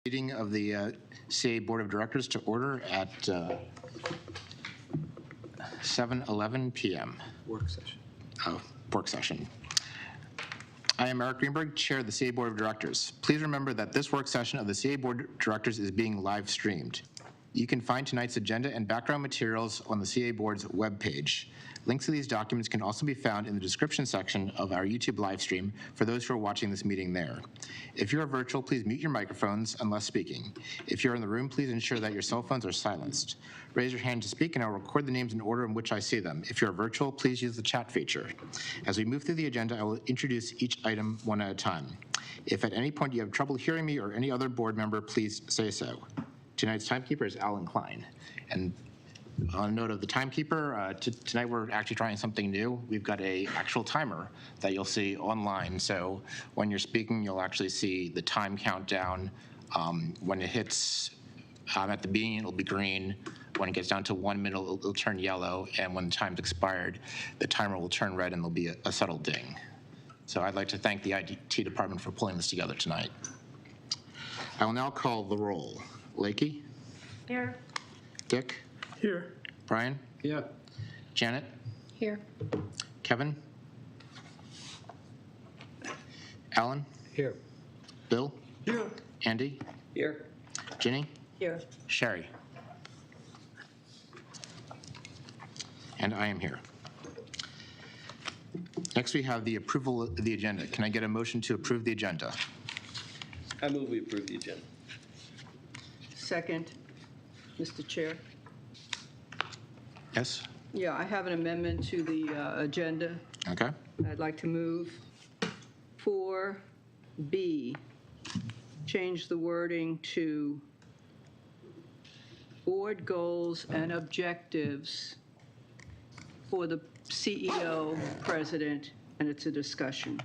Meeting of the CA Board of Directors to order at 7:11 p.m. Work session. Work session. I am Eric Greenberg, Chair of the CA Board of Directors. Please remember that this work session of the CA Board of Directors is being live streamed. You can find tonight's agenda and background materials on the CA Board's webpage. Links to these documents can also be found in the description section of our YouTube live stream for those who are watching this meeting there. If you are virtual, please mute your microphones unless speaking. If you're in the room, please ensure that your cell phones are silenced. Raise your hand to speak and I'll record the names in order in which I see them. If you're virtual, please use the chat feature. As we move through the agenda, I will introduce each item one at a time. If at any point you have trouble hearing me or any other board member, please say so. Tonight's timekeeper is Alan Klein. And on a note of the timekeeper, tonight we're actually trying something new. We've got an actual timer that you'll see online. So when you're speaking, you'll actually see the time countdown. When it hits at the beginning, it'll be green. When it gets down to 1 minute, it'll turn yellow. And when the time's expired, the timer will turn red and there'll be a subtle ding. So I'd like to thank the IT department for pulling this together tonight. I will now call the roll. Lakey? Here. Dick? Here. Brian? Yeah. Janet? Here. Kevin? Alan? Here. Bill? Here. Andy? Here. Ginny? Here. Sherry? And I am here. Next, we have the approval of the agenda. Can I get a motion to approve the agenda? I move we approve the agenda. Second, Mr. Chair. Yes? Yeah, I have an amendment to the agenda. Okay. I'd like to move 4B, change the wording to board goals and objectives for the CEO, president, and it's a discussion.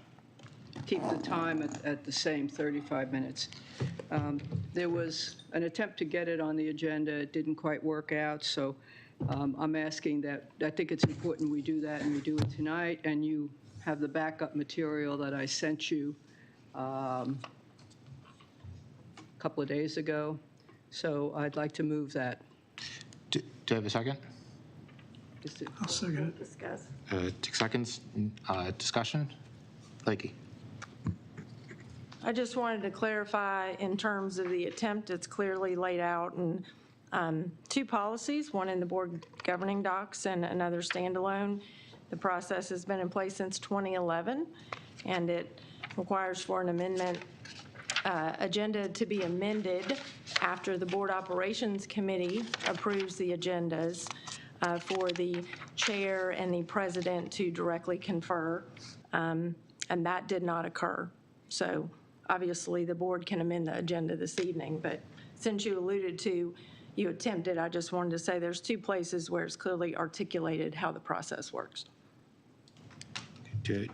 Keep the time at the same 35 minutes. There was an attempt to get it on the agenda. It didn't quite work out, so I'm asking that, I think it's important we do that and we do it tonight, and you have the backup material that I sent you a couple of days ago. So I'd like to move that. Do I have a second? I'll second it. Discuss. 2 seconds. Discussion? Lakey? I just wanted to clarify in terms of the attempt, it's clearly laid out in two policies, one in the board governing docs and another standalone. The process has been in place since 2011, and it requires for an amendment agenda to be amended after the Board Operations Committee approves the agendas for the chair and the president to directly confer, and that did not occur. So obviously the board can amend the agenda this evening, but since you alluded to, you attempted, I just wanted to say there's two places where it's clearly articulated how the process works. Do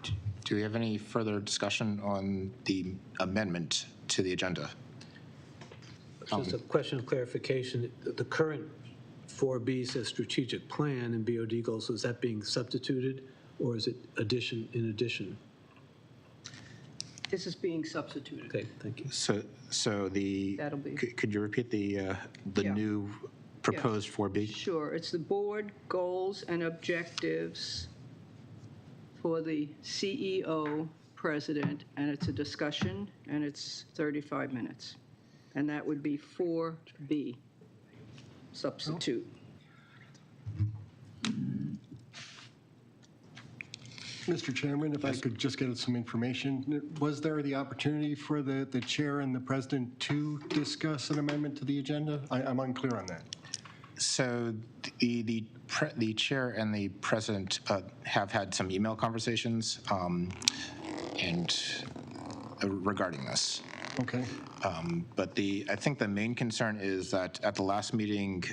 we have any further discussion on the amendment to the agenda? Just a question of clarification. The current 4B says strategic plan and BOD goals. So is that being substituted or is it addition in addition? This is being substituted. Okay, thank you. So the, That'll be- could you repeat the Yeah. new proposed 4B? Sure, it's the board goals and objectives for the CEO, president, and it's a discussion, and it's 35 minutes. And that would be 4B, substitute. Mr. Chairman, if I could just get some information, was there the opportunity for the chair and the president to discuss an amendment to the agenda? I'm unclear on that. So the chair and the president have had some email conversations and regarding this. Okay. But I think the main concern is that at the last meeting,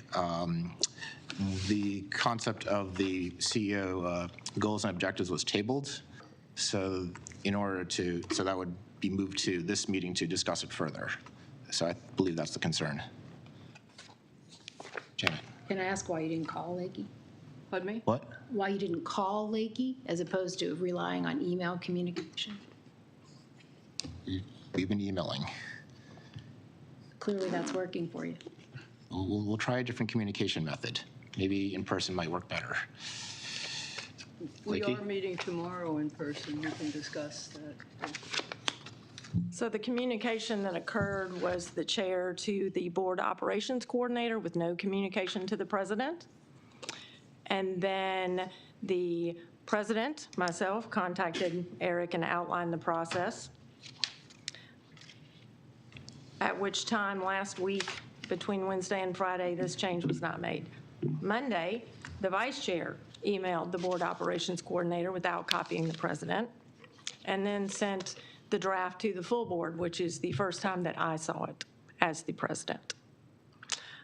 the concept of the CEO goals and objectives was tabled. So so that would be moved to this meeting to discuss it further. So I believe that's the concern. Janet? Can I ask why you didn't call Lakey? Pardon me? What? Why you didn't call Lakey as opposed to relying on email communication? We've been emailing. clearly that's working for you. We'll try a different communication method. Maybe in person might work better. We Lakey? are meeting tomorrow in person. We can discuss that. So the communication that occurred was the chair to the board operations coordinator with no communication to the president. And then the president, myself, contacted Eric and outlined the process. At which time last week, between Wednesday and Friday, this change was not made. Monday, the vice chair emailed the board operations coordinator without copying the president, and then sent the draft to the full board, which is the first time that I saw it as the president.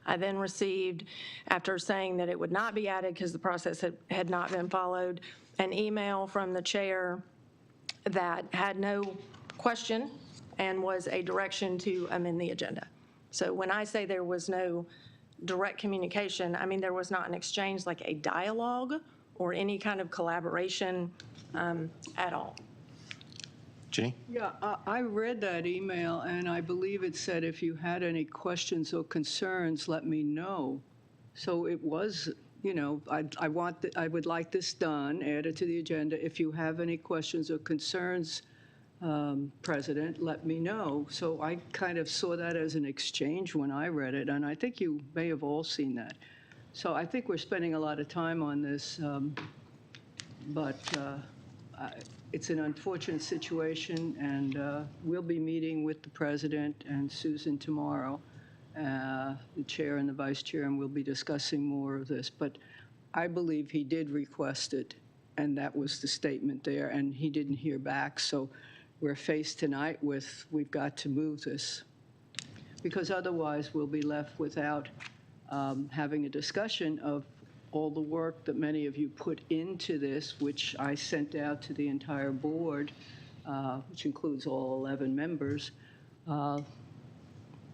I then received, after saying that it would not be added because the process had not been followed, an email from the chair that had no question and was a direction to amend the agenda. So when I say there was no direct communication, I mean there was not an exchange like a dialogue or any kind of collaboration at all. Ginny? Yeah, I read that email, and I believe it said, if you had any questions or concerns, let me know. So it was, you know, I would like this done, added to the agenda. If you have any questions or concerns, President, let me know. So I kind of saw that as an exchange when I read it, and I think you may have all seen that. So I think we're spending a lot of time on this, but it's an unfortunate situation, and we'll be meeting with the president and Susan tomorrow, the chair and the vice chair, and we'll be discussing more of this. But I believe he did request it, and that was the statement there, and he didn't hear back. So we're faced tonight with, we've got to move this, because otherwise we'll be left without having a discussion of all the work that many of you put into this, which I sent out to the entire board, which includes all 11 members,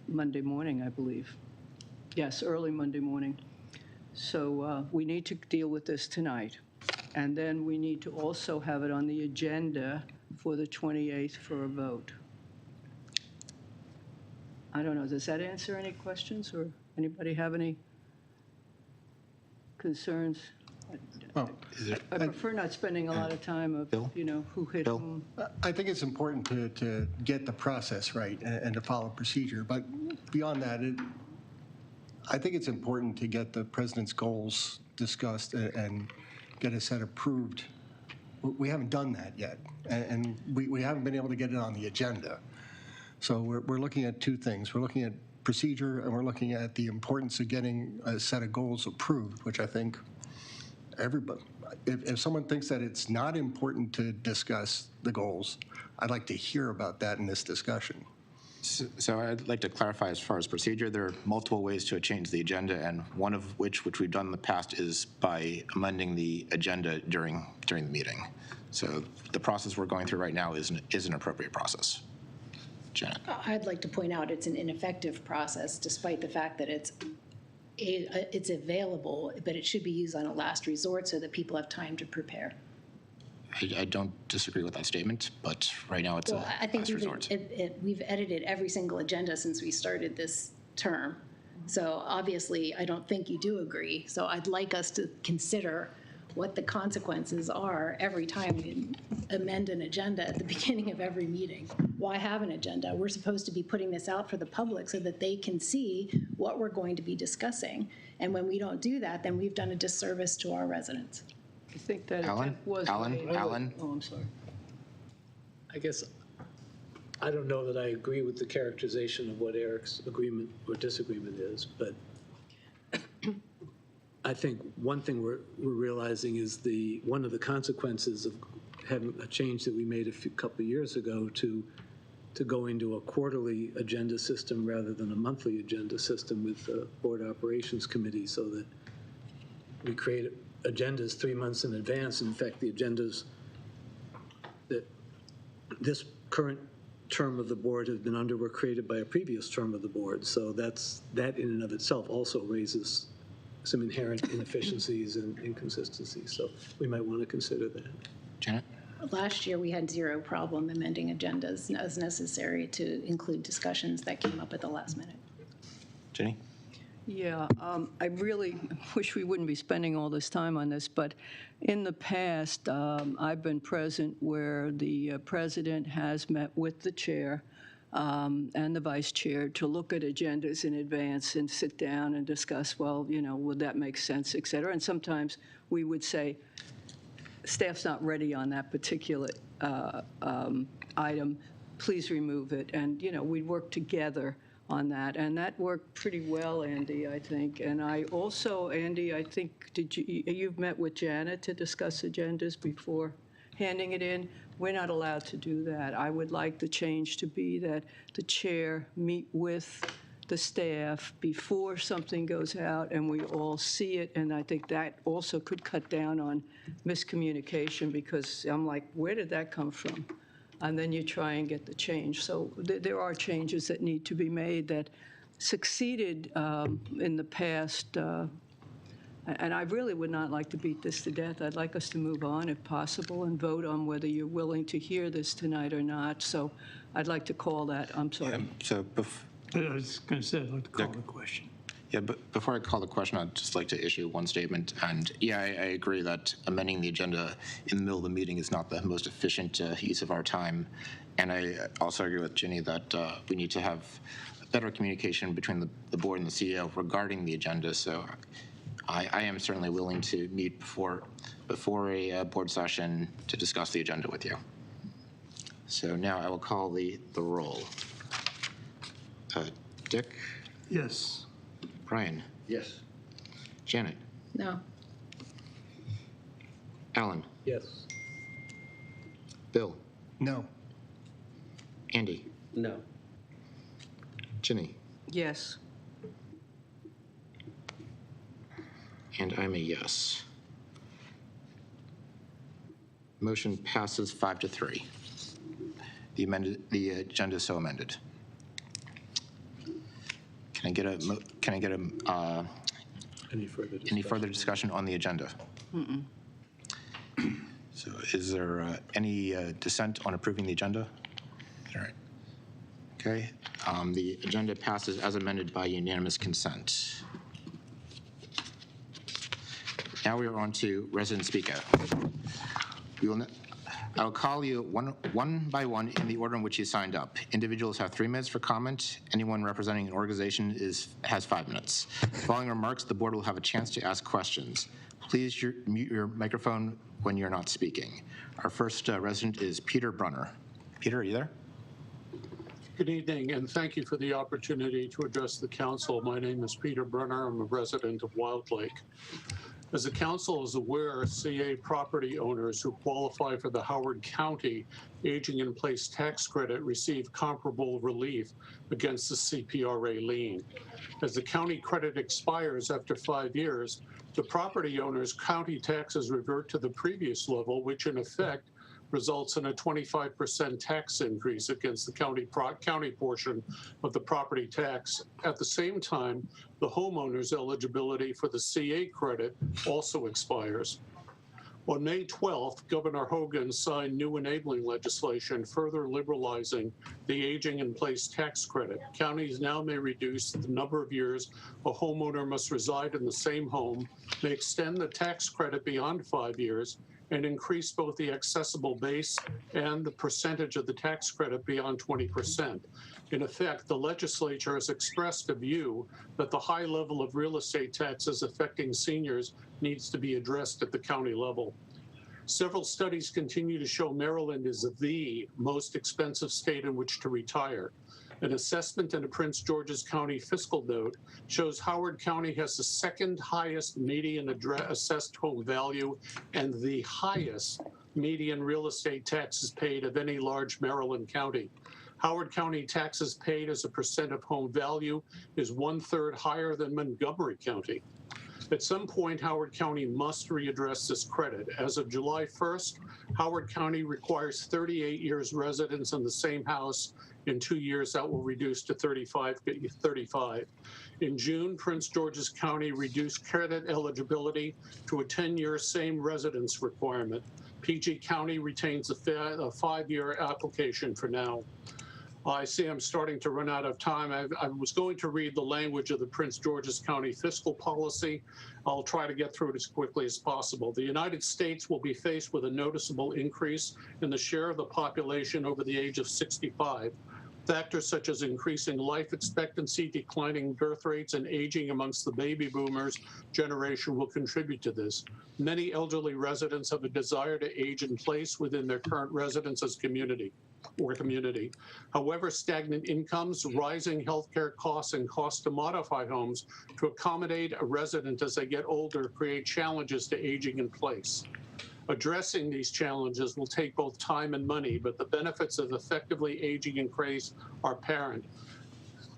Monday morning, I believe. Yes, early Monday morning. So we need to deal with this tonight. And then we need to also have it on the agenda for the 28th for a vote. I don't know, does that answer any questions, or anybody have any concerns? Well, I prefer not spending a lot of time of, Bill? you know, who hit Bill? whom. I think it's important to get the process right and to follow procedure. But beyond that, I think it's important to get the president's goals discussed and get a set approved. We haven't done that yet, and we haven't been able to get it on the agenda. So we're looking at two things. We're looking at procedure, and we're looking at the importance of getting a set of goals approved, which I think everybody, if someone thinks that it's not important to discuss the goals, I'd like to hear about that in this discussion. So I'd like to clarify as far as procedure, there are multiple ways to change the agenda, and one of which we've done in the past, is by amending the agenda during the meeting. So the process we're going through right now is an appropriate process. Janet? I'd like to point out it's an ineffective process, despite the fact that it's available, but it should be used on a last resort so that people have time to prepare. I don't disagree with that statement, but right now it's Well, I a think last resort. we've edited every single agenda since we started this term. So obviously, I don't think you do agree. So I'd like us to consider what the consequences are every time we amend an agenda at the beginning of every meeting. Why have an agenda? We're supposed to be putting this out for the public so that they can see what we're going to be discussing. And when we don't do that, then we've done a disservice to our residents. I think that Alan? attempt was Alan? made. Alan? Oh, I'm sorry. I guess I don't know that I agree with the characterization of what Eric's agreement or disagreement is, but I think one thing we're realizing is one of the consequences of having a change that we made a couple of years ago to go into a quarterly agenda system rather than a monthly agenda system with the Board Operations Committee, so that we create agendas 3 months in advance. In fact, the agendas that this current term of the board has been under were created by a previous term of the board. So that in and of itself also raises some inherent inefficiencies and inconsistencies. So we might want to consider that. Janet? Last year, we had zero problem amending agendas as necessary to include discussions that came up at the last minute. Jenny? Yeah, I really wish we wouldn't be spending all this time on this, but in the past, I've been present where the president has met with the chair and the vice chair to look at agendas in advance and sit down and discuss, well, would that make sense, et cetera. And sometimes we would say, staff's not ready on that particular item, please remove it. And, we'd work together on that, and that worked pretty well, Andy, I think. And I also, Andy, I think, you've met with Janet to discuss agendas before handing it in? We're not allowed to do that. I would like the change to be that the chair meet with the staff before something goes out and we all see it, and I think that also could cut down on miscommunication, because I'm like, where did that come from? And then you try and get the change. So there are changes that need to be made that succeeded in the past. And I really would not like to beat this to death. I'd like us to move on if possible and vote on whether you're willing to hear this tonight or not. So I'd like to call that. I'm sorry. So, I was going to say, I'd like to call the question. yeah, but before I call the question, I'd just like to issue one statement. And yeah, I agree that amending the agenda in the middle of the meeting is not the most efficient use of our time. And I also agree with Ginny that we need to have better communication between the board and the CEO regarding the agenda. So I am certainly willing to meet before a board session to discuss the agenda with you. So now I will call the roll. Dick? Yes. Brian? Yes. Janet? No. Alan? Yes. Bill? No. Andy? No. Ginny? Yes. And I'm a yes. Motion passes 5-3. The agenda is so amended. Can I get any further discussion on the agenda? So is there any dissent on approving the agenda? All right. Okay. The agenda passes as amended by unanimous consent. Now we are on to resident speak out. I will call you one by one in the order in which you signed up. Individuals have 3 minutes for comment. Anyone representing an organization has 5 minutes. Following remarks, the board will have a chance to ask questions. Please mute your microphone when you're not speaking. Our first resident is Peter Brunner. Peter, are you there? Good evening, and thank you for the opportunity to address the council. My name is Peter Brunner. I'm a resident of Wildlake. As the council is aware, CA property owners who qualify for the Howard County Aging in Place tax credit receive comparable relief against the CPRA lien. As the county credit expires after 5 years, the property owner's county taxes revert to the previous level, which in effect results in a 25% tax increase against the county portion of the property tax. At the same time, the homeowner's eligibility for the CA credit also expires. On May 12th, Governor Hogan signed new enabling legislation further liberalizing the aging in place tax credit. Counties now may reduce the number of years a homeowner must reside in the same home, may extend the tax credit beyond 5 years, and increase both the accessible base and the percentage of the tax credit beyond 20%. In effect, the legislature has expressed a view that the high level of real estate taxes affecting seniors needs to be addressed at the county level. Several studies continue to show Maryland is the most expensive state in which to retire. An assessment in a Prince George's County fiscal note shows Howard County has the second highest median assessed home value and the highest median real estate taxes paid of any large Maryland county. Howard County taxes paid as a percent of home value is 1/3 higher than Montgomery County. At some point, Howard County must readdress this credit. As of July 1st, Howard County requires 38 years residence in the same house. In 2 years, that will reduce to 35. In June, Prince George's County reduced credit eligibility to a 10-year same residence requirement. PG County retains a 5-year application for now. I see I'm starting to run out of time. I was going to read the language of the Prince George's County fiscal policy. I'll try to get through it as quickly as possible. The United States will be faced with a noticeable increase in the share of the population over the age of 65. Factors such as increasing life expectancy, declining birth rates, and aging amongst the baby boomers generation will contribute to this. Many elderly residents have a desire to age in place within their current residence's community. However, stagnant incomes, rising healthcare costs, and costs to modify homes to accommodate a resident as they get older create challenges to aging in place. Addressing these challenges will take both time and money, but the benefits of effectively aging in place are apparent.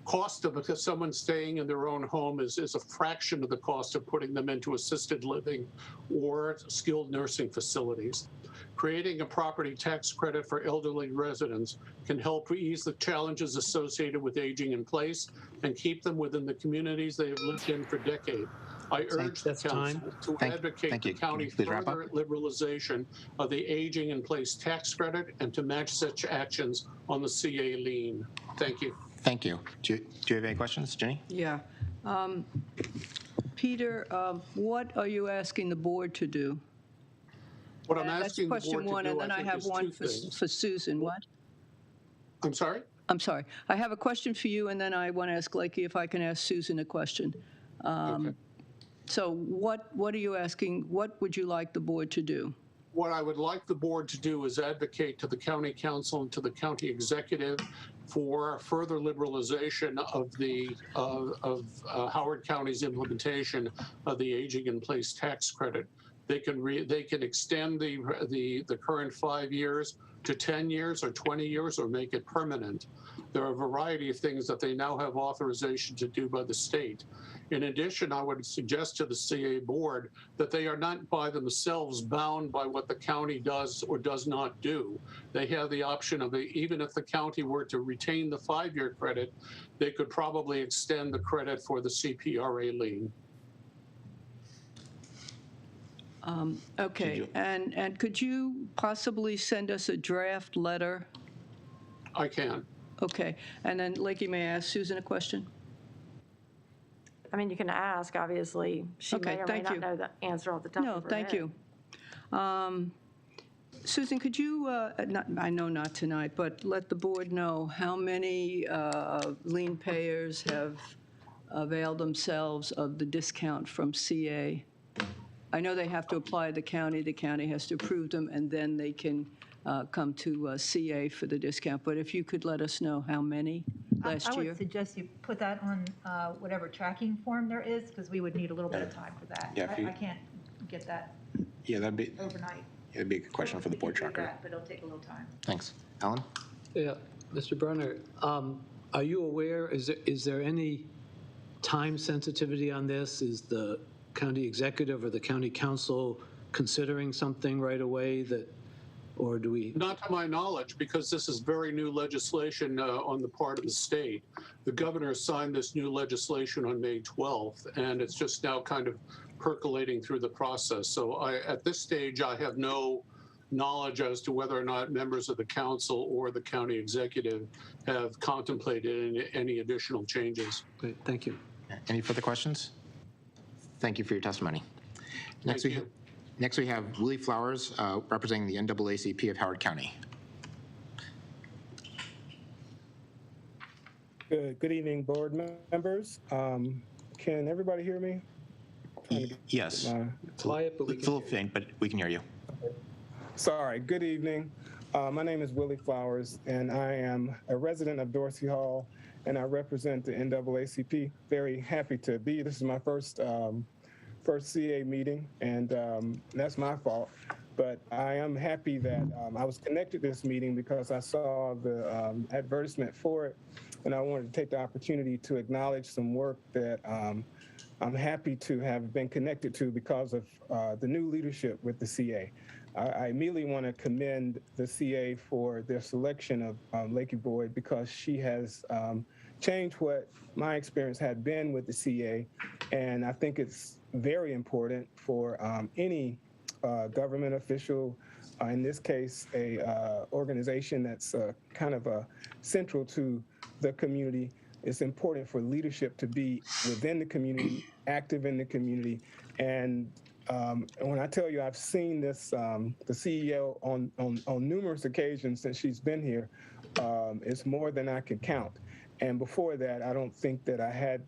Cost of someone staying in their own home is a fraction of the cost of putting them into assisted living or skilled nursing facilities. Creating a property tax credit for elderly residents can help ease the challenges associated with aging in place and keep them within the communities they have lived in for decades. I urge the council to advocate the county further liberalization of the aging in place tax credit and to match such actions on the CA lien. Thank you. Thank you. Do you have any questions, Jenny? Yeah. Peter, what are you asking the board to do? What I'm That's asking the board question to one, do, and then I think, have is one two things. for Susan. What? I'm sorry? I'm sorry. I have a question for you, and then I want to ask Lakey if I can ask Susan a question. Okay. So what are you asking? What would you like the board to do? What I would like the board to do is advocate to the county council and to the county executive for further liberalization of the Howard County's implementation of the aging in place tax credit. They can extend the current 5 years to 10 years or 20 years or make it permanent. There are a variety of things that they now have authorization to do by the state. In addition, I would suggest to the CA board that they are not by themselves bound by what the county does or does not do. They have the option of, even if the county were to retain the 5-year credit, they could probably extend the credit for the CPRA lien. Okay, and could you possibly send us a draft letter? I can. Okay, and then Lakey, may I ask Susan a question? I mean, you can ask, obviously. She Okay, may or may thank not you. know the answer off the top No, of her thank head. you. Susan, could you, I know not tonight, but let the board know how many lien payers have availed themselves of the discount from CA? I know they have to apply to the county has to approve them, and then they can come to CA for the discount. But if you could let us know how many last I year? would suggest you put that on whatever tracking form there is, because we would need a little bit of time for that. Yeah, if you- I can't get that Yeah, that'd be overnight. a good question for the board We can do tracker. that, but it'll take a little time. Thanks. Alan? Yeah, Mr. Brunner, are you aware, is there any time sensitivity on this? Is the county executive or the county council considering something right away that, or do we? Not to my knowledge, because this is very new legislation on the part of the state. The governor signed this new legislation on May 12th, and it's just now kind of percolating through the process. So at this stage, I have no knowledge as to whether or not members of the council or the county executive have contemplated any additional changes. Great, thank you. Any further questions? Thank you for your testimony. Next, Thank you. Next we have Willie Flowers, representing the NAACP of Howard County. Good evening, board members. Can everybody hear me? Yes. Quiet, but we It's a little faint, but we can hear you. Sorry, good evening. My name is Willie Flowers, and I am a resident of Dorsey Hall, and I represent the NAACP. Very happy to be. This is my first CA meeting, and that's my fault. But I am happy that I was connected to this meeting because I saw the advertisement for it, and I wanted to take the opportunity to acknowledge some work that I'm happy to have been connected to because of the new leadership with the CA. I immediately want to commend the CA for their selection of Lakey Boyd because she has changed what my experience had been with the CA, and I think it's very important for any government official in this case, a organization that's kind of central to the community, it's important for leadership to be within the community, active in the community. And when I tell you I've seen this, the CEO on numerous occasions since she's been here, it's more than I can count. And before that, I don't think that I had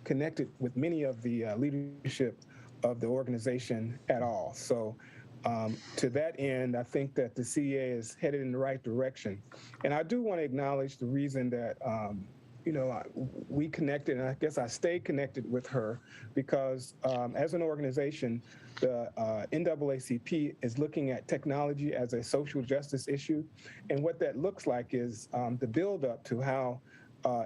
connected with many of the leadership of the organization at all. So to that end, I think that the CEA is headed in the right direction. And I do want to acknowledge the reason that we connected, and I guess I stayed connected with her because as an organization, the NAACP is looking at technology as a social justice issue. And what that looks like is the buildup to how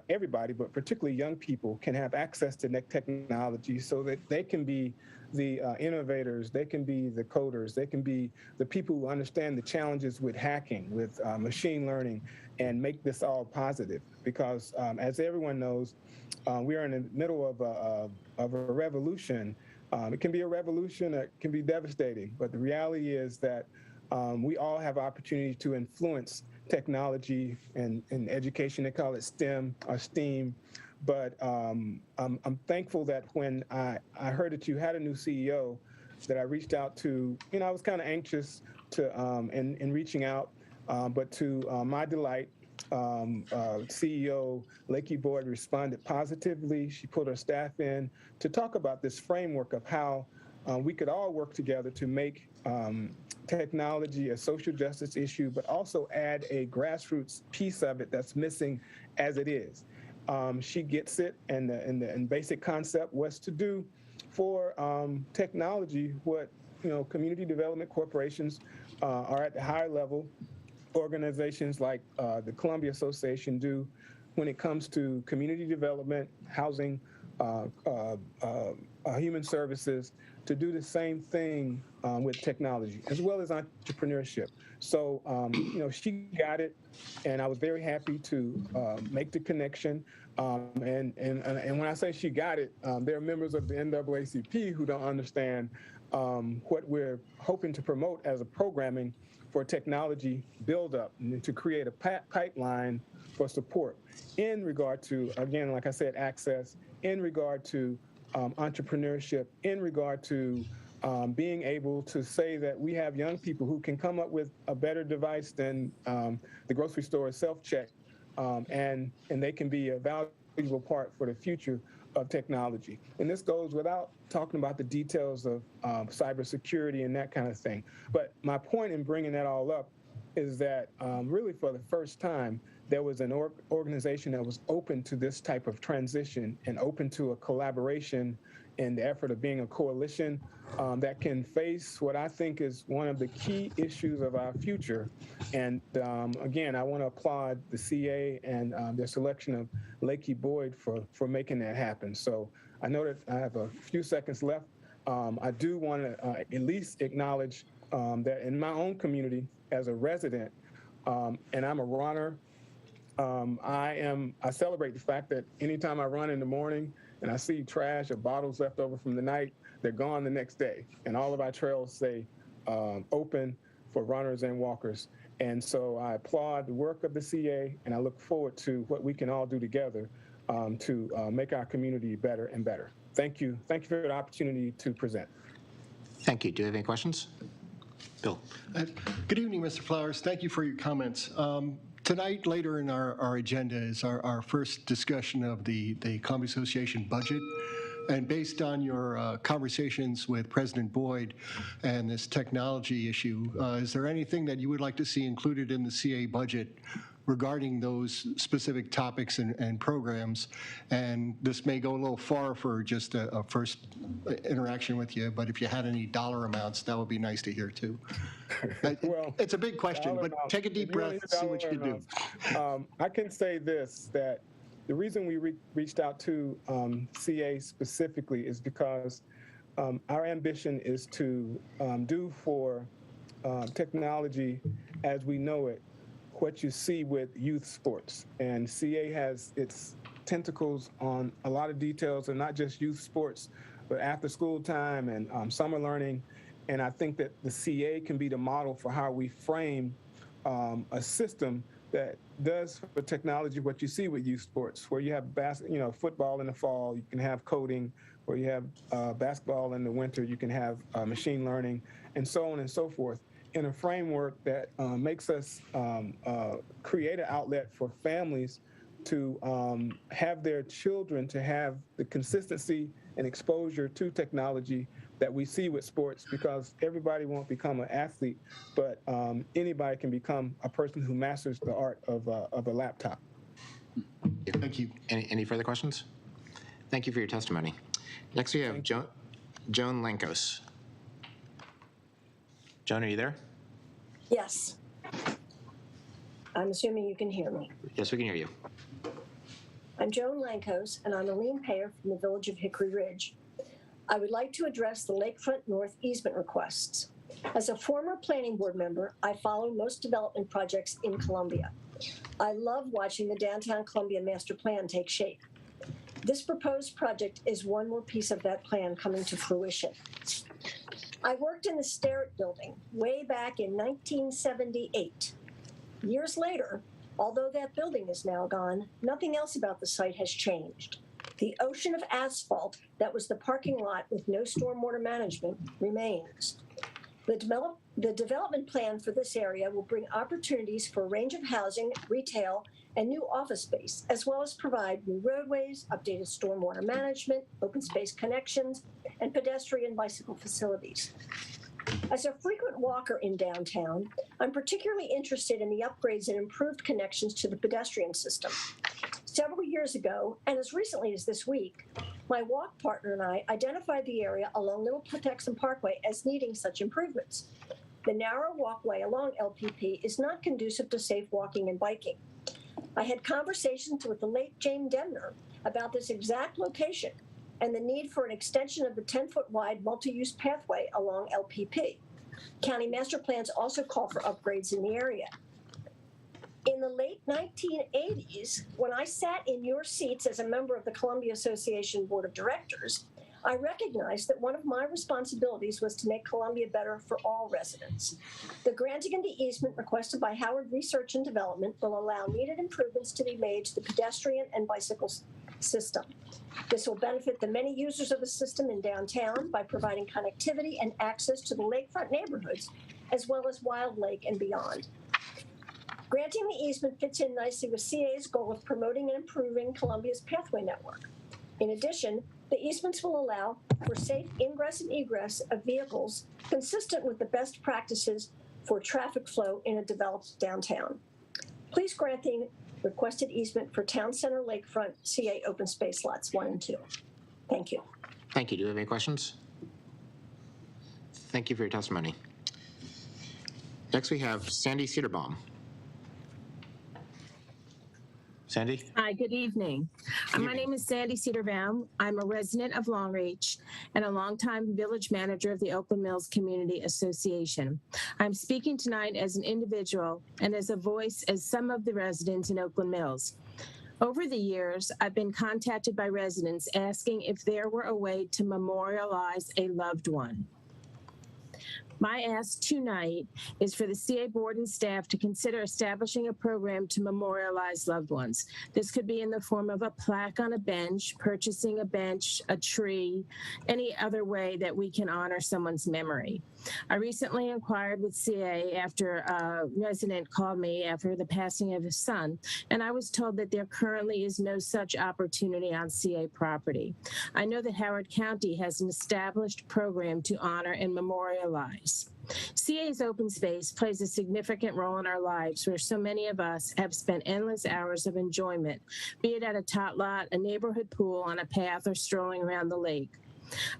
everybody, but particularly young people, can have access to technology so that they can be the innovators, they can be the coders, they can be the people who understand the challenges with hacking, with machine learning, and make this all positive. Because as everyone knows, we are in the middle of a revolution. It can be a revolution, it can be devastating, but the reality is that we all have opportunity to influence technology and education. They call it STEM or STEAM. But I'm thankful that when I heard that you had a new CEO, that I reached out to, I was kind of anxious to in reaching out, but to my delight, CEO Lakey Boyd responded positively. She put her staff in to talk about this framework of how we could all work together to make technology a social justice issue, but also add a grassroots piece of it that's missing as it is. She gets it, and the basic concept was to do for technology what community development corporations are at the higher level organizations like the Columbia Association do when it comes to community development, housing, human services, to do the same thing with technology as well as entrepreneurship. So, she got it, and I was very happy to make the connection. And when I say she got it, there are members of the NAACP who don't understand what we're hoping to promote as a programming for technology buildup and to create a pipeline for support in regard to, again, like I said, access, in regard to entrepreneurship, in regard to being able to say that we have young people who can come up with a better device than the grocery store self-check, and they can be a valuable part for the future of technology. And this goes without talking about the details of cybersecurity and that kind of thing. But my point in bringing that all up is that really for the first time, there was an organization that was open to this type of transition and open to a collaboration in the effort of being a coalition that can face what I think is one of the key issues of our future. And again, I want to applaud the CA and their selection of Lakey Boyd for making that happen. So I know that I have a few seconds left. I do want to at least acknowledge that in my own community as a resident, and I'm a runner, I celebrate the fact that anytime I run in the morning and I see trash or bottles left over from the night, they're gone the next day. And all of our trails say open for runners and walkers. And so I applaud the work of the CA, and I look forward to what we can all do together to make our community better and better. Thank you. Thank you for the opportunity to present. Thank you. Do you have any questions? Bill. Good evening, Mr. Flowers. Thank you for your comments. Tonight, later in our agenda, is our first discussion of the Columbia Association budget. And based on your conversations with President Boyd and this technology issue, is there anything that you would like to see included in the CA budget regarding those specific topics and programs? And this may go a little far for just a first interaction with you, but if you had any dollar amounts, that would be nice to hear too. Well, it's a big question, but take a deep breath and see what you can do. I can say this, that the reason we reached out to CA specifically is because our ambition is to do for technology as we know it, what you see with youth sports. And CA has its tentacles on a lot of details, and not just youth sports, but after school time and summer learning. And I think that the CA can be the model for how we frame a system that does for technology what you see with youth sports, where you have football in the fall, you can have coding, where you have basketball in the winter, you can have machine learning, and so on and so forth, in a framework that makes us create an outlet for families to have their children to have the consistency and exposure to technology that we see with sports, because everybody won't become an athlete, but anybody can become a person who masters the art of a laptop. Thank you. Any further questions? Thank you for your testimony. Next, we have Joan Lankos. Joan, are you there? Yes. I'm assuming you can hear me. Yes, we can hear you. I'm Joan Lankos, and I'm a lien payer from the village of Hickory Ridge. I would like to address the Lakefront North easement requests. As a former planning board member, I follow most development projects in Columbia. I love watching the downtown Columbia master plan take shape. This proposed project is one more piece of that plan coming to fruition. I worked in the Starrett building way back in 1978. Years later, although that building is now gone, nothing else about the site has changed. The ocean of asphalt that was the parking lot with no stormwater management remains. The development plan for this area will bring opportunities for a range of housing, retail, and new office space, as well as provide new roadways, updated stormwater management, open space connections, and pedestrian bicycle facilities. As a frequent walker in downtown, I'm particularly interested in the upgrades and improved connections to the pedestrian system. Several years ago, and as recently as this week, my walk partner and I identified the area along Little Patuxent Parkway as needing such improvements. The narrow walkway along LPP is not conducive to safe walking and biking. I had conversations with the late Jane Demner about this exact location and the need for an extension of the 10-foot wide multi-use pathway along LPP. County master plans also call for upgrades in the area. In the late 1980s, when I sat in your seats as a member of the Columbia Association Board of Directors, I recognized that one of my responsibilities was to make Columbia better for all residents. The granting of the easement requested by Howard Research and Development will allow needed improvements to be made to the pedestrian and bicycle system. This will benefit the many users of the system in downtown by providing connectivity and access to the lakefront neighborhoods, as well as Wild Lake and beyond. Granting the easement fits in nicely with CA's goal of promoting and improving Columbia's pathway network. In addition, the easements will allow for safe ingress and egress of vehicles consistent with the best practices for traffic flow in a developed downtown. Please grant the requested easement for Town Center Lakefront CA open space lots 1 and 2. Thank you. Thank you. Do you have any questions? Thank you for your testimony. Next, we have Sandy Cedarbaum. Sandy? Hi, good evening. My name is Sandy Cedarbaum. I'm a resident of Long Reach and a longtime village manager of the Oakland Mills Community Association. I'm speaking tonight as an individual and as a voice as some of the residents in Oakland Mills. Over the years, I've been contacted by residents asking if there were a way to memorialize a loved one. My ask tonight is for the CA board and staff to consider establishing a program to memorialize loved ones. This could be in the form of a plaque on a bench, purchasing a bench, a tree, any other way that we can honor someone's memory. I recently inquired with CA after a resident called me after the passing of his son, and I was told that there currently is no such opportunity on CA property. I know that Howard County has an established program to honor and memorialize. CA's open space plays a significant role in our lives, where so many of us have spent endless hours of enjoyment, be it at a tot lot, a neighborhood pool, on a path, or strolling around the lake.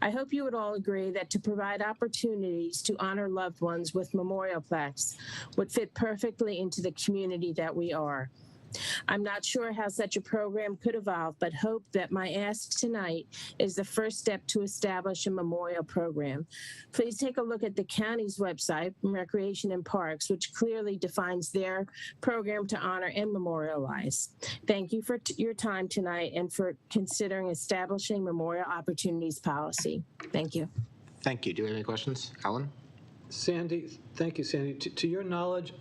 I hope you would all agree that to provide opportunities to honor loved ones with memorial plaques would fit perfectly into the community that we are. I'm not sure how such a program could evolve, but hope that my ask tonight is the first step to establish a memorial program. Please take a look at the county's website, Recreation and Parks, which clearly defines their program to honor and memorialize. Thank you for your time tonight and for considering establishing memorial opportunities policy. Thank you. Thank you. Do we have any questions? Alan? Sandy, thank you, Sandy. To your knowledge,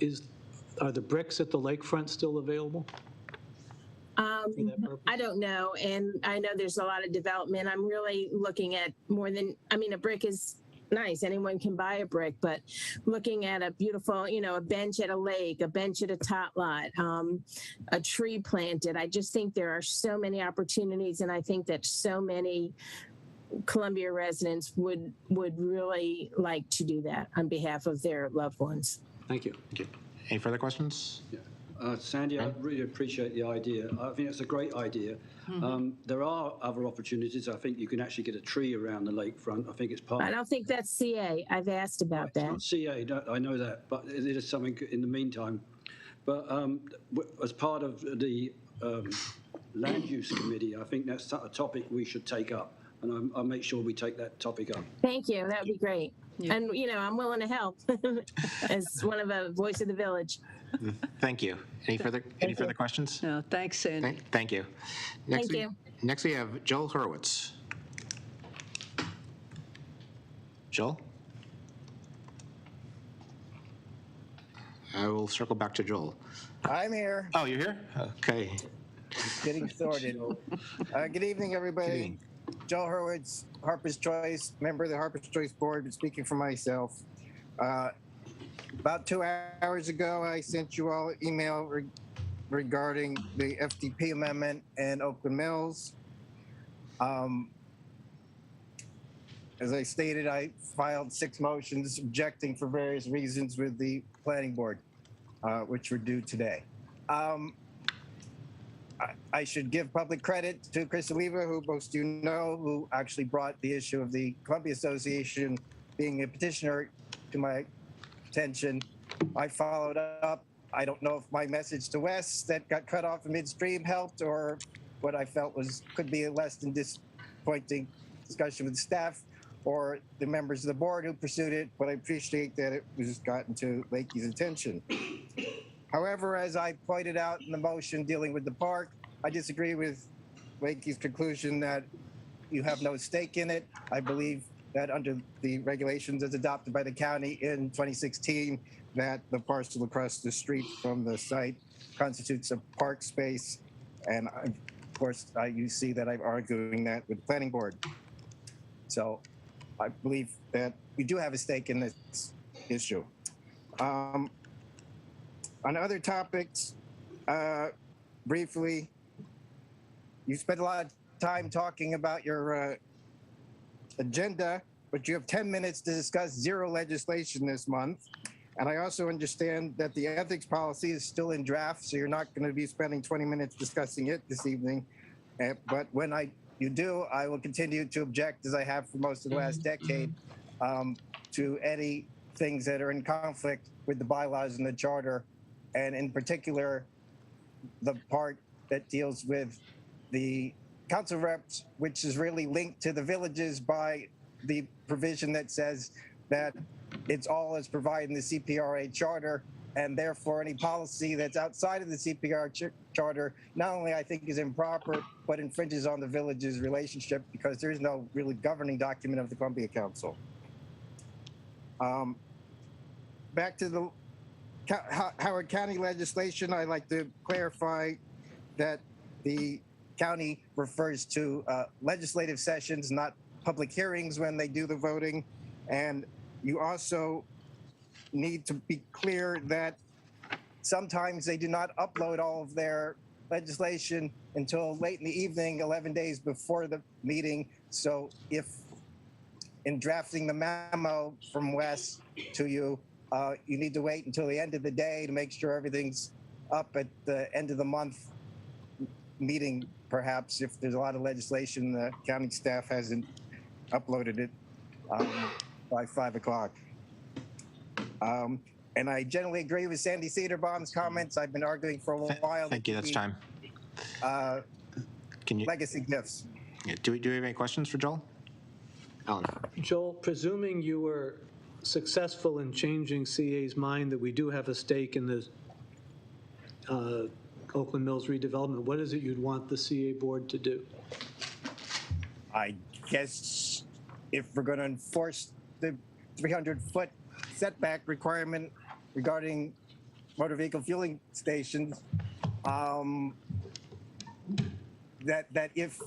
are the bricks at the lakefront still available? I don't know, and I know there's a lot of development. I'm really looking at more than, I mean, a brick is nice. Anyone can buy a brick, but looking at a beautiful, you know, a bench at a lake, a bench at a tot lot, a tree planted. I just think there are so many opportunities, and I think that so many Columbia residents would really like to do that on behalf of their loved ones. Thank you. Thank you. Any further questions? Sandy, I really appreciate the idea. I think it's a great idea. There are other opportunities. I think you can actually get a tree around the lakefront. I think it's part. I don't think that's CA. I've asked about that. It's not CA, I know that, but it is something in the meantime. But as part of the land use committee, I think that's a topic we should take up, and I'll make sure we take that topic up. Thank you. That would be great. And, you know, I'm willing to help as one of a voice of the village. Thank you. Any further questions? No, thanks, Sandy. Thank you. Thank you. Next we have Joel Hurwitz. Joel? I will circle back to Joel. I'm here. Oh, you're here? Okay. Getting started. Good evening, everybody. Good evening. Joel Hurwitz, Harper's Choice, member of the Harper's Choice Board, speaking for myself. About 2 hours ago, I sent you all an email regarding the FDP amendment and Oakland Mills. As I stated, I filed 6 motions objecting for various reasons with the planning board, which were due today. I should give public credit to Chris Oliva, who most of you know, who actually brought the issue of the Columbia Association being a petitioner to my attention. I followed up. I don't know if my message to Wes that got cut off in midstream helped, or what I felt could be a less than disappointing discussion with the staff or the members of the board who pursued it, but I appreciate that it was gotten to Lakey's attention. However, as I pointed out in the motion dealing with the park, I disagree with Lakey's conclusion that you have no stake in it. I believe that under the regulations as adopted by the county in 2016, that the parcel across the street from the site constitutes a park space. And of course, you see that I'm arguing that with the planning board. So I believe that you do have a stake in this issue. On other topics, briefly, you spent a lot of time talking about your agenda, but you have 10 minutes to discuss 0 legislation this month. And I also understand that the ethics policy is still in draft, so you're not going to be spending 20 minutes discussing it this evening. But when you do, I will continue to object, as I have for most of the last decade, to any things that are in conflict with the bylaws and the charter, and in particular, the part that deals with the council reps, which is really linked to the villages by the provision that says that it's all as provided in the CPRA charter, and therefore any policy that's outside of the CPR charter, not only I think is improper, but infringes on the village's relationship because there is no really governing document of the Columbia Council. Back to the Howard County legislation, I'd like to clarify that the county refers to legislative sessions, not public hearings when they do the voting. And you also need to be clear that sometimes they do not upload all of their legislation until late in the evening, 11 days before the meeting. So if in drafting the memo from Wes to you, you need to wait until the end of the day to make sure everything's up at the end of the month meeting, perhaps, if there's a lot of legislation, the county staff hasn't uploaded it by 5 o'clock. And I generally agree with Sandy Cedarbaum's comments. I've been arguing for a while. Thank you, that's time. Legacy gifts. Yeah, do we have any questions for Joel? Alan. Joel, presuming you were successful in changing CA's mind that we do have a stake in the Oakland Mills redevelopment, what is it you'd want the CA board to do? I guess if we're going to enforce the 300-foot setback requirement regarding motor vehicle fueling stations, that if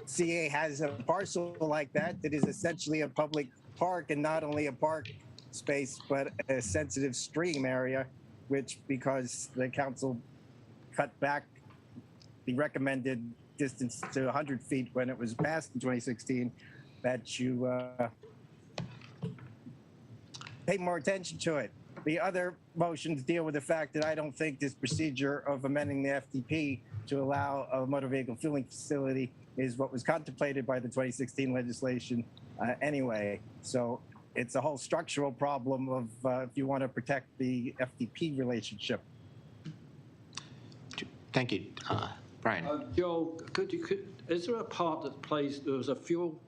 CA has a parcel like that is essentially a public park and not only a park space, but a sensitive stream area, which, because the council cut back the recommended distance to 100 feet when it was passed in 2016, that you pay more attention to it. The other motions deal with the fact that I don't think this procedure of amending the FDP to allow a motor vehicle fueling facility is what was contemplated by the 2016 legislation anyway. So it's a whole structural problem of if you want to protect the FDP relationship. Thank you. Brian. Joel, is there a part that plays? There was a fuel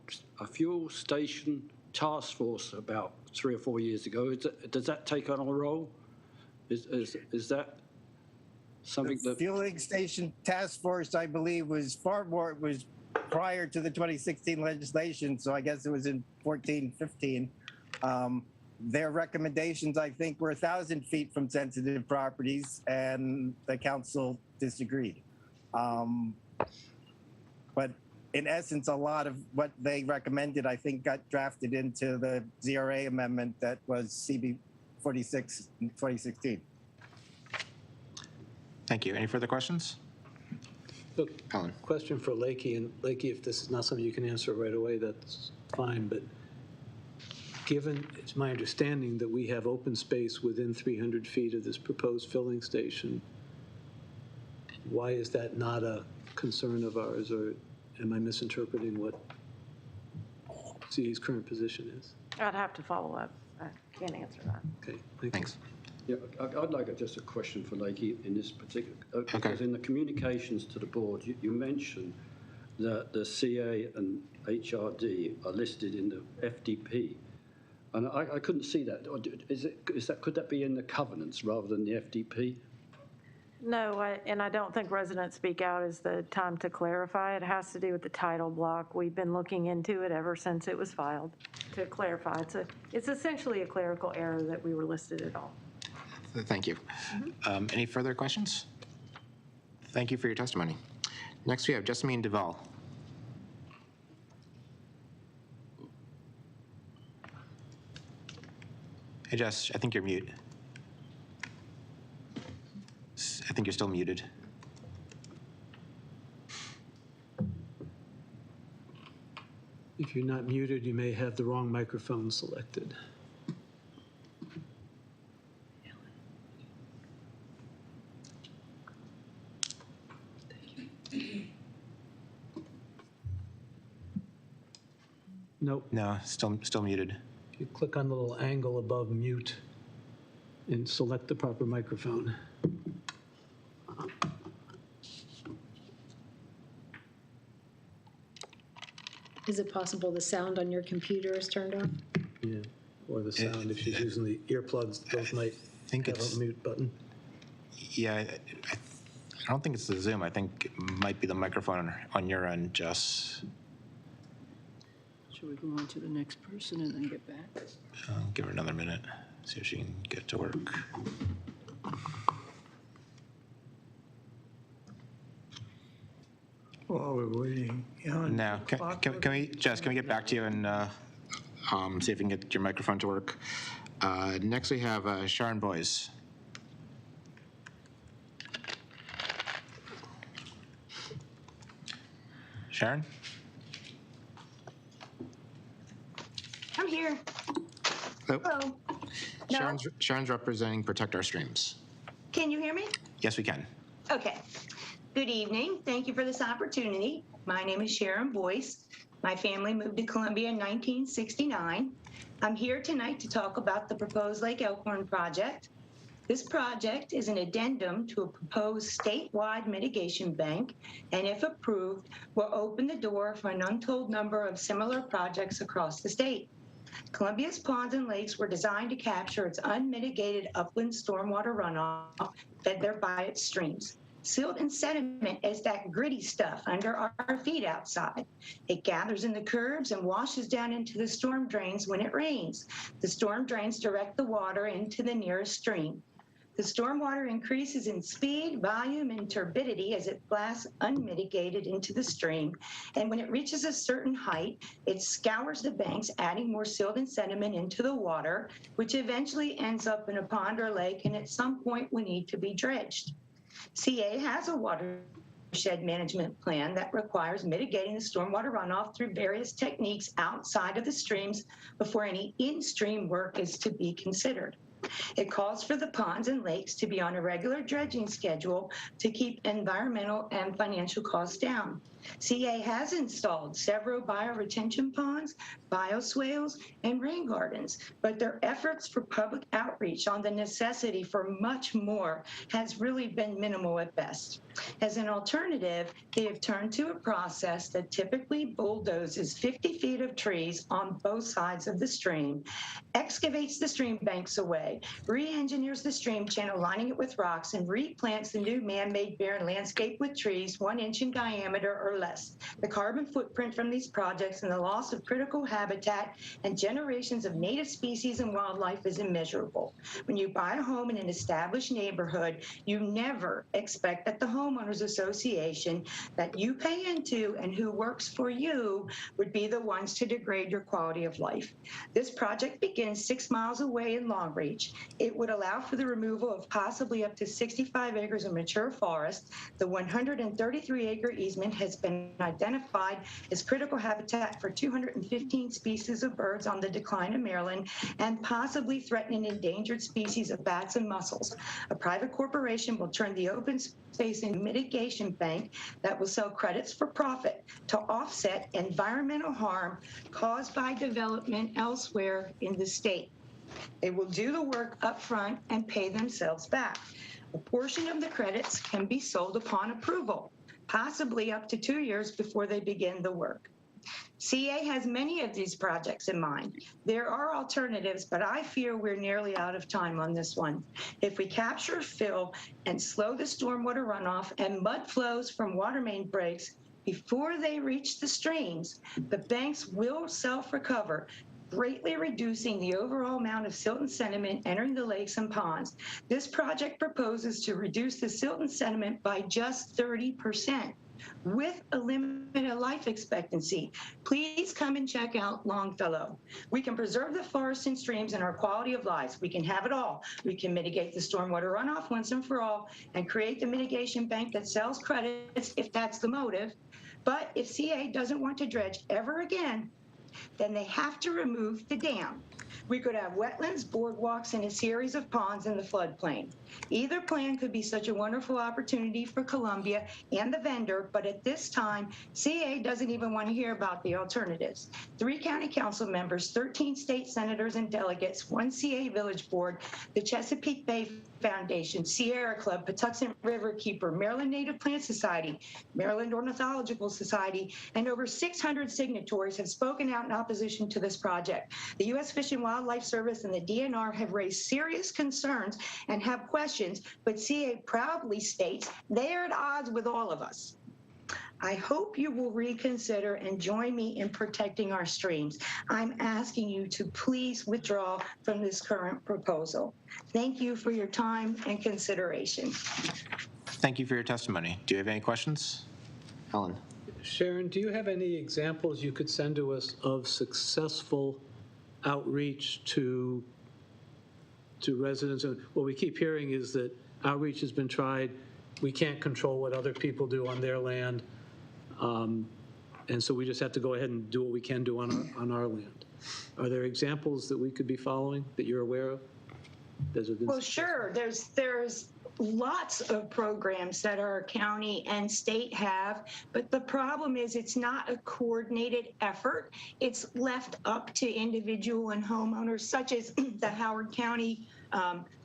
station task force about 3 or 4 years ago. Does that take on a role? Is that something The that fueling station task force, I believe, was prior to the 2016 legislation, so I guess it was in 14, 15. Their recommendations, I think, were 1,000 feet from sensitive properties, and the council disagreed. But in essence, a lot of what they recommended, I think, got drafted into the ZRA amendment that was CB 46 in 2016. Thank you. Any further questions? Look, Alan. question for Lakey, and Lakey, if this is not something you can answer right away, that's fine, but given, it's my understanding that we have open space within 300 feet of this proposed filling station, why is that not a concern of ours, or am I misinterpreting what CE's current position is? I'd have to follow up. I can't answer that. Okay, thanks. Yeah, I'd like just a question for Lakey in this particular, because in the communications to the board, you mentioned that the CA and HRD are listed in the FDP, and I couldn't see that. Could that be in the covenants rather than the FDP? No, and I don't think resident speak out is the time to clarify. It has to do with the title block. We've been looking into it ever since it was filed to clarify. It's essentially a clerical error that we were listed at all. Thank you. Any further questions? Thank you for your testimony. Next, we have Jessamine Duval. Hey, Jess, I think you're mute. I think you're still muted. If you're not muted, you may have the wrong microphone selected. Nope. No, still muted. If you click on the little angle above mute and select the proper microphone. Is it possible the sound on your computer is turned off? Yeah, or the sound. If she's using the earplugs, those might have a mute button. Yeah, I don't think it's the Zoom. I think it might be the microphone on your end, Jess. Should we go on to the next person and then get back? I'll give her another minute, see if she can get to work. While we're waiting. No, can we, Jess, can we get back to you and see if we can get your microphone to work? Next, we have Sharon Boyes. Sharon? I'm here. Hello. Hello. No. Sharon's representing Protect Our Streams. Can you hear me? Yes, we can. Okay. Good evening. Thank you for this opportunity. My name is Sharon Boyce. My family moved to Columbia in 1969. I'm here tonight to talk about the proposed Lake Elkhorn project. This project is an addendum to a proposed statewide mitigation bank, and if approved, will open the door for an untold number of similar projects across the state. Columbia's ponds and lakes were designed to capture its unmitigated upland stormwater runoff fed there by its streams. Silt and sediment is that gritty stuff under our feet outside. It gathers in the curbs and washes down into the storm drains when it rains. The storm drains direct the water into the nearest stream. The stormwater increases in speed, volume, and turbidity as it blasts unmitigated into the stream. And when it reaches a certain height, it scours the banks, adding more silt and sediment into the water, which eventually ends up in a pond or lake, and at some point will need to be dredged. CA has a watershed management plan that requires mitigating the stormwater runoff through various techniques outside of the streams before any in-stream work is to be considered. It calls for the ponds and lakes to be on a regular dredging schedule to keep environmental and financial costs down. CA has installed several bioretention ponds, bioswales, and rain gardens, but their efforts for public outreach on the necessity for much more has really been minimal at best. As an alternative, they have turned to a process that typically bulldozes 50 feet of trees on both sides of the stream, excavates the stream banks away, re-engineers the stream channel, lining it with rocks, and replants the new man-made barren landscape with trees 1 inch in diameter or less. The carbon footprint from these projects and the loss of critical habitat and generations of native species and wildlife is immeasurable. When you buy a home in an established neighborhood, you never expect that the homeowners association that you pay into and who works for you would be the ones to degrade your quality of life. This project begins 6 miles away in Long Reach. It would allow for the removal of possibly up to 65 acres of mature forest. The 133-acre easement has been identified as critical habitat for 215 species of birds on the decline in Maryland and possibly threatening endangered species of bats and mussels. A private corporation will turn the open space into a mitigation bank that will sell credits for profit to offset environmental harm caused by development elsewhere in the state. They will do the work up front and pay themselves back. A portion of the credits can be sold upon approval, possibly up to 2 years before they begin the work. CA has many of these projects in mind. There are alternatives, but I fear we're nearly out of time on this one. If we capture, fill, and slow the stormwater runoff and mud flows from water main breaks before they reach the streams, the banks will self-recover, greatly reducing the overall amount of silt and sediment entering the lakes and ponds. This project proposes to reduce the silt and sediment by just 30%. With a limited life expectancy. Please come and check out Longfellow. We can preserve the forests and streams and our quality of lives. We can have it all. We can mitigate the stormwater runoff once and for all and create the mitigation bank that sells credits if that's the motive. But if CA doesn't want to dredge ever again, then they have to remove the dam. We could have wetlands, boardwalks, and a series of ponds in the floodplain. Either plan could be such a wonderful opportunity for Columbia and the vendor, but at this time, CA doesn't even want to hear about the alternatives. 3 county council members, 13 state senators and delegates, 1 CA village board, the Chesapeake Bay Foundation, Sierra Club, Patuxent Riverkeeper, Maryland Native Plant Society, Maryland Ornithological Society, and over 600 signatories have spoken out in opposition to this project. The U.S. Fish and Wildlife Service and the DNR have raised serious concerns and have questions, but CA proudly states they are at odds with all of us. I hope you will reconsider and join me in protecting our streams. I'm asking you to please withdraw from this current proposal. Thank you for your time and consideration. Thank you for your testimony. Do you have any questions? Helen. Sharon, do you have any examples you could send to us of successful outreach to residents? What we keep hearing is that outreach has been tried. We can't control what other people do on their land. And so we just have to go ahead and do what we can do on our land. Are there examples that we could be following that you're aware of? Well, sure. There's lots of programs that our county and state have, but the problem is it's not a coordinated effort. It's left up to individual and homeowners, such as the Howard County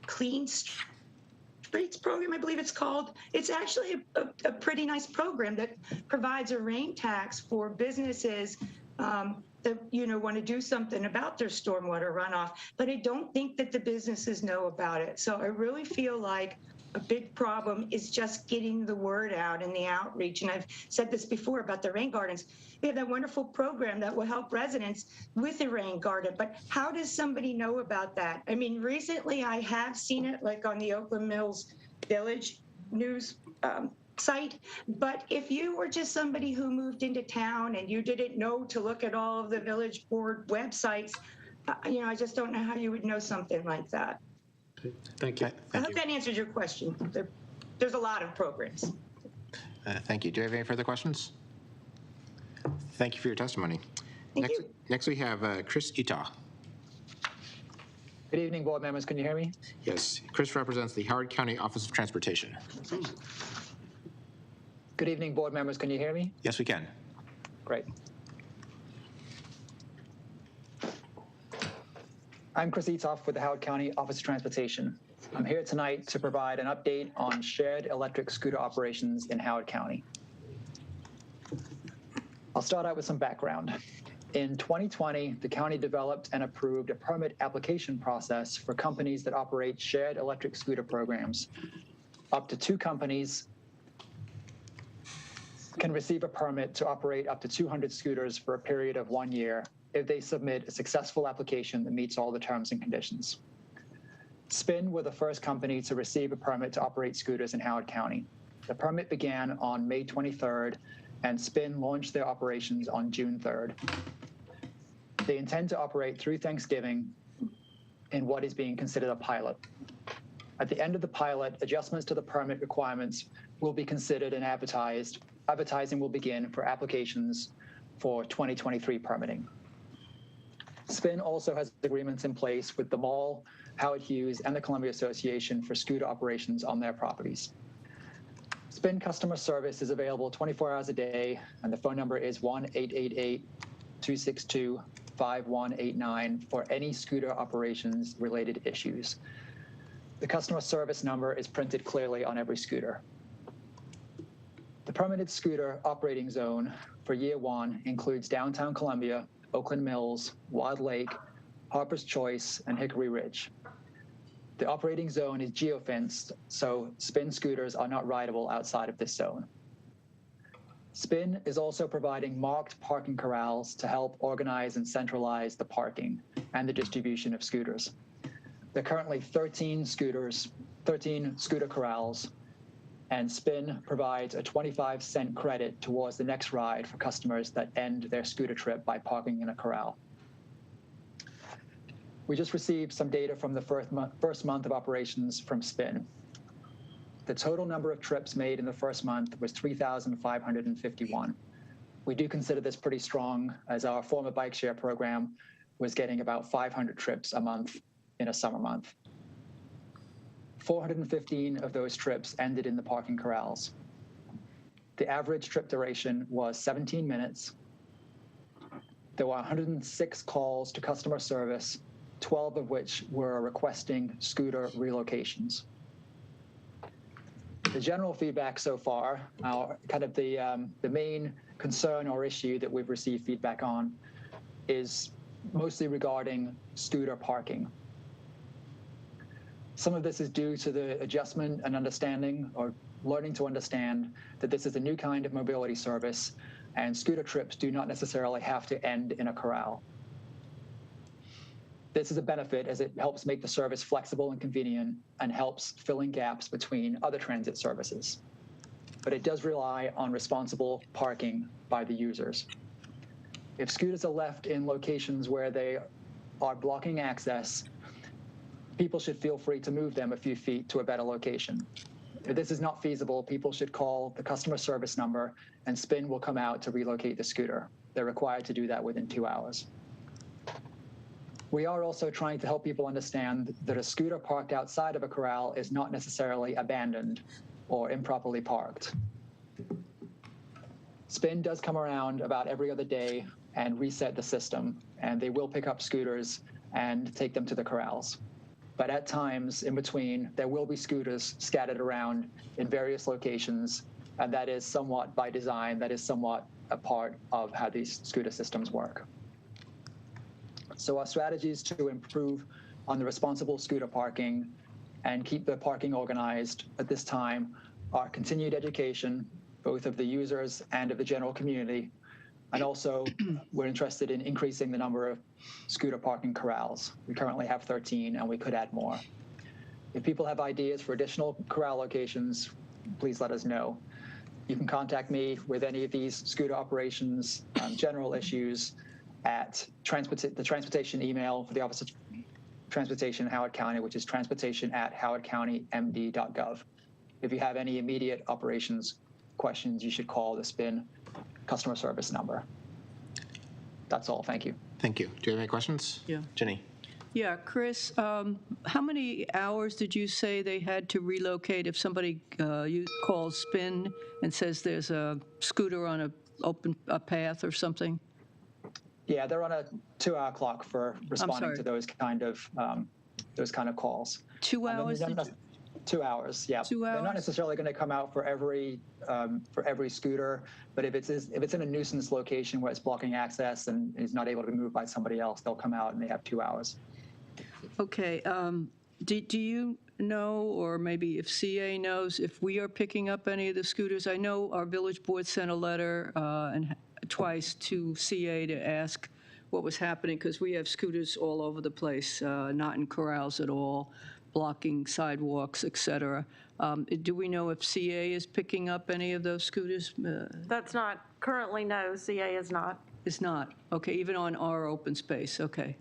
Clean Streets program, I believe it's called. It's actually a pretty nice program that provides a rain tax for businesses that want to do something about their stormwater runoff, but I don't think that the businesses know about it. So I really feel like a big problem is just getting the word out and the outreach. And I've said this before about the rain gardens. We have that wonderful program that will help residents with the rain garden, but how does somebody know about that? I mean, recently I have seen it like on the Oakland Mills Village news site, but if you were just somebody who moved into town and you didn't know to look at all of the village board websites, I just don't know how you would know something like that. Thank you. I hope that answers your question. There's a lot of programs. Thank you. Do you have any further questions? Thank you for your testimony. Next we have Chris Ita. Good evening, board members. Can you hear me? Yes, Chris represents the Howard County Office of Transportation. Good evening, board members. Can you hear me? Yes, we can. Great. I'm Chris Etoff with the Howard County Office of Transportation. I'm here tonight to provide an update on shared electric scooter operations in Howard County. I'll start out with some background. In 2020, the county developed and approved a permit application process for companies that operate shared electric scooter programs. Up to 2 companies can receive a permit to operate up to 200 scooters for a period of 1 year if they submit a successful application that meets all the terms and conditions. Spin were the first company to receive a permit to operate scooters in Howard County. The permit began on May 23rd, and Spin launched their operations on June 3rd. They intend to operate through Thanksgiving in what is being considered a pilot. At the end of the pilot, adjustments to the permit requirements will be considered and advertised. Advertising will begin for applications for 2023 permitting. Spin also has agreements in place with the Mall, Howard Hughes, and the Columbia Association for scooter operations on their properties. Spin customer service is available 24 hours a day, and the phone number is 1-888-262-5189 for any scooter operations related issues. The customer service number is printed clearly on every scooter. The permitted scooter operating zone for year 1 includes downtown Columbia, Oakland Mills, Wild Lake, Harper's Choice, and Hickory Ridge. The operating zone is geofenced, so Spin scooters are not rideable outside of this zone. Spin is also providing marked parking corrals to help organize and centralize the parking and the distribution of scooters. There are currently 13 scooter corrals, and Spin provides a 25-cent credit towards the next ride for customers that end their scooter trip by parking in a corral. We just received some data from the first month of operations from Spin. The total number of trips made in the first month was 3,551. We do consider this pretty strong, as our former bike share program was getting about 500 trips a month in a summer month. 415 of those trips ended in the parking corrals. The average trip duration was 17 minutes. There were 106 calls to customer service, 12 of which were requesting scooter relocations. The general feedback so far, kind of the main concern or issue that we've received feedback on is mostly regarding scooter parking. Some of this is due to the adjustment and understanding, or learning to understand, that this is a new kind of mobility service, and scooter trips do not necessarily have to end in a corral. This is a benefit as it helps make the service flexible and convenient and helps fill in gaps between other transit services. But it does rely on responsible parking by the users. If scooters are left in locations where they are blocking access, people should feel free to move them a few feet to a better location. If this is not feasible, people should call the customer service number and Spin will come out to relocate the scooter. They're required to do that within 2 hours. We are also trying to help people understand that a scooter parked outside of a corral is not necessarily abandoned or improperly parked. Spin does come around about every other day and reset the system, and they will pick up scooters and take them to the corrals. But at times in between, there will be scooters scattered around in various locations, and that is somewhat by design. That is somewhat a part of how these scooter systems work. So our strategies to improve on the responsible scooter parking and keep the parking organized at this time are continued education, both of the users and of the general community. And also, we're interested in increasing the number of scooter parking corrals. We currently have 13, and we could add more. If people have ideas for additional corral locations, please let us know. You can contact me with any of these scooter operations, general issues at the transportation email for the Office of Transportation in Howard County, which is transportation@howardcountymd.gov. If you have any immediate operations questions, you should call the SPIN customer service number. That's all. Thank you. Thank you. Do you have any questions? Yeah. Jenny? Yeah, Chris, how many hours did you say they had to relocate if somebody calls SPIN and says there's a scooter on a path or something? Yeah, they're on a 2-hour clock for responding to those kind of calls. 2 hours? 2 hours, yeah. 2 hours? They're not necessarily going to come out for every scooter, but if it's in a nuisance location where it's blocking access and is not able to be moved by somebody else, they'll come out and they have 2 hours. Okay. Do you know, or maybe if CA knows, if we are picking up any of the scooters? I know our village board sent a letter twice to CA to ask what was happening, because we have scooters all over the place, not in corrals at all, blocking sidewalks, et cetera. Do we know if CA is picking up any of those scooters? That's not, currently, no, CA is not. It's not. Okay, even on our open space, okay.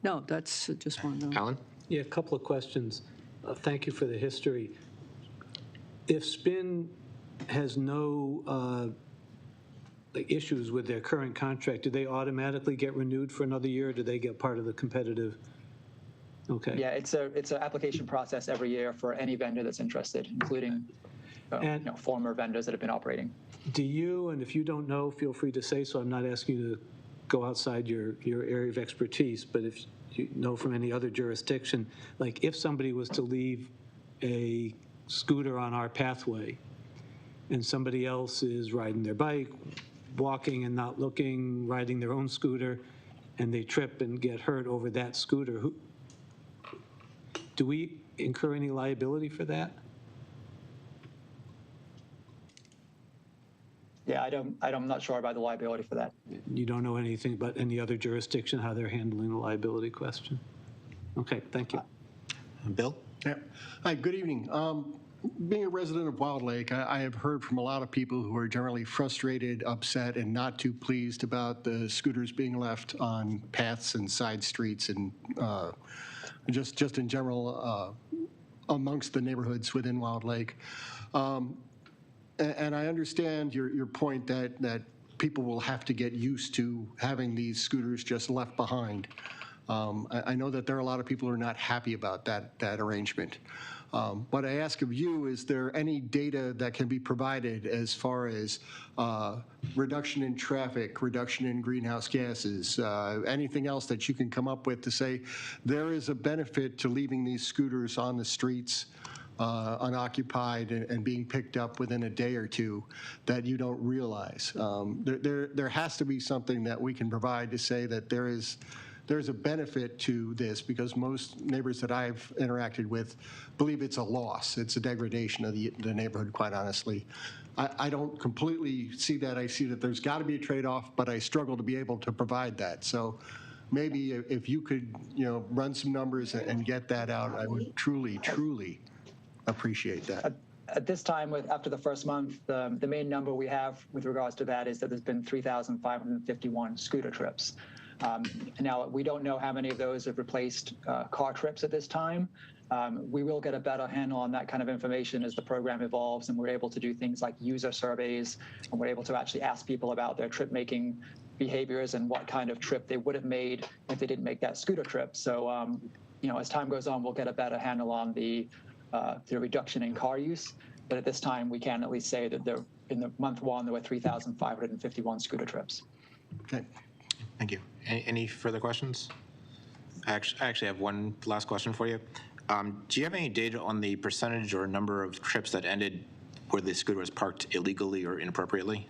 No, that's just one. Alan? Yeah, a couple of questions. Thank you for the history. If SPIN has no issues with their current contract, do they automatically get renewed for another year, or do they get part of the competitive? Okay. Yeah, it's an application process every year for any vendor that's interested, including former vendors that have been operating. Do you, and if you don't know, feel free to say so, I'm not asking you to go outside your area of expertise, but if you know from any other jurisdiction, like if somebody was to leave a scooter on our pathway and somebody else is riding their bike, walking and not looking, riding their own scooter, and they trip and get hurt over that scooter, do we incur any liability for that? Yeah, I'm not sure about the liability for that. You don't know anything about any other jurisdiction, how they're handling the liability question? Okay, thank you. Bill? Yeah. Hi, good evening. Being a resident of Wild Lake, I have heard from a lot of people who are generally frustrated, upset, and not too pleased about the scooters being left on paths and side streets and just in general amongst the neighborhoods within Wild Lake. And I understand your point that people will have to get used to having these scooters just left behind. I know that there are a lot of people who are not happy about that arrangement. What I ask of you, is there any data that can be provided as far as reduction in traffic, reduction in greenhouse gases, anything else that you can come up with to say there is a benefit to leaving these scooters on the streets unoccupied and being picked up within a day or two that you don't realize? There has to be something that we can provide to say that there's a benefit to this, because most neighbors that I've interacted with believe it's a loss. It's a degradation of the neighborhood, quite honestly. I don't completely see that. I see that there's got to be a trade-off, but I struggle to be able to provide that. So maybe if you could, run some numbers and get that out, I would truly, truly appreciate that. At this time, after the first month, the main number we have with regards to that is that there's been 3,551 scooter trips. Now, we don't know how many of those have replaced car trips at this time. We will get a better handle on that kind of information as the program evolves, and we're able to do things like user surveys, and we're able to actually ask people about their trip-making behaviors and what kind of trip they would have made if they didn't make that scooter trip. So, as time goes on, we'll get a better handle on the reduction in car use. But at this time, we can at least say that in the month one, there were 3,551 scooter trips. Okay. Thank you. Any further questions? I actually have one last question for you. Do you have any data on the percentage or number of trips that ended where the scooter was parked illegally or inappropriately?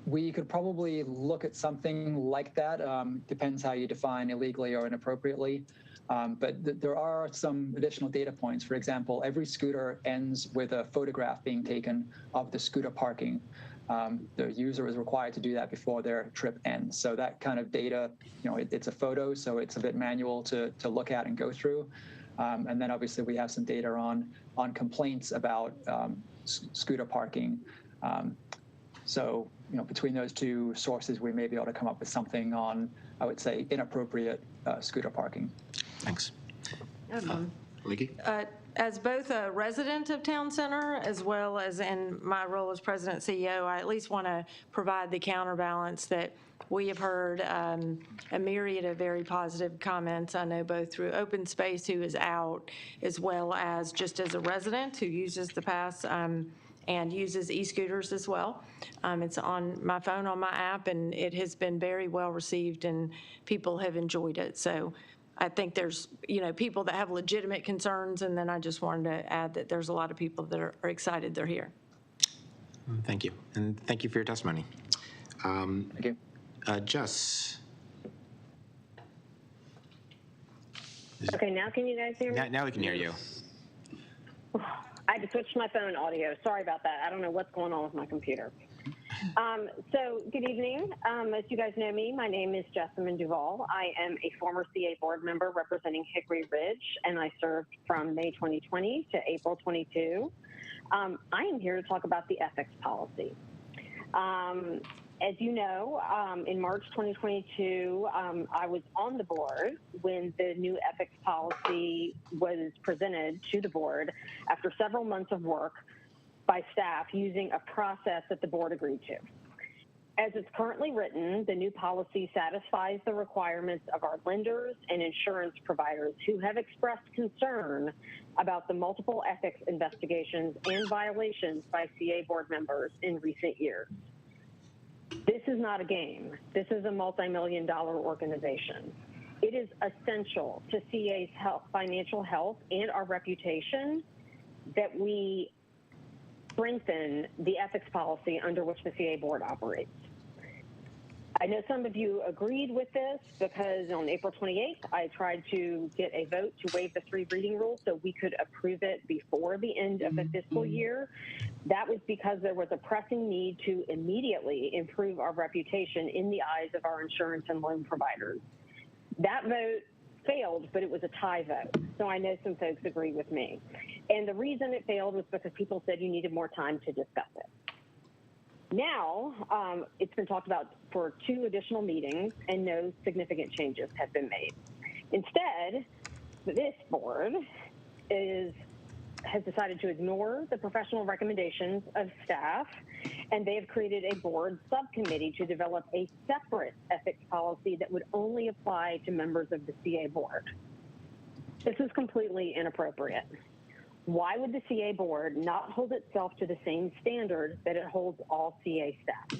We could probably look at something like that. Depends how you define illegally or inappropriately. But there are some additional data points. For example, every scooter ends with a photograph being taken of the scooter parking. The user is required to do that before their trip ends. So that kind of data, it's a photo, so it's a bit manual to look at and go through. And then obviously we have some data on complaints about scooter parking. So, between those two sources, we may be able to come up with something on, I would say, inappropriate scooter parking. Thanks. Leaky? As both a resident of Town Center as well as in my role as president CEO, I at least want to provide the counterbalance that we have heard a myriad of very positive comments. I know both through Open Space, who is out, as well as just as a resident who uses the pass and uses e-scooters as well. It's on my phone, on my app, and it has been very well received and people have enjoyed it. So I think there's, people that have legitimate concerns, and then I just wanted to add that there's a lot of people that are excited they're here. Thank you. And thank you for your testimony. Thank you. Jess. Okay, now can you guys hear me? Now we can hear you. I had to switch my phone audio. Sorry about that. I don't know what's going on with my computer. So good evening. As you guys know me, my name is Jessamine Duvall. I am a former CA board member representing Hickory Ridge, and I served from May 2020 to April 22. I am here to talk about the ethics policy. As you know, in March 2022, I was on the board when the new ethics policy was presented to the board after several months of work by staff using a process that the board agreed to. As it's currently written, the new policy satisfies the requirements of our lenders and insurance providers who have expressed concern about the multiple ethics investigations and violations by CA board members in recent years. This is not a game. This is a multi-million-dollar organization. It is essential to CA's financial health and our reputation that we strengthen the ethics policy under which the CA board operates. I know some of you agreed with this because on April 28th, I tried to get a vote to waive the 3 reading rule so we could approve it before the end of the fiscal year. That was because there was a pressing need to immediately improve our reputation in the eyes of our insurance and loan providers. That vote failed, but it was a tie vote. So I know some folks agree with me. And the reason it failed was because people said you needed more time to discuss it. Now, it's been talked about for 2 additional meetings and no significant changes have been made. Instead, this board has decided to ignore the professional recommendations of staff, and they have created a board subcommittee to develop a separate ethics policy that would only apply to members of the CA board. This is completely inappropriate. Why would the CA board not hold itself to the same standard that it holds all CA staff?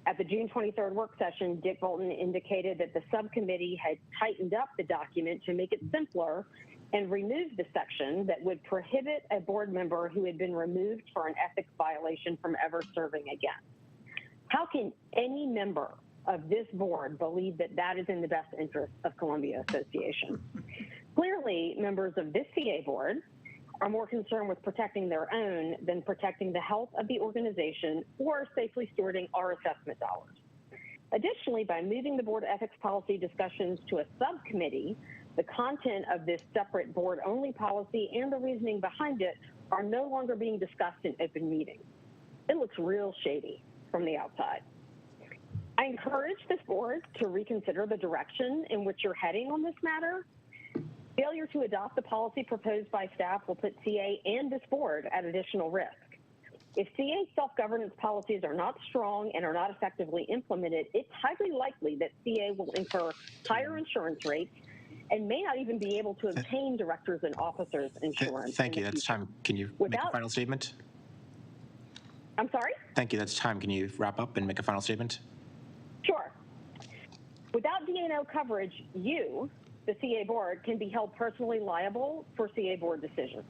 At the June 23rd work session, Dick Bolton indicated that the subcommittee had tightened up the document to make it simpler and removed the section that would prohibit a board member who had been removed for an ethics violation from ever serving again. How can any member of this board believe that that is in the best interest of Columbia Association? Clearly, members of this CA board are more concerned with protecting their own than protecting the health of the organization or safely stewarding our assessment dollars. Additionally, by moving the board ethics policy discussions to a subcommittee, the content of this separate board-only policy and the reasoning behind it are no longer being discussed in open meetings. It looks real shady from the outside. I encourage this board to reconsider the direction in which you're heading on this matter. Failure to adopt the policy proposed by staff will put CA and this board at additional risk. If CA self-governance policies are not strong and are not effectively implemented, it's highly likely that CA will incur higher insurance rates and may not even be able to obtain directors and officers insurance. Thank you. That's time. Can you make a final statement? I'm sorry? Thank you. That's time. Can you wrap up and make a final statement? Sure. Without D&O coverage, you, the CA board, can be held personally liable for CA board decisions.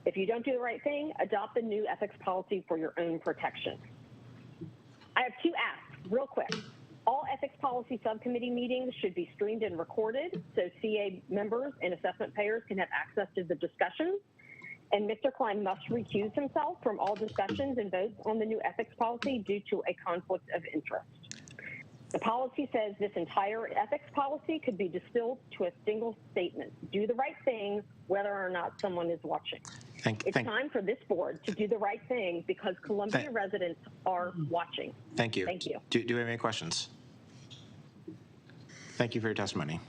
If you don't do the right thing, adopt the new ethics policy for your own protection. I have two asks, real quick. All ethics policy subcommittee meetings should be streamed and recorded so CA members and assessment payers can have access to the discussions. And Mr. Klein must recuse himself from all discussions and votes on the new ethics policy due to a conflict of interest. The policy says this entire ethics policy could be distilled to a single statement: do the right thing, whether or not someone is watching. It's time for this board to do the right thing because Columbia residents are watching. Thank you. Thank you. Do we have any questions? Thank you for your testimony.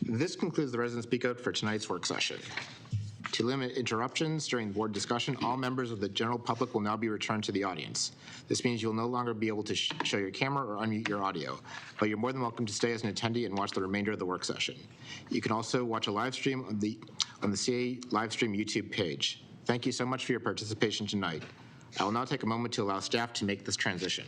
This concludes the resident speak out for tonight's work session. To limit interruptions during board discussion, all members of the general public will now be returned to the audience. This means you'll no longer be able to show your camera or unmute your audio, but you're more than welcome to stay as an attendee and watch the remainder of the work session. You can also watch a live stream on the CA Livestream YouTube page. Thank you so much for your participation tonight. I will now take a moment to allow staff to make this transition.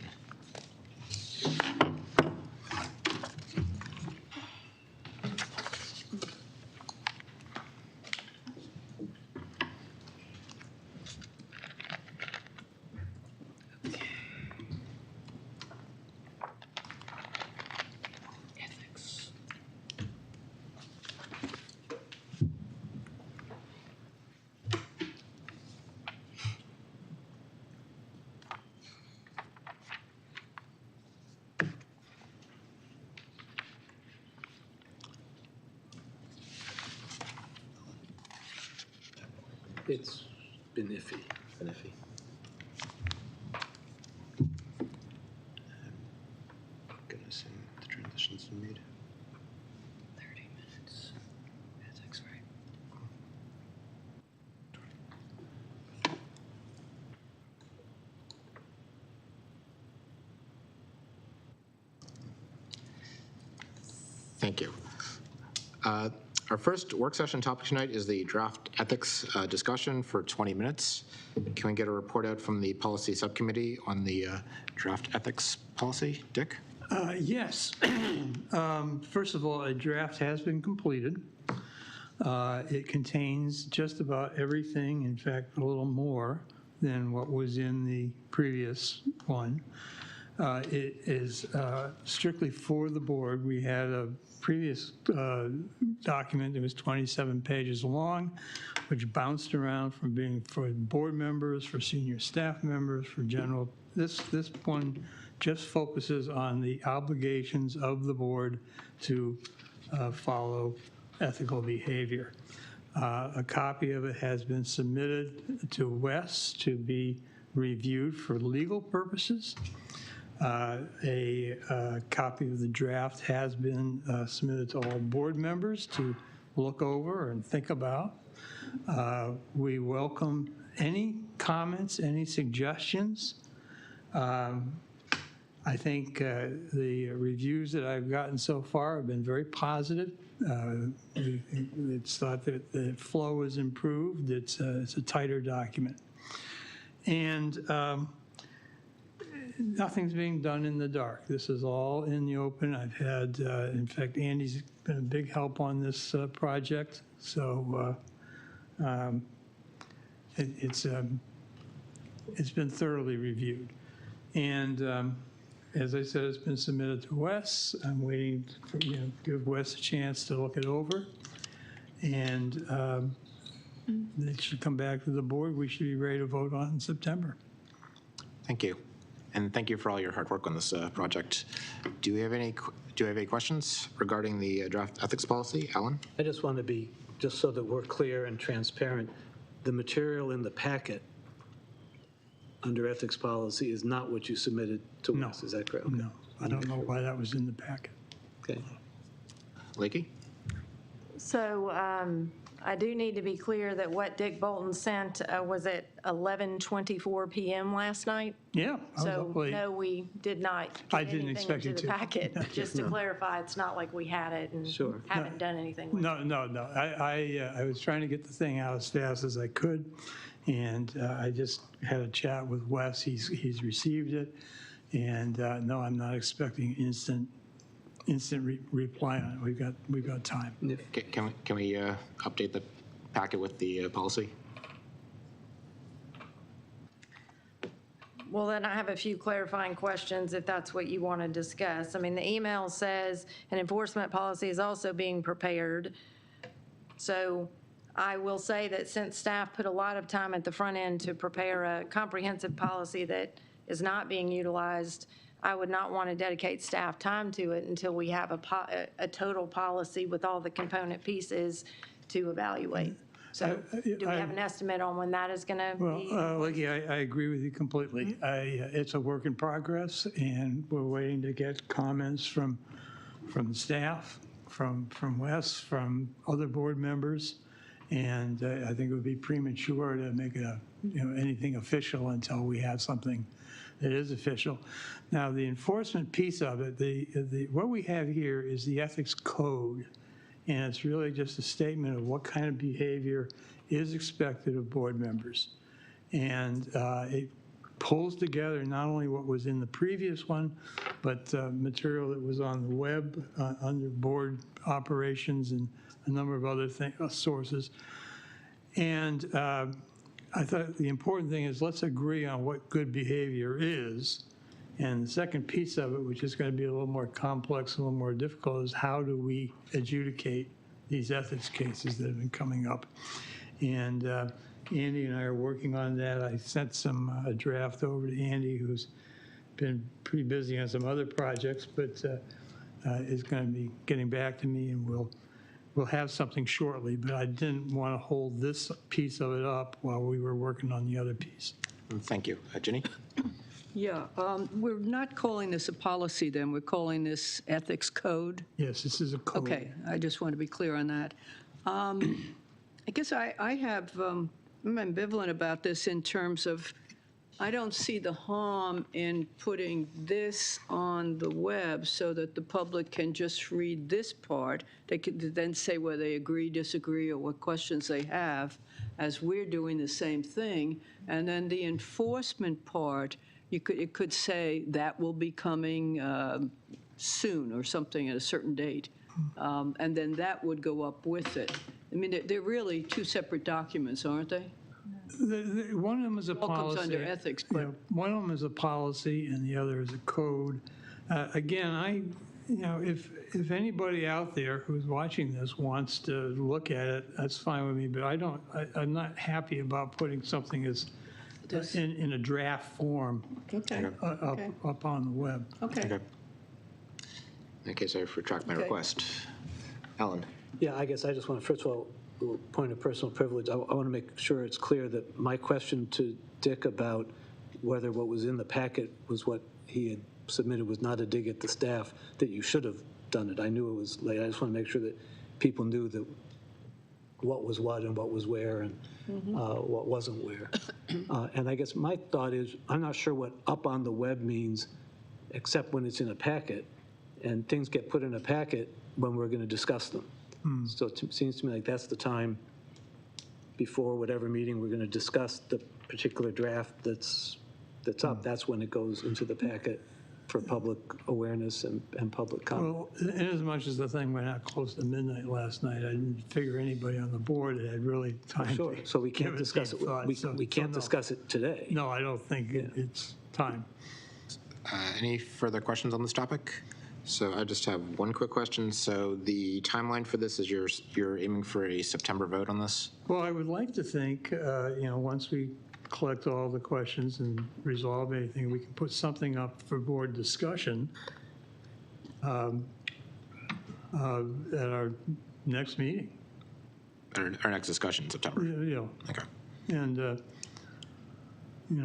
It's been iffy. Goodness, and the transitions we made. 30 minutes. Ethics, right? Thank you. Our first work session topic tonight is the draft ethics discussion for 20 minutes. Can we get a report out from the policy subcommittee on the draft ethics policy? Dick? Yes. First of all, a draft has been completed. It contains just about everything, in fact, a little more than what was in the previous one. It is strictly for the board. We had a previous document that was 27 pages long, which bounced around from being for board members, for senior staff members, for general. This one just focuses on the obligations of the board to follow ethical behavior. A copy of it has been submitted to Wes to be reviewed for legal purposes. A copy of the draft has been submitted to all board members to look over and think about. We welcome any comments, any suggestions. I think the reviews that I've gotten so far have been very positive. It's thought that the flow is improved. It's a tighter document. And nothing's being done in the dark. This is all in the open. I've had, in fact, Andy's been a big help on this project. So it's been thoroughly reviewed. And as I said, it's been submitted to Wes. I'm waiting for, give Wes a chance to look it over. And it should come back to the board. We should be ready to vote on it in September. Thank you. And thank you for all your hard work on this project. Do we have any questions regarding the draft ethics policy? Alan? I just want to be, just so that we're clear and transparent, the material in the packet under ethics policy is not what you submitted to us. Is that correct? Okay. No, I don't know why that was in the packet. Okay. Lakey? So I do need to be clear that what Dick Bolton sent was at 11:24 p.m. last night. Yeah, I was So up late. no, we did not I get didn't anything expect into you the to. packet. Just to clarify, it's not like we had it and haven't done anything with it. No. I was trying to get the thing out as fast as I could, and I just had a chat with Wes. He's received it, and no, I'm not expecting instant reply on it. We've got time. Can we update the packet with the policy? Well, then I have a few clarifying questions if that's what you want to discuss. I mean, the email says an enforcement policy is also being prepared. So I will say that since staff put a lot of time at the front end to prepare a comprehensive policy that is not being utilized, I would not want to dedicate staff time to it until we have a total policy with all the component pieces to evaluate. So do we have an estimate on when that is going to be? Well, Lakey, I agree with you completely. It's a work in progress, and we're waiting to get comments from the staff, from Wes, from other board members, and I think it would be premature to make anything official until we have something that is official. Now, the enforcement piece of it, what we have here is the ethics code. And it's really just a statement of what kind of behavior is expected of board members. And it pulls together not only what was in the previous one, but material that was on the web under board operations and a number of other sources. And I thought the important thing is let's agree on what good behavior is. And the second piece of it, which is going to be a little more complex, a little more difficult, is how do we adjudicate these ethics cases that have been coming up? And Andy and I are working on that. I sent a draft over to Andy, who's been pretty busy on some other projects, but is going to be getting back to me, and we'll have something shortly. But I didn't want to hold this piece of it up while we were working on the other piece. Thank you. Ginny? Yeah, we're not calling this a policy then, we're calling this ethics code? Yes, this is a code. Okay, I just want to be clear on that. I guess I'm ambivalent about this in terms of, I don't see the harm in putting this on the web so that the public can just read this part. They could then say whether they agree, disagree, or what questions they have, as we're doing the same thing. And then the enforcement part, it could say that will be coming soon or something at a certain date. And then that would go up with it. I mean, they're really two separate documents, aren't they? One of them is a policy. All comes under ethics, but one of them is a policy, and the other is a code. Again, if anybody out there who's watching this wants to look at it, that's fine with me. But I'm not happy about putting something as in a draft form up on the web. Okay. In that case, I retract my request. Alan? Yeah, I guess I just want to, first of all, point of personal privilege, I want to make sure it's clear that my question to Dick about whether what was in the packet was what he had submitted was not a dig at the staff, that you should have done it. I knew it was late. I just want to make sure that people knew that what was what and what was where and what wasn't where. And I guess my thought is, I'm not sure what up on the web means, except when it's in a packet, and things get put in a packet when we're going to discuss them. So it seems to me like that's the time before whatever meeting we're going to discuss the particular draft that's up. That's when it goes into the packet for public awareness and public comment. Well, in as much as the thing went out close to midnight last night, I didn't figure anybody on the board had really time Sure, to so we can't give discuss it. thought, We can't no. discuss it today. No, I don't think it's time. Any further questions on this topic? So I just have one quick question. So the timeline for this is you're aiming for a September vote on this? Well, I would like to think, once we collect all the questions and resolve anything, we can put something up for board discussion at our next meeting. Our next discussion in September? Okay. And,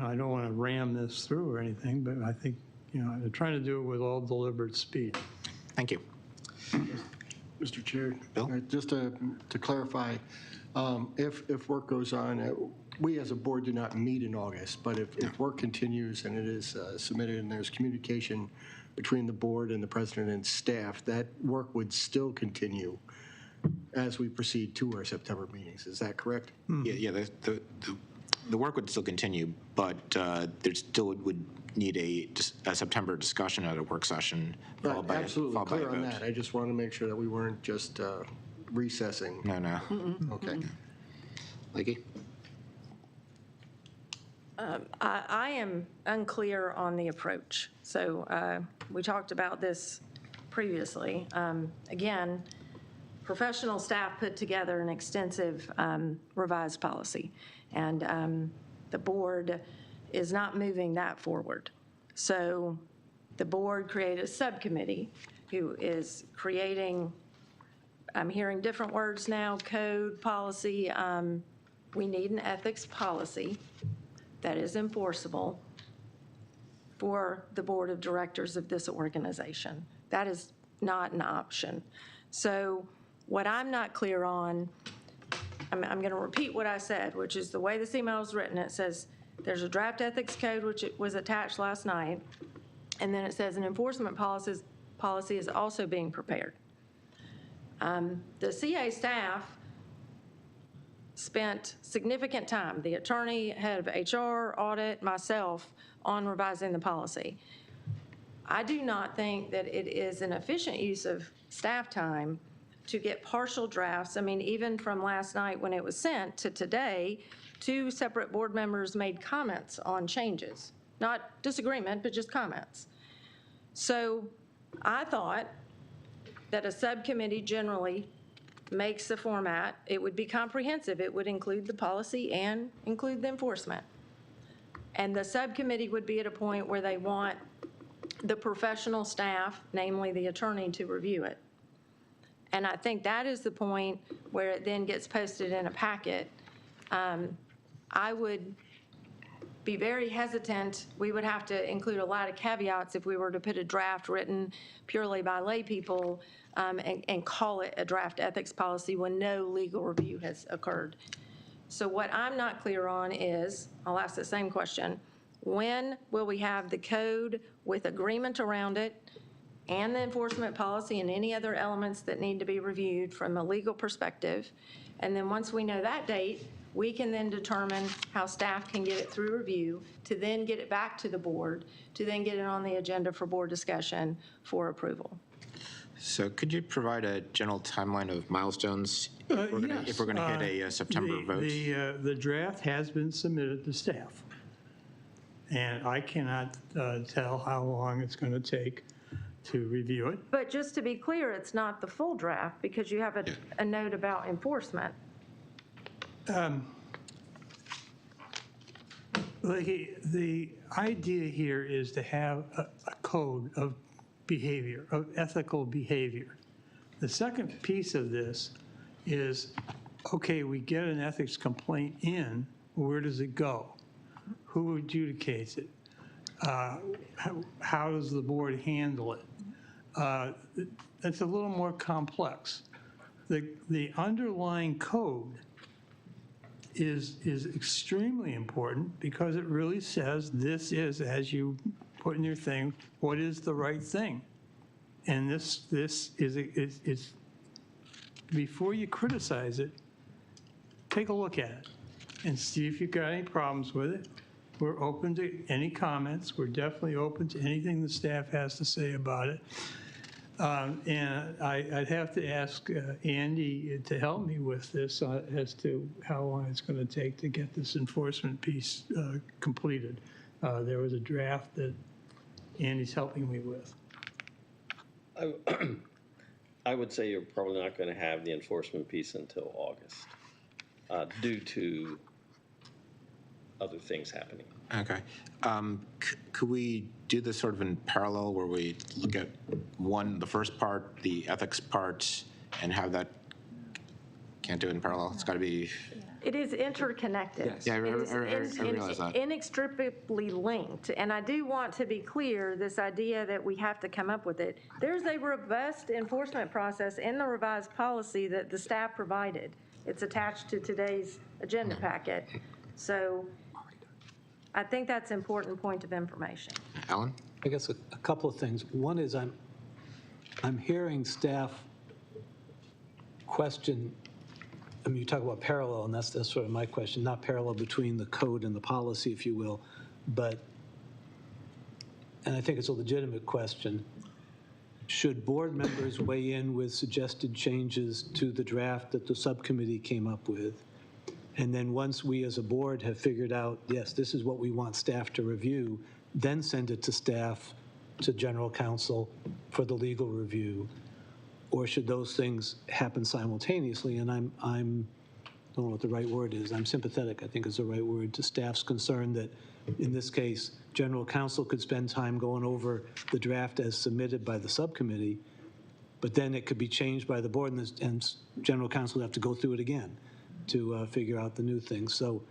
I don't want to ram this through or anything, but I think, they're trying to do it with all deliberate speed. Thank you. Mr. Chair, Bill? Just to clarify, if work goes on, we as a board do not meet in August, but if work continues and it is submitted and there's communication between the board and the president and staff, that work would still continue as we proceed to our September meetings. Is that correct? Yeah. The work would still continue, but there still would need a September discussion at a work session. Absolutely clear on that. I just wanted to make sure that we weren't just recessing. No. Okay. Lakey? I am unclear on the approach. So we talked about this previously. Again, professional staff put together an extensive revised policy, and the board is not moving that forward. So the board created a subcommittee who is creating, I'm hearing different words now, code, policy. We need an ethics policy that is enforceable for the board of directors of this organization. That is not an option. So what I'm not clear on, I'm going to repeat what I said, which is the way this email is written. It says there's a draft ethics code, which it was attached last night, and then it says an enforcement policy is also being prepared. The CA staff spent significant time, the attorney, head of HR, audit, myself, on revising the policy. I do not think that it is an efficient use of staff time to get partial drafts. I mean, even from last night when it was sent to today, 2 separate board members made comments on changes. Not disagreement, but just comments. So I thought that a subcommittee generally makes the format. It would be comprehensive. It would include the policy and include the enforcement. And the subcommittee would be at a point where they want the professional staff, namely the attorney, to review it. And I think that is the point where it then gets posted in a packet. I would be very hesitant. We would have to include a lot of caveats if we were to put a draft written purely by lay people and call it a draft ethics policy when no legal review has occurred. So what I'm not clear on is, I'll ask the same question, when will we have the code with agreement around it and the enforcement policy and any other elements that need to be reviewed from a legal perspective? And then once we know that date, we can then determine how staff can get it through review, to then get it back to the board, to then get it on the agenda for board discussion for approval. So could you provide a general timeline of milestones if we're going to hit a September vote? The draft has been submitted to staff. And I cannot tell how long it's going to take to review it. But just to be clear, it's not the full draft because you have a note about enforcement. The idea here is to have a code of behavior, of ethical behavior. The second piece of this is, okay, we get an ethics complaint in, where does it go? Who adjudicates it? How does the board handle it? That's a little more complex. The underlying code is extremely important because it really says this is, as you put in your thing, what is the right thing. And this is before you criticize it, take a look at it and see if you've got any problems with it. We're open to any comments. We're definitely open to anything the staff has to say about it. And I'd have to ask Andy to help me with this as to how long it's going to take to get this enforcement piece completed. There was a draft that Andy's helping me with. I would say you're probably not going to have the enforcement piece until August due to other things happening. Okay. Could we do this sort of in parallel where we look at the first part, the ethics part, and have that? Can't do it in parallel. It's got to be. It is interconnected. Yes. Yeah, I realize that. Inextricably linked. And I do want to be clear, this idea that we have to come up with it. There's a robust enforcement process in the revised policy that the staff provided. It's attached to today's agenda packet. So I think that's an important point of information. Alan? I guess a couple of things. One is I'm hearing staff question, I mean, you talk about parallel, and that's sort of my question, not parallel between the code and the policy, if you will, but, and I think it's a legitimate question, should board members weigh in with suggested changes to the draft that the subcommittee came up with? And then once we as a board have figured out, yes, this is what we want staff to review, then send it to staff, to general counsel for the legal review? Or should those things happen simultaneously? And I don't know what the right word is. I'm sympathetic, I think is the right word, to staff's concern that in this case, general counsel could spend time going over the draft as submitted by the subcommittee, but then it could be changed by the board and general counsel would have to go through it again to figure out the new things. So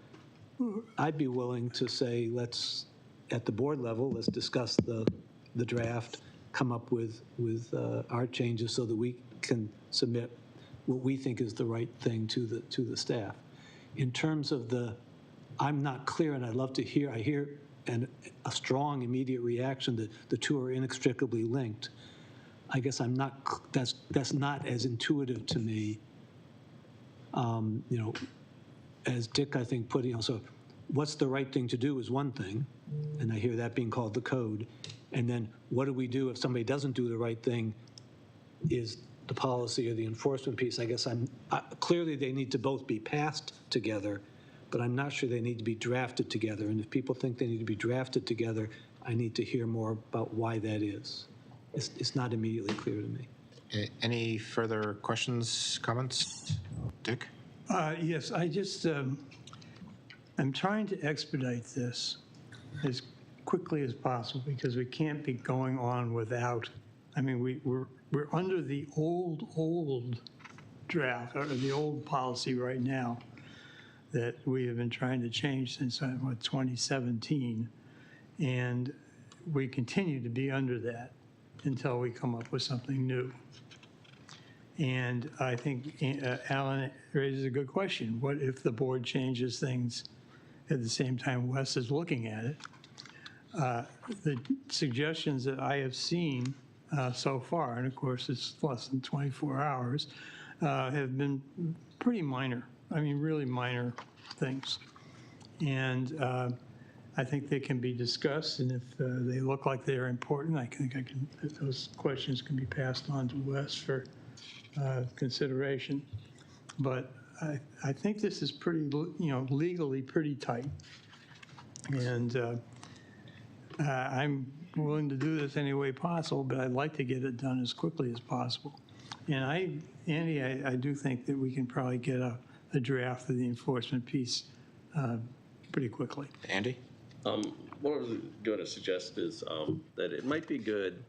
I'd be willing to say, let's, at the board level, let's discuss the draft, come up with our changes so that we can submit what we think is the right thing to the staff. In terms of I'm not clear, and I'd love to hear, I hear a strong immediate reaction that the two are inextricably linked. I guess I'm not, that's not as intuitive to me. As Dick, I think, put, so what's the right thing to do is one thing, and I hear that being called the code. And then what do we do if somebody doesn't do the right thing is the policy or the enforcement piece. I guess clearly they need to both be passed together, but I'm not sure they need to be drafted together. And if people think they need to be drafted together, I need to hear more about why that is. It's not immediately clear to me. Any further questions, comments? Dick? Yes, I just, I'm trying to expedite this as quickly as possible because we can't be going on without, I mean, we're under the old draft, or the old policy right now that we have been trying to change since, 2017. And we continue to be under that until we come up with something new. And I think Alan raises a good question. What if the board changes things at the same time Wes is looking at it? The suggestions that I have seen so far, and of course it's less than 24 hours, have been pretty minor. I mean, really minor things. And I think they can be discussed, and if they look like they're important, I think those questions can be passed on to Wes for consideration. But I think this is pretty, legally pretty tight. And I'm willing to do this any way possible, but I'd like to get it done as quickly as possible. And Andy, I do think that we can probably get a draft of the enforcement piece pretty quickly. Andy? What I was going to suggest is that it might be good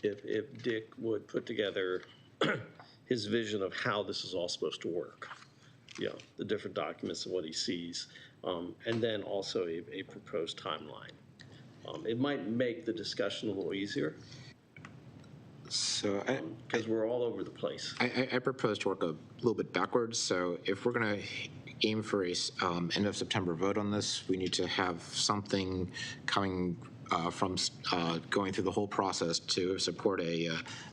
if Dick would put together his vision of how this is all supposed to work. The different documents and what he sees, and then also a proposed timeline. It might make the discussion a little easier. So because we're all over the place. I propose to work a little bit backwards. So if we're going to aim for a end of September vote on this, we need to have something coming from going through the whole process to support a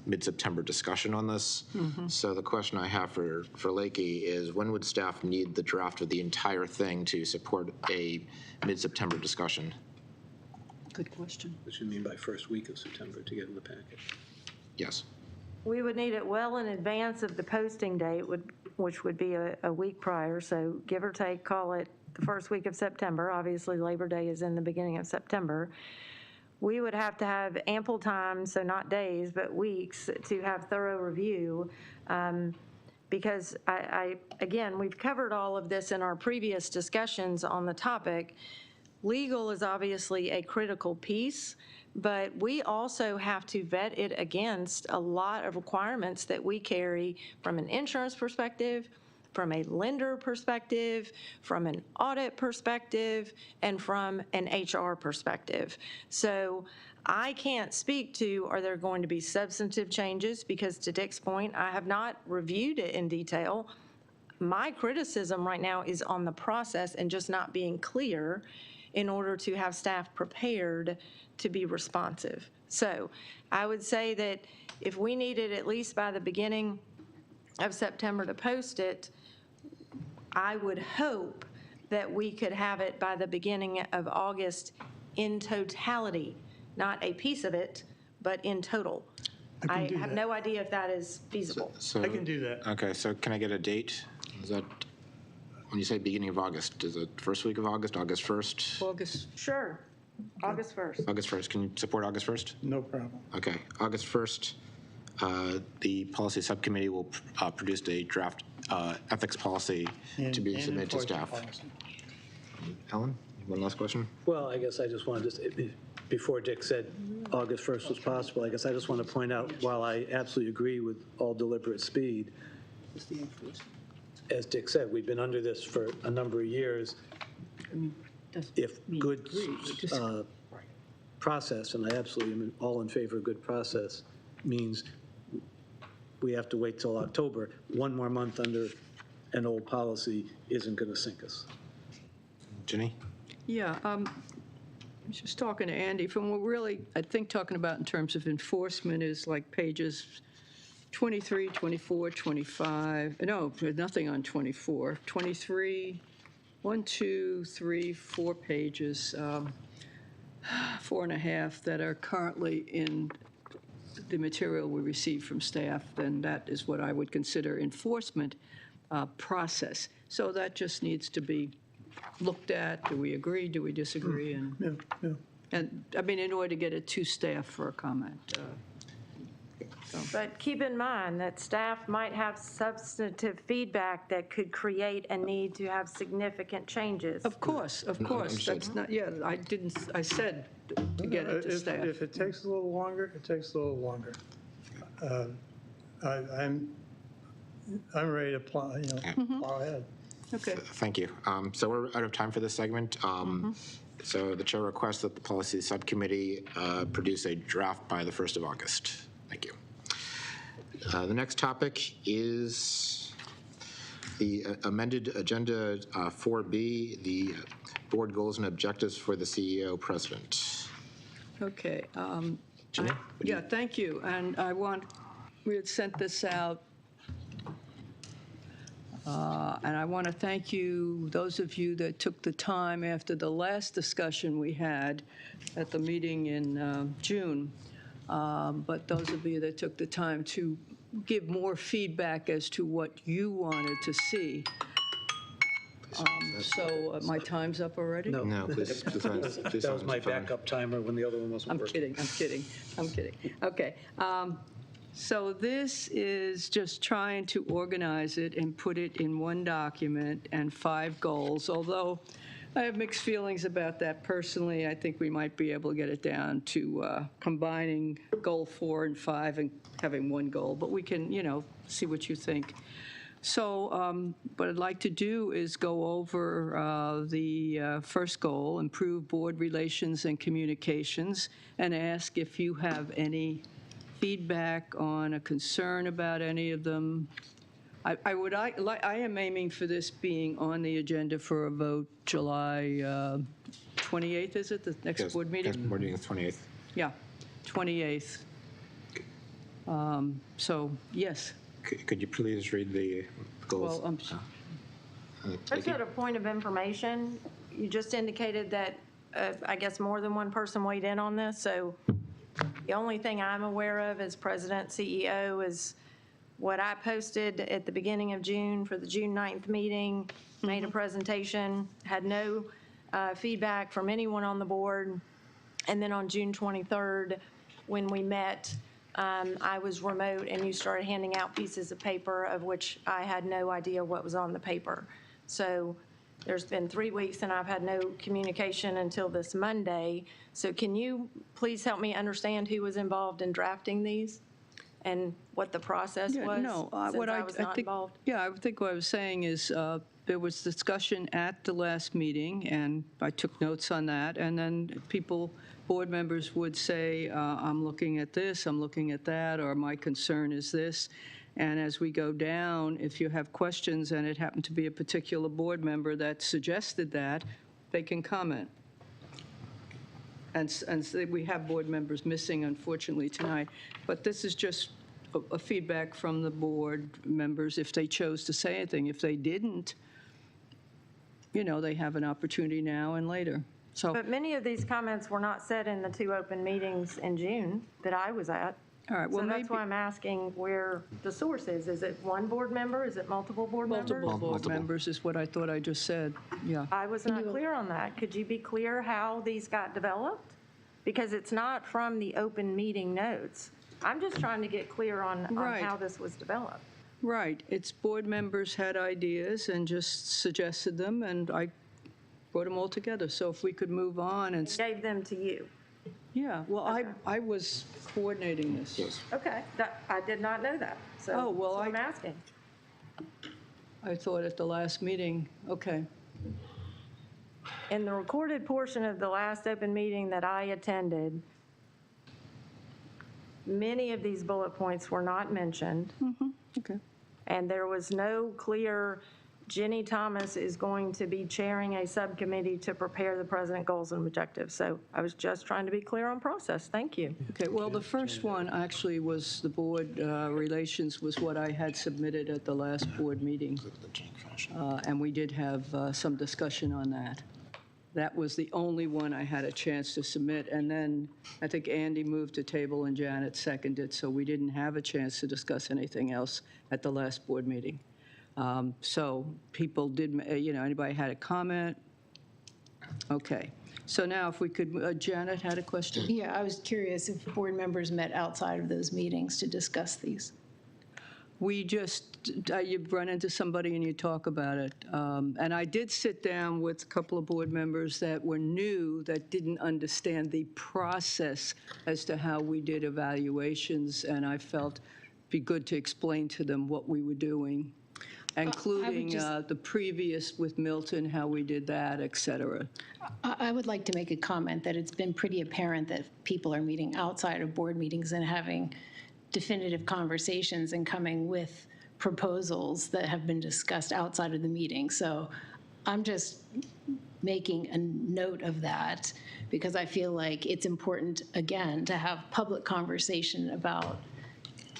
mid-September discussion on this. Mm-hmm. So the question I have for Lakey is, when would staff need the draft of the entire thing to support a mid-September discussion? Good question. What you mean by first week of September to get in the packet? Yes. We would need it well in advance of the posting date, which would be a week prior. So give or take, call it the first week of September. Obviously, Labor Day is in the beginning of September. We would have to have ample time, so not days, but weeks, to have thorough review. Because again, we've covered all of this in our previous discussions on the topic. Legal is obviously a critical piece, but we also have to vet it against a lot of requirements that we carry from an insurance perspective, from a lender perspective, from an audit perspective, and from an HR perspective. So I can't speak to, are there going to be substantive changes? Because to Dick's point, I have not reviewed it in detail. My criticism right now is on the process and just not being clear in order to have staff prepared to be responsive. So I would say that if we needed at least by the beginning of September to post it, I would hope that we could have it by the beginning of August in totality, not a piece of it, but in total. I have no idea if that is feasible. So I can do that. Okay, so can I get a date? Is that when you say beginning of August, is it first week of August, August 1st? August, Sure, August 1st. August 1st. Can you support August 1st? No problem. Okay, August 1st, the policy subcommittee will produce a draft ethics policy to be And submitted to enforcement staff. policy. Ellen, one last question? Well, I guess I just wanted to, before Dick said August 1st was possible, I guess I just want to point out, while I absolutely agree with all deliberate speed, as Dick said, we've been under this for a number of years. If good process, and I absolutely am all in favor of good process, means we have to wait till October, one more month under an old policy isn't going to sink us. Jenny? yeah, I was just talking to Andy, from what really, I think talking about in terms of enforcement is like pages 23, 24, 25, no, nothing on 24, 23, 1, 2, 3, 4 pages, 4.5 that are currently in the material we received from staff, then that is what I would consider enforcement process. So that just needs to be looked at. Do we agree? Do we disagree? And I mean, in order to get it to staff for a comment. But keep in mind that staff might have substantive feedback that could create a need to have significant changes. Of course, That's not, yeah, I said to get it to staff. If it takes a little longer, it takes a little longer. I'm ready to plow ahead. Okay. Thank you. So we're out of time for this segment. So the chair requests that the policy subcommittee produce a draft by the 1st of August. Thank you. The next topic is the amended agenda 4B, the board goals and objectives for the CEO president. Okay. Jenny? Yeah, thank you. And we had sent this out, and I want to thank you, those of you that took the time after the last discussion we had at the meeting in June, but those of you that took the time to give more feedback as to what you wanted to see. So my time's up already? No, please. That was my backup timer when the other one wasn't working. I'm kidding. Okay. So this is just trying to organize it and put it in one document and 5 goals, although I have mixed feelings about that personally. I think we might be able to get it down to combining goal 4 and 5 and having one goal, but we can, see what you think. So what I'd like to do is go over the first goal, improve board relations and communications, and ask if you have any feedback on a concern about any of them. I am aiming for this being on the agenda for a vote July 28th, is it, the next board meeting? Next board meeting is 28th. Yeah, 28th. So, yes. Could you please read the goals? Well, Just at a point of information, you just indicated that, I guess, more than one person weighed in on this, so the only thing I'm aware of as president, CEO, is what I posted at the beginning of June for the June 9th meeting, made a presentation, had no feedback from anyone on the board. And then on June 23rd, when we met, I was remote and you started handing out pieces of paper of which I had no idea what was on the paper. So there's been 3 weeks and I've had no communication until this Monday. So can you please help me understand who was involved in drafting these and what the process was? No, since I was not involved? Yeah, I think what I was saying is there was discussion at the last meeting, and I took notes on that, and then board members would say, I'm looking at this, I'm looking at that, or my concern is this. And as we go down, if you have questions and it happened to be a particular board member that suggested that, they can comment. And we have board members missing, unfortunately, tonight. But this is just a feedback from the board members if they chose to say anything. If they didn't, they have an opportunity now and later. So, But many of these comments were not said in the 2 open meetings in June that I was at. All right, well, So maybe that's why I'm asking where the source is. Is it one board member? Is it multiple board members? multiple board members is what I thought I just said, yeah. I was not clear on that. Could you be clear how these got developed? Because it's not from the open meeting notes. I'm just trying to get clear on Right. how this was developed. Right, it's board members had ideas and just suggested them, and I brought them all together. So if we could move on and, Gave them to you. yeah, well, I was coordinating this. Yes. Okay, I did not know that. So Oh, well, that's what I'm asking. I thought at the last meeting, okay. In the recorded portion of the last open meeting that I attended, many of these bullet points were not mentioned. Okay. And there was no clear, Jenny Thomas is going to be chairing a subcommittee to prepare the president goals and objectives. So I was just trying to be clear on process. Thank you. Okay, well, the first one actually was the board relations was what I had submitted at the last board meeting. And we did have some discussion on that. That was the only one I had a chance to submit. And then I think Andy moved to table and Janet seconded, so we didn't have a chance to discuss anything else at the last board meeting. So people did, anybody had a comment? Okay. So now if we could, Janet had a question? Yeah, I was curious if board members met outside of those meetings to discuss these. We just, you run into somebody and you talk about it. And I did sit down with a couple of board members that were new, that didn't understand the process as to how we did evaluations, and I felt it'd be good to explain to them what we were doing, including the previous with Milton, how we did that, et cetera. I would like to make a comment that it's been pretty apparent that people are meeting outside of board meetings and having definitive conversations and coming with proposals that have been discussed outside of the meeting. So I'm just making a note of that because I feel like it's important, again, to have public conversation about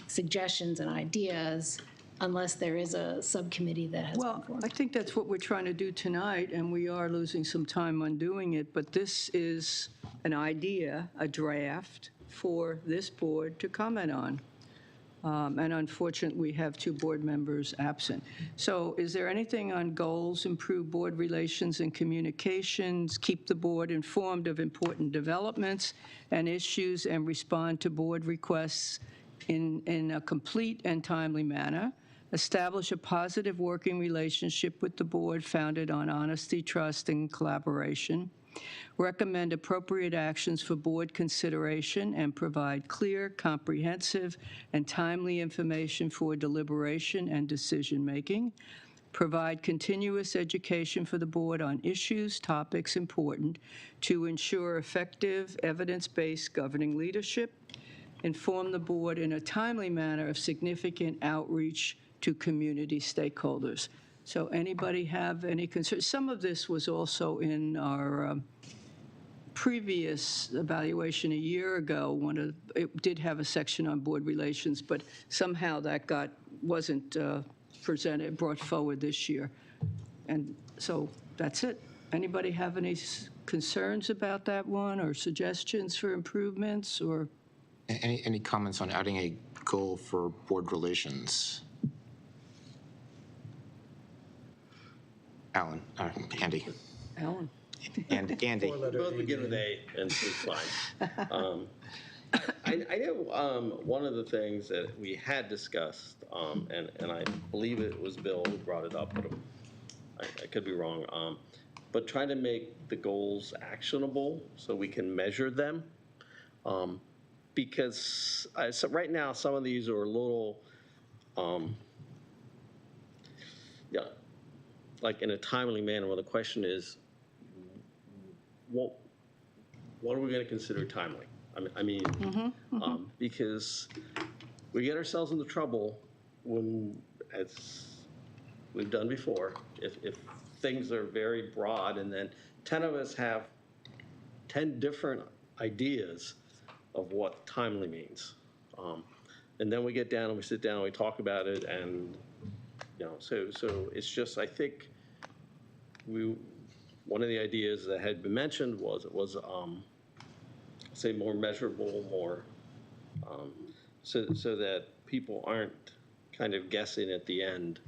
suggestions and ideas unless there is a subcommittee that has been formed. I think that's what we're trying to do tonight, and we are losing some time on doing it, but this is an idea, a draft, for this board to comment on. And unfortunately, we have two board members absent. So is there anything on goals, improve board relations and communications, keep the board informed of important developments and issues, and respond to board requests in a complete and timely manner, establish a positive working relationship with the board founded on honesty, trust, and collaboration, recommend appropriate actions for board consideration, and provide clear, comprehensive, and timely information for deliberation and decision-making, provide continuous education for the board on issues, topics important to ensure effective, evidence-based governing leadership, inform the board in a timely manner of significant outreach to community stakeholders. So anybody have any concerns? Some of this was also in our previous evaluation a year ago. It did have a section on board relations, but somehow that wasn't brought forward this year. And so that's it. Anybody have any concerns about that one, or suggestions for improvements, or? Any comments on adding a goal for board relations? Alan, Andy. Alan. And Andy. Both begin with A, and it's fine. I know one of the things that we had discussed, and I believe it was Bill who brought it up, but I could be wrong, but trying to make the goals actionable so we can measure them. Because so right now, some of these are a little, like in a timely manner. Well, the question is, what are we going to consider timely? I mean, because we get ourselves into trouble when, as we've done before, if things are very broad and then 10 of us have 10 different ideas of what timely means. And then we get down and we sit down and we talk about it, and so it's just, I think one of the ideas that had been mentioned was say more measurable, more so that people aren't kind of guessing at the end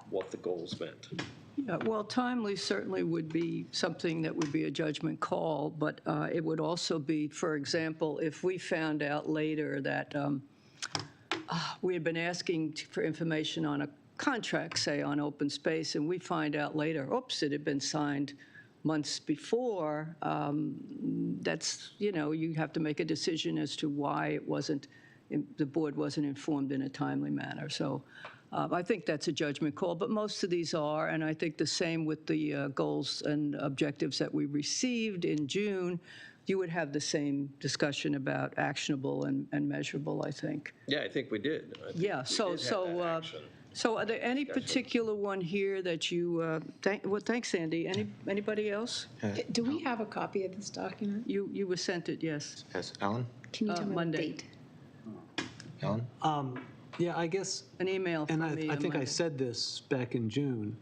what the goals meant. Yeah, well, timely certainly would be something that would be a judgment call, but it would also be, for example, if we found out later that we had been asking for information on a contract, say, on open space, and we find out later, oops, it had been signed months before, that's, you have to make a decision as to why it wasn't, the board wasn't informed in a timely manner. So I think that's a judgment call, but most of these are, and I think the same with the goals and objectives that we received in June. You would have the same discussion about actionable and measurable, I think. Yeah, I think we did. I think Yeah, we did have that action. so are there any particular one here that you, well, thanks, Andy. Anybody else? Do we have a copy of this document? You were sent it, yes. Yes, Alan? Can you tell me the Monday. date? Alan? Yeah, I guess, An email and from me I on think I Monday. said this back in June,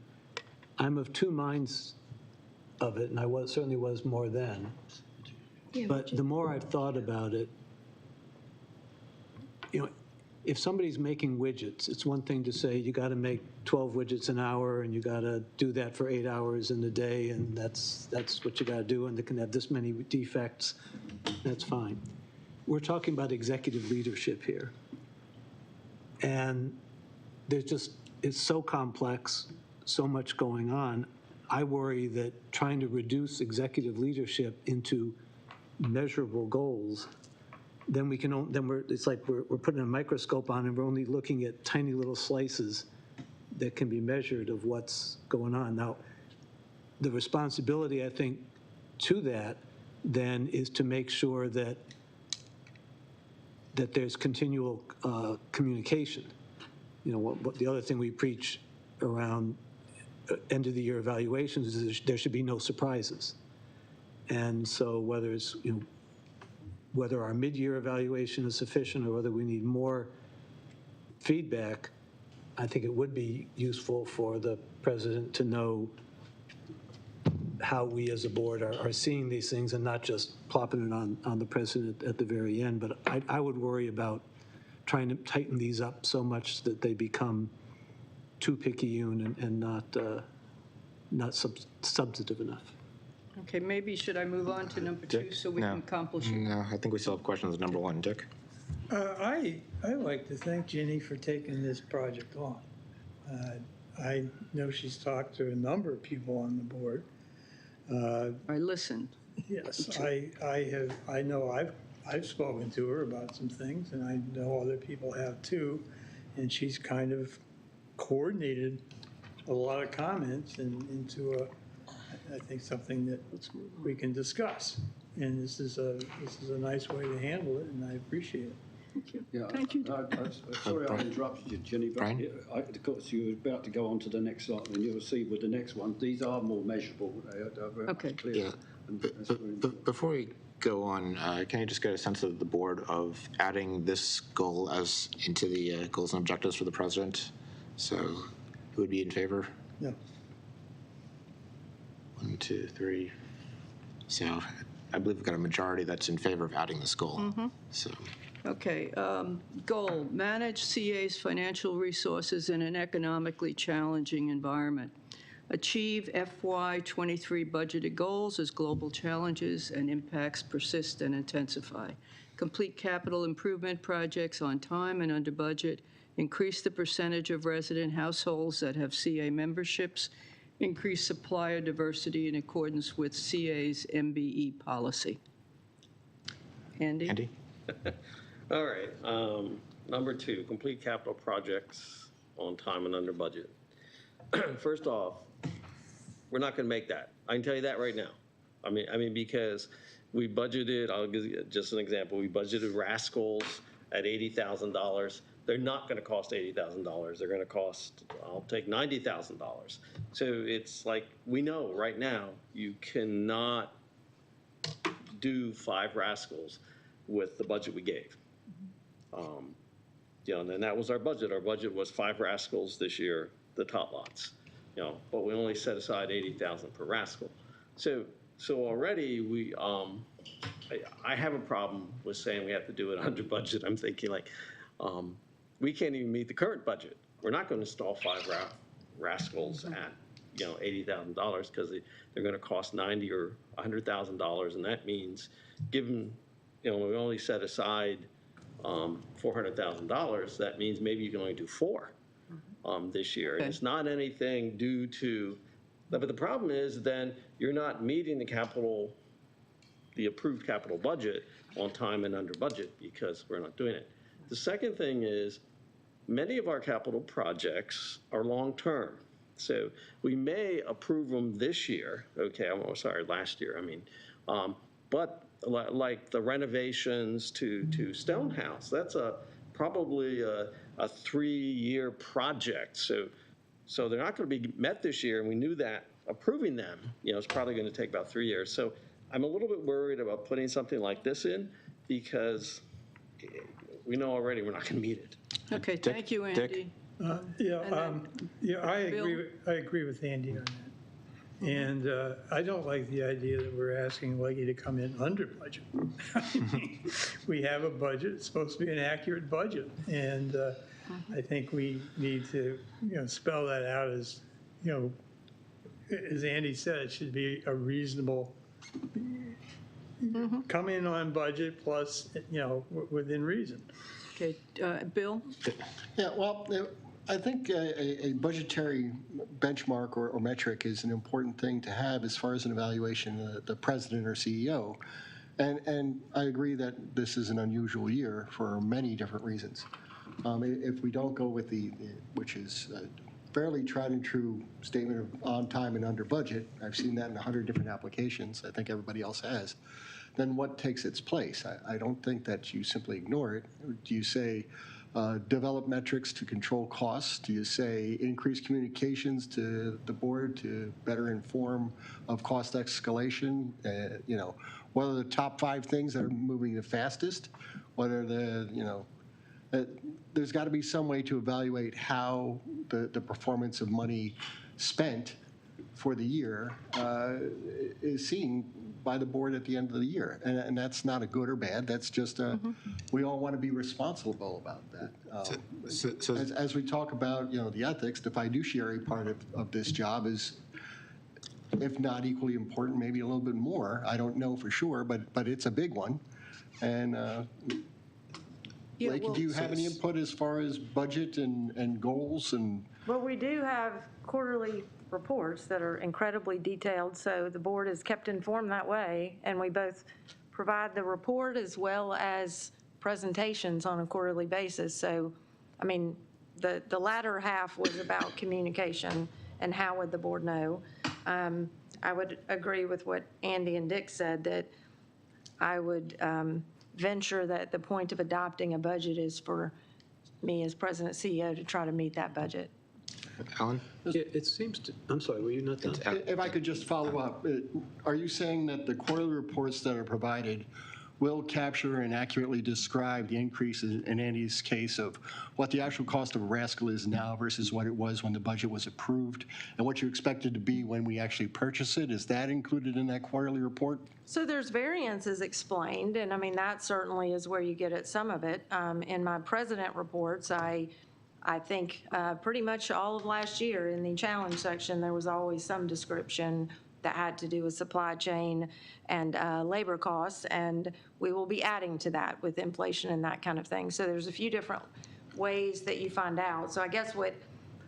I'm of two minds of it, and I certainly was more then. But the more I've thought about it, if somebody's making widgets, it's one thing to say you got to make 12 widgets an hour and you got to do that for 8 hours in the day, and that's what you got to do, and they can have this many defects. That's fine. We're talking about executive leadership here. And it's so complex, so much going on. I worry that trying to reduce executive leadership into measurable goals, then it's like we're putting a microscope on and we're only looking at tiny little slices that can be measured of what's going on. Now, the responsibility, I think, to that then is to make sure that there's continual communication. What the other thing we preach around end of the year evaluations is there should be no surprises. And so whether our mid-year evaluation is sufficient or whether we need more feedback, I think it would be useful for the president to know how we as a board are seeing these things and not just plopping it on the president at the very end. But I would worry about trying to tighten these up so much that they become too picayune and not substantive enough. Okay, maybe should I move on to number 2 so we can accomplish it? No, I think we still have questions on number 1. Dick? I like to thank Ginny for taking this project on. I know she's talked to a number of people on the board. I listened. Yes, I know I've spoken to her about some things, and I know other people have too, and she's kind of coordinated a lot of comments into I think something that we can discuss. And this is a nice way to handle it, and I appreciate it. Thank you. Yeah, Thank you. Sorry I interrupted you, Jenny, but of course you were about to go on to the next slide, and you'll see with the next one, these are more measurable. They are very much clearer. Yeah. Before we go on, can you just get a sense of the board of adding this goal into the goals and objectives for the president? So who would be in favor? No. 1, 2, 3. So I believe we've got a majority that's in favor of adding this goal. So. Okay, goal, manage CA's financial resources in an economically challenging environment. Achieve FY23 budgeted goals as global challenges and impacts persist and intensify. Complete capital improvement projects on time and under budget. Increase the percentage of resident households that have CA memberships. Increase supplier diversity in accordance with CA's MBE policy. Andy? All right. Number 2, complete capital projects on time and under budget. First off, we're not going to make that. I can tell you that right now. I mean, because we budgeted, I'll give you just an example, we budgeted Rascals at $80,000. They're not going to cost $80,000. They're going to cost, I'll take $90,000. So it's like, we know right now you cannot do 5 Rascals with the budget we gave. And that was our budget. Our budget was 5 Rascals this year, the top lots. But we only set aside $80,000 per Rascal. So already we I have a problem with saying we have to do it under budget. I'm thinking like, we can't even meet the current budget. We're not going to install 5 rascals at, $80,000 because they're going to cost $90,000 or $100,000, and that means, given, we only set aside $400,000, that means maybe you can only do 4 this year. And it's not anything due to, but the problem is then you're not meeting the approved capital budget on time and under budget because we're not doing it. The second thing is many of our capital projects are long-term. So we may approve them this year, last year, but like the renovations to Stonehouse, that's probably a 3-year project. So they're not going to be met this year, and we knew that approving them, is probably going to take about 3 years. So I'm a little bit worried about putting something like this in because we know already we're not going to meet it. Okay, thank you, Andy. I agree with Andy on that. And I don't like the idea that we're asking Leggy to come in under budget. We have a budget, it's supposed to be an accurate budget. And I think we need to, spell that out as, as Andy said, it should be a reasonable, come in on budget plus, within reason. Okay, Bill? Yeah, well, I think a budgetary benchmark or metric is an important thing to have as far as an evaluation of the president or CEO. And I agree that this is an unusual year for many different reasons. If we don't go with which is a fairly tried and true statement of on time and under budget, I've seen that in 100 different applications, I think everybody else has, then what takes its place? I don't think that you simply ignore it. Do you say develop metrics to control costs? Do you say increase communications to the board to better inform of cost escalation? What are the top 5 things that are moving the fastest? What are there's got to be some way to evaluate how the performance of money spent for the year is seen by the board at the end of the year. And that's not a good or bad. That's just we all want to be responsible about that. As we talk about, the ethics, the fiduciary part of this job is, if not equally important, maybe a little bit more. I don't know for sure, but it's a big one. And Blake, do you have any input as far as budget and goals and? Well, we do have quarterly reports that are incredibly detailed, so the board is kept informed that way, and we both provide the report as well as presentations on a quarterly basis. So, the latter half was about communication and how would the board know. I would agree with what Andy and Dick said, that I would venture that the point of adopting a budget is for me as president CEO to try to meet that budget. Alan? It seems to, I'm sorry, were you not done? If I could just follow up, are you saying that the quarterly reports that are provided will capture and accurately describe the increases in Andy's case of what the actual cost of a rascal is now versus what it was when the budget was approved, and what you expect it to be when we actually purchase it? Is that included in that quarterly report? So there's variances explained, and that certainly is where you get at some of it. In my president reports, I think pretty much all of last year in the challenge section, there was always some description that had to do with supply chain and labor costs, and we will be adding to that with inflation and that kind of thing. So there's a few different ways that you find out. So I guess what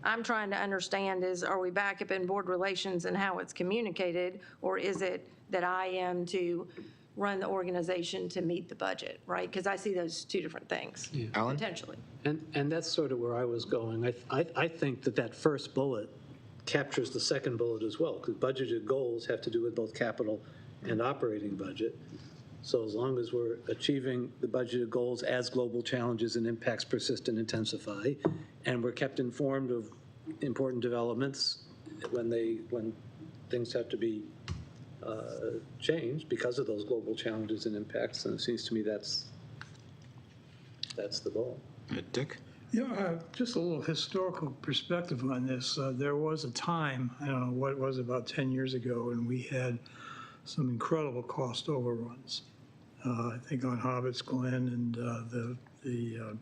I'm trying to understand is, are we back up in board relations and how it's communicated, or is it that I am to run the organization to meet the budget, right? Because I see those 2 different things, Alan? potentially. And that's sort of where I was going. I think that first bullet captures the second bullet as well, because budgeted goals have to do with both capital and operating budget. So as long as we're achieving the budgeted goals as global challenges and impacts persist and intensify, and we're kept informed of important developments when things have to be changed because of those global challenges and impacts, and it seems to me that's the goal. Dick? Just a little historical perspective on this. There was a time, I don't know what it was, about 10 years ago, when we had some incredible cost overruns. I think on Hobbit's Glen and the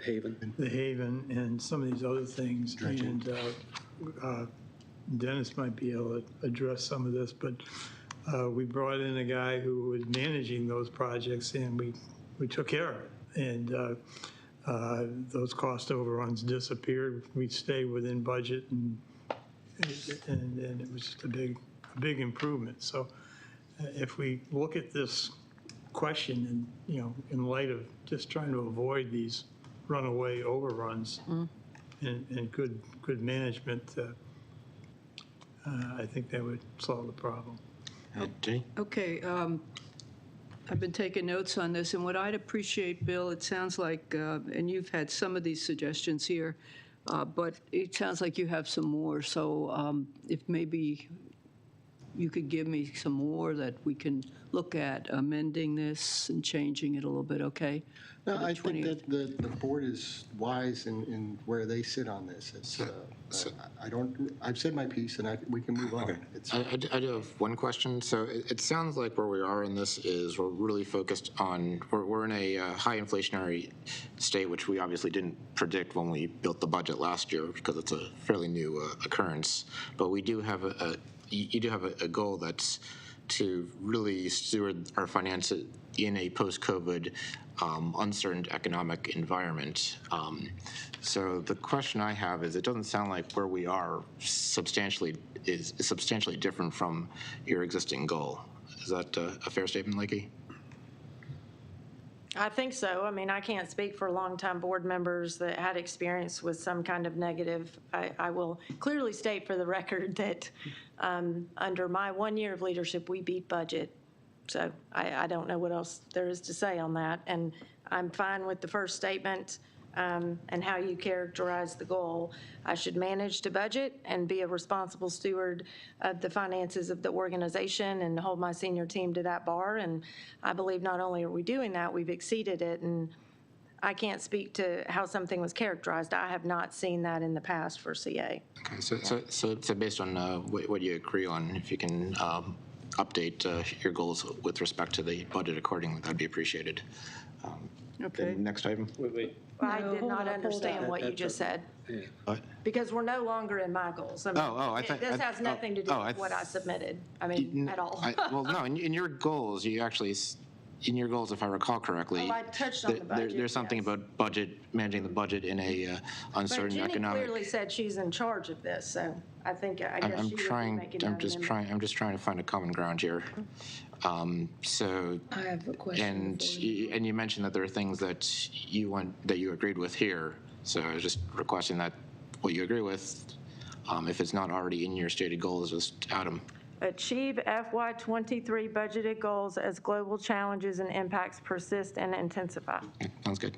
Haven and some of these other things. And Dennis might be able to address some of this, but we brought in a guy who was managing those projects, and we took care of it. And those cost overruns disappeared. We stayed within budget, and it was just a big improvement. So if we look at this question and, in light of just trying to avoid these runaway overruns and good management, I think that would solve the problem. Jenny? Okay, I've been taking notes on this, and what I'd appreciate, Bill, it sounds like, and you've had some of these suggestions here, but it sounds like you have some more. So if maybe you could give me some more that we can look at amending this and changing it a little bit, okay? No, I think that the board is wise in where they sit on this. It's, I've said my piece, and we can move on. Okay. I do have one question. So it sounds like where we are in this is we're really focused on, we're in a high inflationary state, which we obviously didn't predict when we built the budget last year because it's a fairly new occurrence. But we do have you do have a goal that's to really steward our finances in a post-COVID uncertain economic environment. So the question I have is, it doesn't sound like where we are substantially different from your existing goal. Is that a fair statement, Lakey? I think so. I mean, I can't speak for longtime board members that had experience with some kind of negative. I will clearly state for the record that under my 1 year of leadership, we beat budget. So I don't know what else there is to say on that. And I'm fine with the first statement and how you characterize the goal. I should manage to budget and be a responsible steward of the finances of the organization and hold my senior team to that bar. And I believe not only are we doing that, we've exceeded it. And I can't speak to how something was characterized. I have not seen that in the past for CA. Okay, so based on what you agree on, if you can update your goals with respect to the budget accordingly, that'd be appreciated. Okay. Next item. Wait. I did not understand what you just said. What? Because we're no longer in my goals. I mean, this has nothing to do with what I submitted. I mean, at all. Well, no, in your goals, you actually, in your goals, if I recall correctly, I touched on the budget, there's something about managing the budget in a uncertain but Jenny economic. clearly said she's in charge of this, so I guess she would be making that amendment. I'm just trying to find a common ground here. So. I have a question. And you mentioned that there are things that you agreed with here. So I was just requesting that what you agree with, if it's not already in your stated goals, just add them. Achieve FY23 budgeted goals as global challenges and impacts persist and intensify. Sounds good.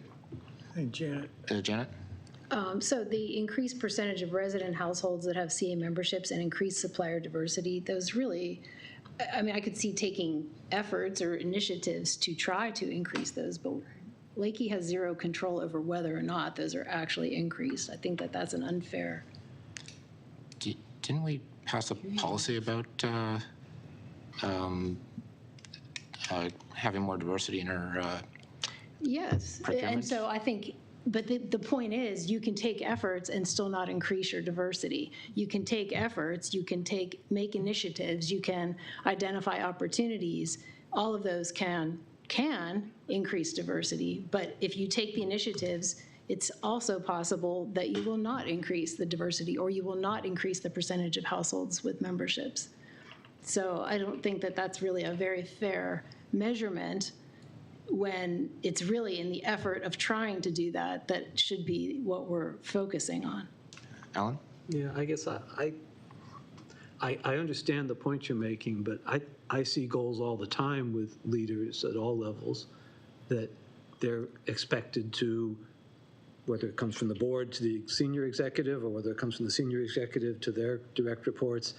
Hey, Janet. Janet? So the increased percentage of resident households that have CA memberships and increased supplier diversity, those really, I mean, I could see taking efforts or initiatives to try to increase those, but Lakey has zero control over whether or not those are actually increased. I think that that's an unfair. Didn't we pass a policy about having more diversity in our Yes, and so I think, but the point is, you can take efforts and still not increase your diversity. You can take efforts, you can make initiatives, you can identify opportunities. All of those can increase diversity, but if you take the initiatives, it's also possible that you will not increase the diversity or you will not increase the percentage of households with memberships. So I don't think that that's really a very fair measurement when it's really in the effort of trying to do that should be what we're focusing on. Alan? Yeah, I guess I understand the point you're making, but I see goals all the time with leaders at all levels that they're expected to, whether it comes from the board to the senior executive or whether it comes from the senior executive to their direct reports.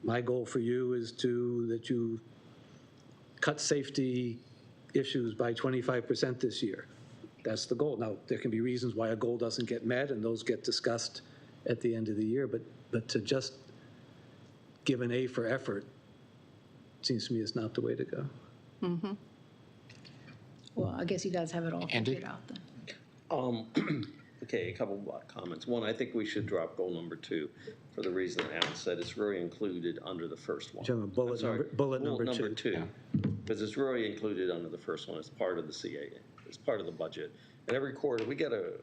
My goal for you is that you cut safety issues by 25% this year. That's the goal. Now, there can be reasons why a goal doesn't get met, and those get discussed at the end of the year, but to just give an A for effort seems to me is not the way to go. Well, I guess you guys have it all Andy? figured out then. Okay, a couple of comments. One, I think we should drop goal number 2 for the reason that Alan said. It's really included under the first one. Talking about I'm sorry, bullet number two. Because it's really included under the first one. It's part of the CA. It's part of the budget. And every quarter, we get a,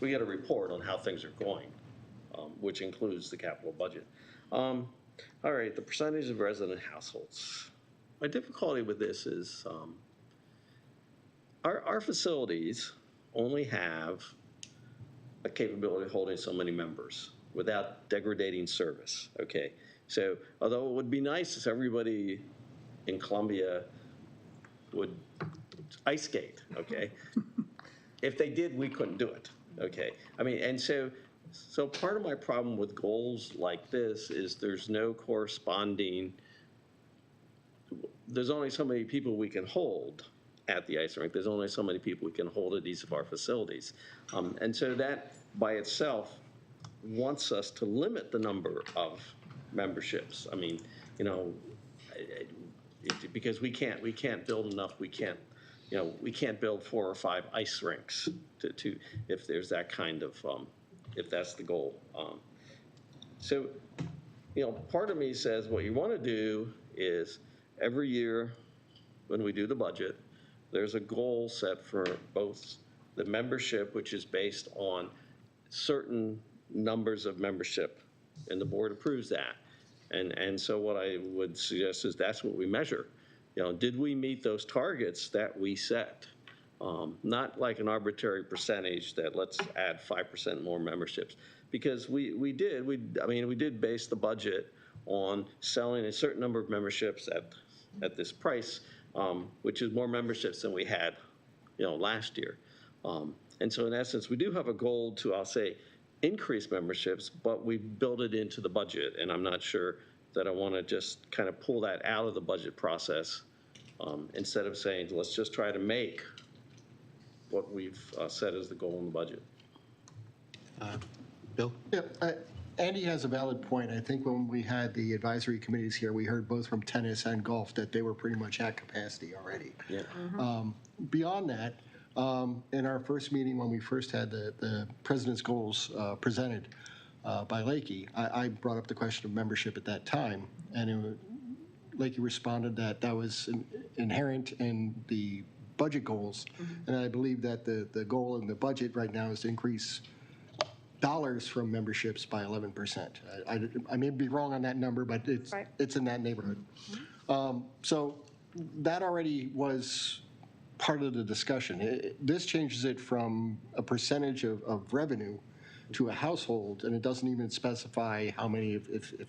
we get a report on how things are going, which includes the capital budget. All right, the percentage of resident households. My difficulty with this is our facilities only have a capability of holding so many members without degrading service, okay? So although it would be nice if everybody in Columbia would ice skate, okay? If they did, we couldn't do it, okay? I mean, and so part of my problem with goals like this is there's no corresponding, there's only so many people we can hold at the ice rink. There's only so many people we can hold at each of our facilities. And so that by itself wants us to limit the number of memberships. I mean, because we can't build enough, we can't build 4 or 5 ice rinks to if there's that kind of, if that's the goal. So, part of me says what you want to do is every year when we do the budget, there's a goal set for both the membership, which is based on certain numbers of membership, and the board approves that. And so what I would suggest is that's what we measure. Did we meet those targets that we set? Not like an arbitrary percentage that let's add 5% more memberships, because we did base the budget on selling a certain number of memberships at this price, which is more memberships than we had, last year. And so in essence, we do have a goal to, I'll say, increase memberships, but we build it into the budget, and I'm not sure that I want to just kind of pull that out of the budget process instead of saying, let's just try to make what we've set as the goal in the budget. Bill? Yeah, Andy has a valid point. I think when we had the advisory committees here, we heard both from tennis and golf that they were pretty much at capacity already. Yeah. Beyond that, in our first meeting when we first had the president's goals presented by Lakey, I brought up the question of membership at that time, and Lakey responded that that was inherent in the budget goals, and I believe that the goal in the budget right now is to increase dollars from memberships by 11%. I may be wrong on that number, but it's in that neighborhood. So that already was part of the discussion. This changes it from a percentage of revenue to a household, and it doesn't even specify how many, if it'd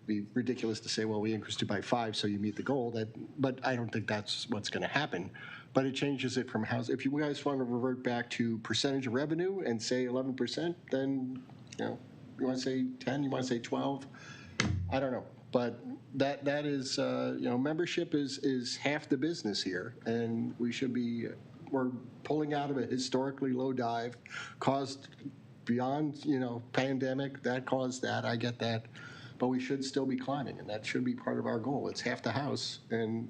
be ridiculous to say, well, we increased it by 5 so you meet the goal, but I don't think that's what's going to happen. But it changes it from house. If you guys want to revert back to percentage of revenue and say 11%, then, you want to say 10, you want to say 12? I don't know. But that is, membership is half the business here, and we're pulling out of a historically low dive caused beyond, pandemic. That caused that. I get that. But we should still be climbing, and that should be part of our goal. It's half the house, and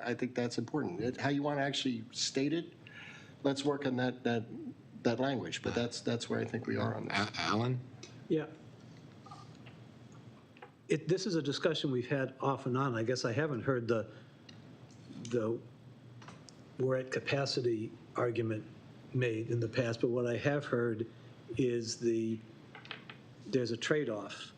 I think that's important. How you want to actually state it, let's work on that language. But that's where I think we are on this. Alan? Yeah. This is a discussion we've had off and on. I guess I haven't heard the we're at capacity argument made in the past, but what I have heard is there's a trade-off.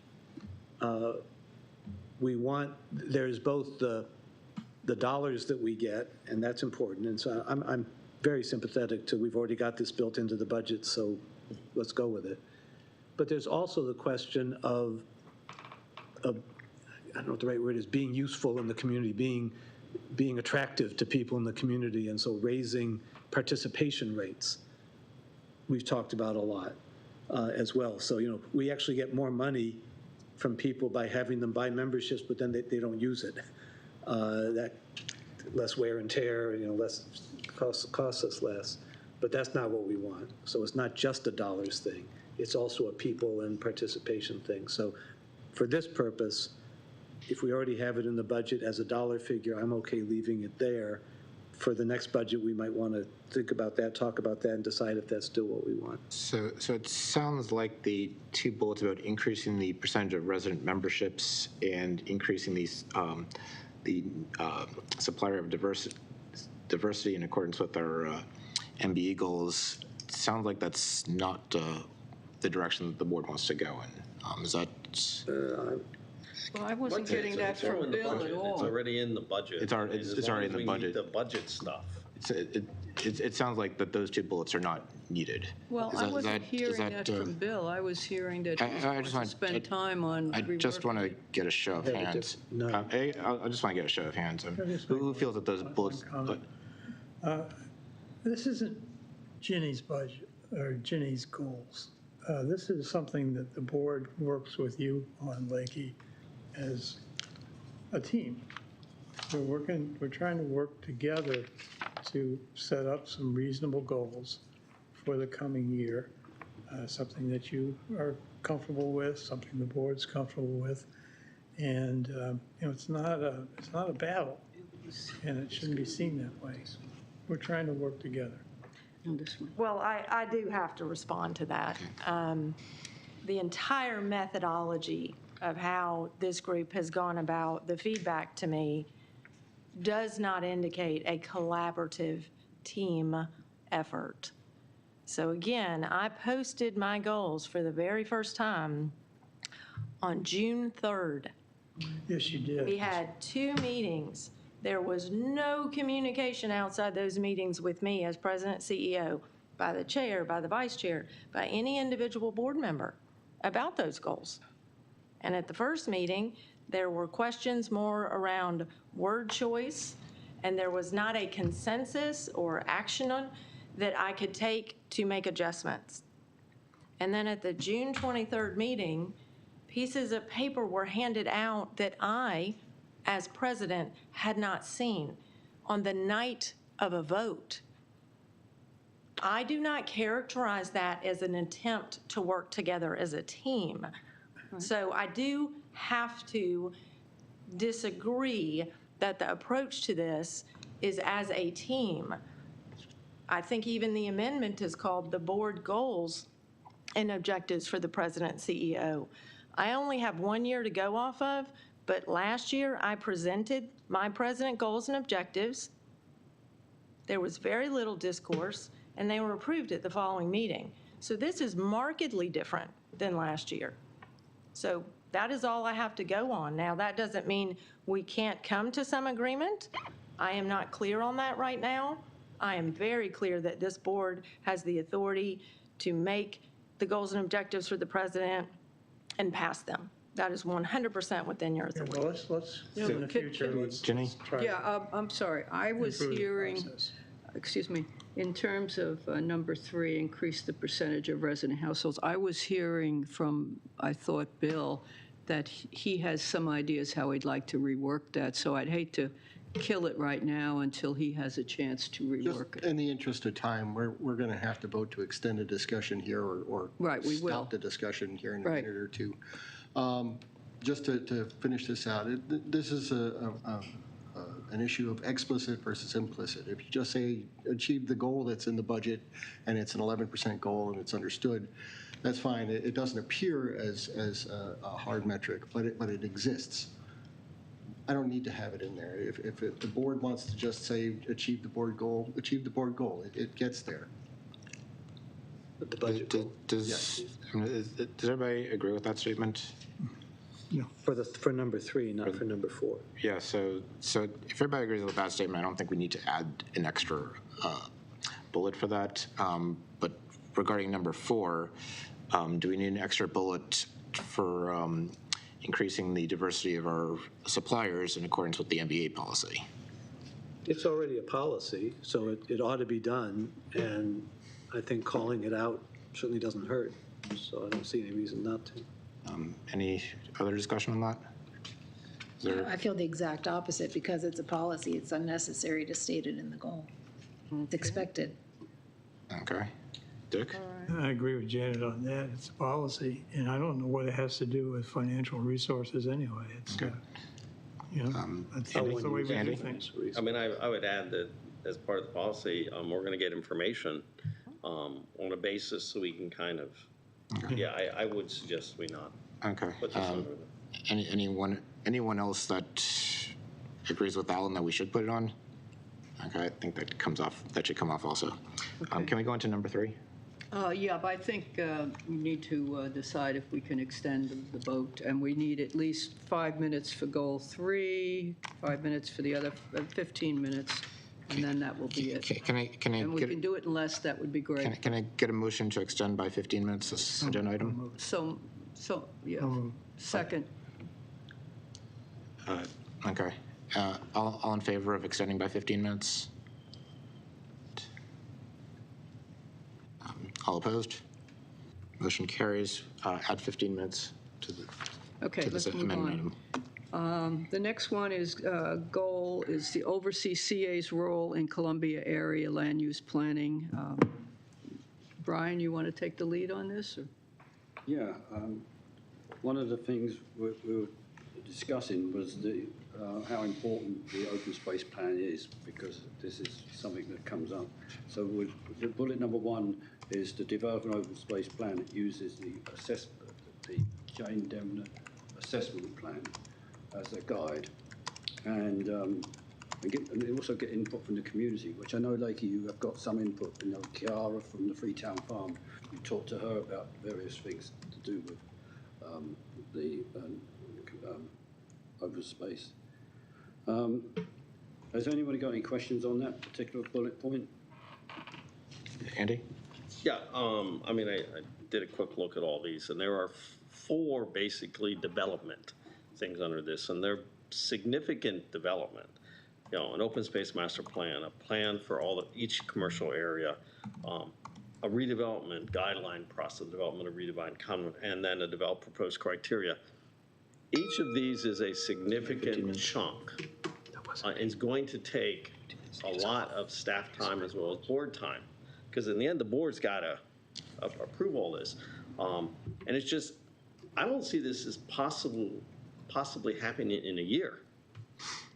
There's both the dollars that we get, and that's important, and so I'm very sympathetic to, we've already got this built into the budget, so let's go with it. But there's also the question of I don't know what the right word is, being useful in the community, being attractive to people in the community, and so raising participation rates, we've talked about a lot as well. So, we actually get more money from people by having them buy memberships, but then they don't use it. That less wear and tear, less costs us less. But that's not what we want. So it's not just a dollars thing. It's also a people and participation thing. So for this purpose, if we already have it in the budget as a dollar figure, I'm okay leaving it there. For the next budget, we might want to think about that, talk about that, and decide if that's still what we want. So it sounds like the two bullets about increasing the percentage of resident memberships and increasing these, the supplier of diversity in accordance with our MBE goals, sounds like that's not the direction that the board wants to go in. Is that? Well, I wasn't getting that from Bill at all. It's already in the budget. It's already in the budget. The budget stuff. It sounds like that those two bullets are not needed. Well, I wasn't hearing that from Bill. I was hearing that he wants to spend time on I just want to get a show of hands. I just want to get a show of hands. Who feels that those bullets? This isn't Ginny's budget or Ginny's goals. This is something that the board works with you on, Lakey, as a team. We're trying to work together to set up some reasonable goals for the coming year, something that you are comfortable with, something the board's comfortable with. And, it's not a battle, and it shouldn't be seen that way. We're trying to work together. Well, I do have to respond to that. The entire methodology of how this group has gone about the feedback to me does not indicate a collaborative team effort. So again, I posted my goals for the very first time on June 3rd. Yes, you did. We had 2 meetings. There was no communication outside those meetings with me as president, CEO, by the chair, by the vice chair, by any individual board member about those goals. And at the first meeting, there were questions more around word choice, and there was not a consensus or action on that I could take to make adjustments. And then at the June 23rd meeting, pieces of paper were handed out that I, as president, had not seen on the night of a vote. I do not characterize that as an attempt to work together as a team. So I do have to disagree that the approach to this is as a team. I think even the amendment is called the board goals and objectives for the president and CEO. I only have 1 year to go off of, but last year I presented my president goals and objectives. There was very little discourse, and they were approved at the following meeting. So this is markedly different than last year. So that is all I have to go on. Now, that doesn't mean we can't come to some agreement. I am not clear on that right now. I am very clear that this board has the authority to make the goals and objectives for the president and pass them. That is 100% within your authority. Well, let's in the future, let's try. Yeah, I'm sorry. I was improve the hearing, process. excuse me, in terms of number 3, increase the percentage of resident households, I was hearing from, I thought, Bill, that he has some ideas how he'd like to rework that. So I'd hate to kill it right now until he has a chance to rework it. In the interest of time, we're going to have to vote to extend a discussion here or Right, we will. stop the discussion here in a Right. minute or two. Just to finish this out, this is an issue of explicit versus implicit. If you just say achieve the goal that's in the budget and it's an 11% goal and it's understood, that's fine. It doesn't appear as a hard metric, but it exists. I don't need to have it in there. If the board wants to just say achieve the board goal, achieve the board goal. It gets there. But the budget goal. Does everybody agree with that statement? For number 3, not for number 4. Yeah, so if everybody agrees with that statement, I don't think we need to add an extra bullet for that. But regarding number 4, do we need an extra bullet for increasing the diversity of our suppliers in accordance with the MBA policy? It's already a policy, so it ought to be done, and I think calling it out certainly doesn't hurt, so I don't see any reason not to. Any other discussion on that? Is there- I feel the exact opposite. Because it's a policy, it's unnecessary to state it in the goal. It's expected. Okay. Dick? All I agree with Janet on that. It's a policy, and I don't know what it has to do with financial resources anyway. It's, you know, that's the way we do things. I mean, I would add that as part of the policy, we're going to get information on a basis so we can kind of, I would suggest we not Okay. put this under the. Anyone else that agrees with Alan that we should put it on? Okay, I think that should come off also. Can we go into number 3? Yeah, but I think we need to decide if we can extend the vote, and we need at least 5 minutes for goal 3, 5 minutes for the other, 15 minutes, and then that will be it. Can I And we get can do it in less, that would be great. can I get a motion to extend by 15 minutes this agenda item? So, yeah, second. Okay. All in favor of extending by 15 minutes? All opposed? Motion carries. Add 15 minutes to the Okay, let's move amendment on. item. The next one is, goal is to oversee CA's role in Columbia area land use planning. Brian, you want to take the lead on this? Or? Yeah, one of the things we were discussing was how important the open space plan is, because this is something that comes up. So the bullet number 1 is to develop an open space plan that uses the Jane Demner assessment plan as a guide, and also get input from the community, which I know, Lakey, you have got some input. You know, Kiara from the Freetown Farm, you talked to her about various things to do with the open space. Has anybody got any questions on that particular bullet point? Andy? Yeah, I mean, I did a quick look at all these, and there are 4 basically development things under this, and they're significant development. You know, an open space master plan, a plan for each commercial area, a redevelopment guideline process, development of redefined common, and then a develop proposed criteria. Each of these is a significant chunk. It's going to take a lot of staff time as well as board time, because in the end, the board's got to approve all this. And it's just, I don't see this as possibly happening in a year.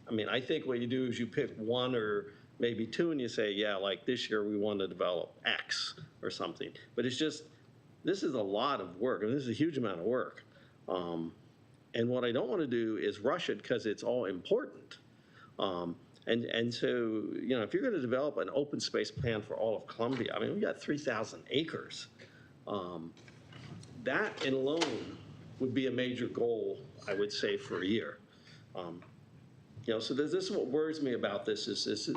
I mean, I think what you do is you pick 1 or maybe 2 and you say, yeah, like this year we want to develop X or something. But it's just, this is a lot of work, and this is a huge amount of work. And what I don't want to do is rush it because it's all important. And so, you know, if you're going to develop an open space plan for all of Columbia, I mean, we got 3,000 acres. That alone would be a major goal, I would say, for a year. You know, so this is what worries me about this is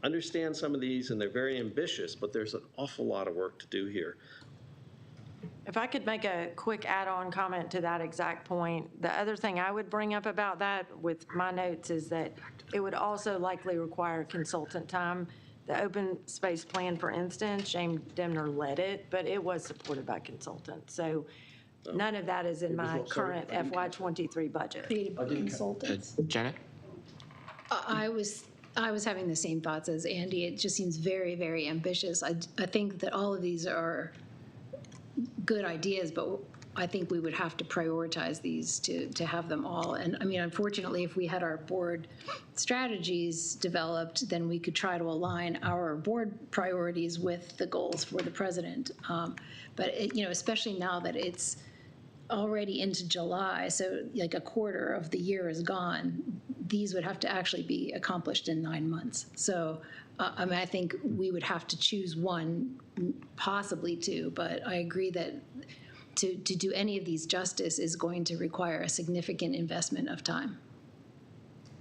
I understand some of these, and they're very ambitious, but there's an awful lot of work to do here. If I could make a quick add-on comment to that exact point, the other thing I would bring up about that with my notes is that it would also likely require consultant time. The open space plan, for instance, Jane Demner led it, but it was supported by consultants. So none of that is in my current FY23 budget. Consultants. Janet? I was having the same thoughts as Andy. It just seems very, very ambitious. I think that all of these are good ideas, but I think we would have to prioritize these to have them all. And I mean, unfortunately, if we had our board strategies developed, then we could try to align our board priorities with the goals for the president. But you know, especially now that it's already into July, so like a quarter of the year is gone, these would have to actually be accomplished in 9 months. So I mean, I think we would have to choose one, possibly 2, but I agree that to do any of these justice is going to require a significant investment of time.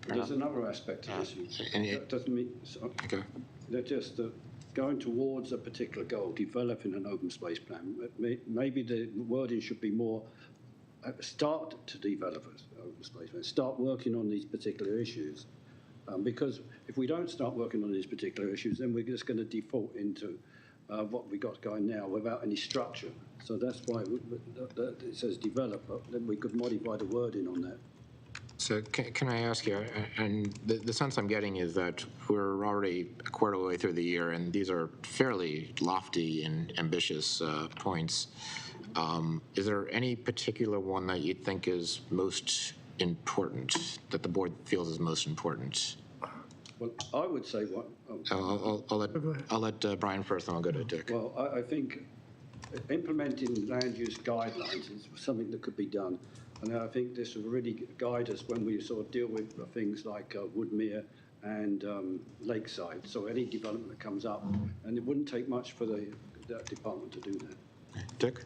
There's another aspect to this. That doesn't mean, they're just going towards a particular goal, developing an open space plan. Maybe the wording should be more, start to develop an open space plan, start working on these particular issues. Because if we don't start working on these particular issues, then we're just going to default into what we got going now without any structure. So that's why it says develop, then we could modify the wording on that. So can I ask you, and the sense I'm getting is that we're already a quarter of the way through the year, and these are fairly lofty and ambitious points. Is there any particular one that you think is most important, that the board feels is most important? Well, I would say what. I'll let Brian first, and I'll go to Dick. Well, I think implementing land use guidelines is something that could be done. And I think this will really guide us when we sort of deal with things like Woodmere and Lakeside. So any development that comes up, and it wouldn't take much for that department to do that. Dick?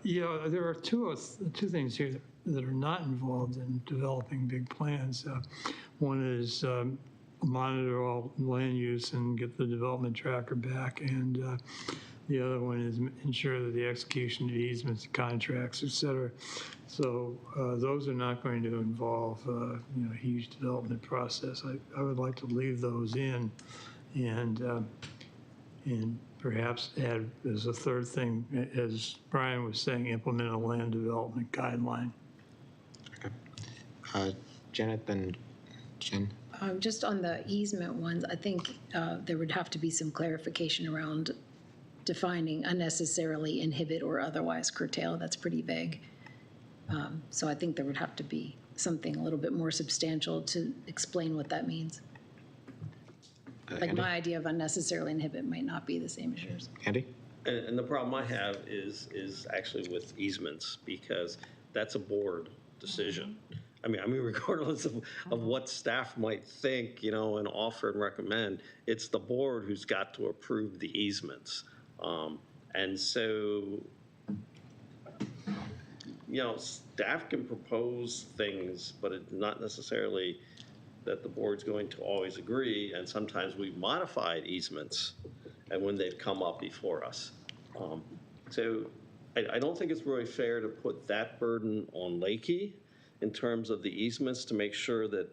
Yeah, there are two things here that are not involved in developing big plans. One is monitor all land use and get the development tracker back, and the other one is ensure that the execution of easements, contracts, et cetera. So those are not going to involve a huge development process. I would like to leave those in, and perhaps add as a third thing, as Brian was saying, implement a land development guideline. Okay. Janet, then Jen. Just on the easement ones, I think there would have to be some clarification around defining unnecessarily inhibit or otherwise curtail. That's pretty vague. So I think there would have to be something a little bit more substantial to explain what that means. Like Andy? my idea of unnecessarily inhibit might not be the same as yours. Andy? And the problem I have is actually with easements, because that's a board decision. I mean, regardless of what staff might think, and offer and recommend, it's the board who's got to approve the easements. And so, staff can propose things, but it's not necessarily that the board's going to always agree. And sometimes we've modified easements and when they've come up before us. So I don't think it's really fair to put that burden on Lakey in terms of the easements to make sure that,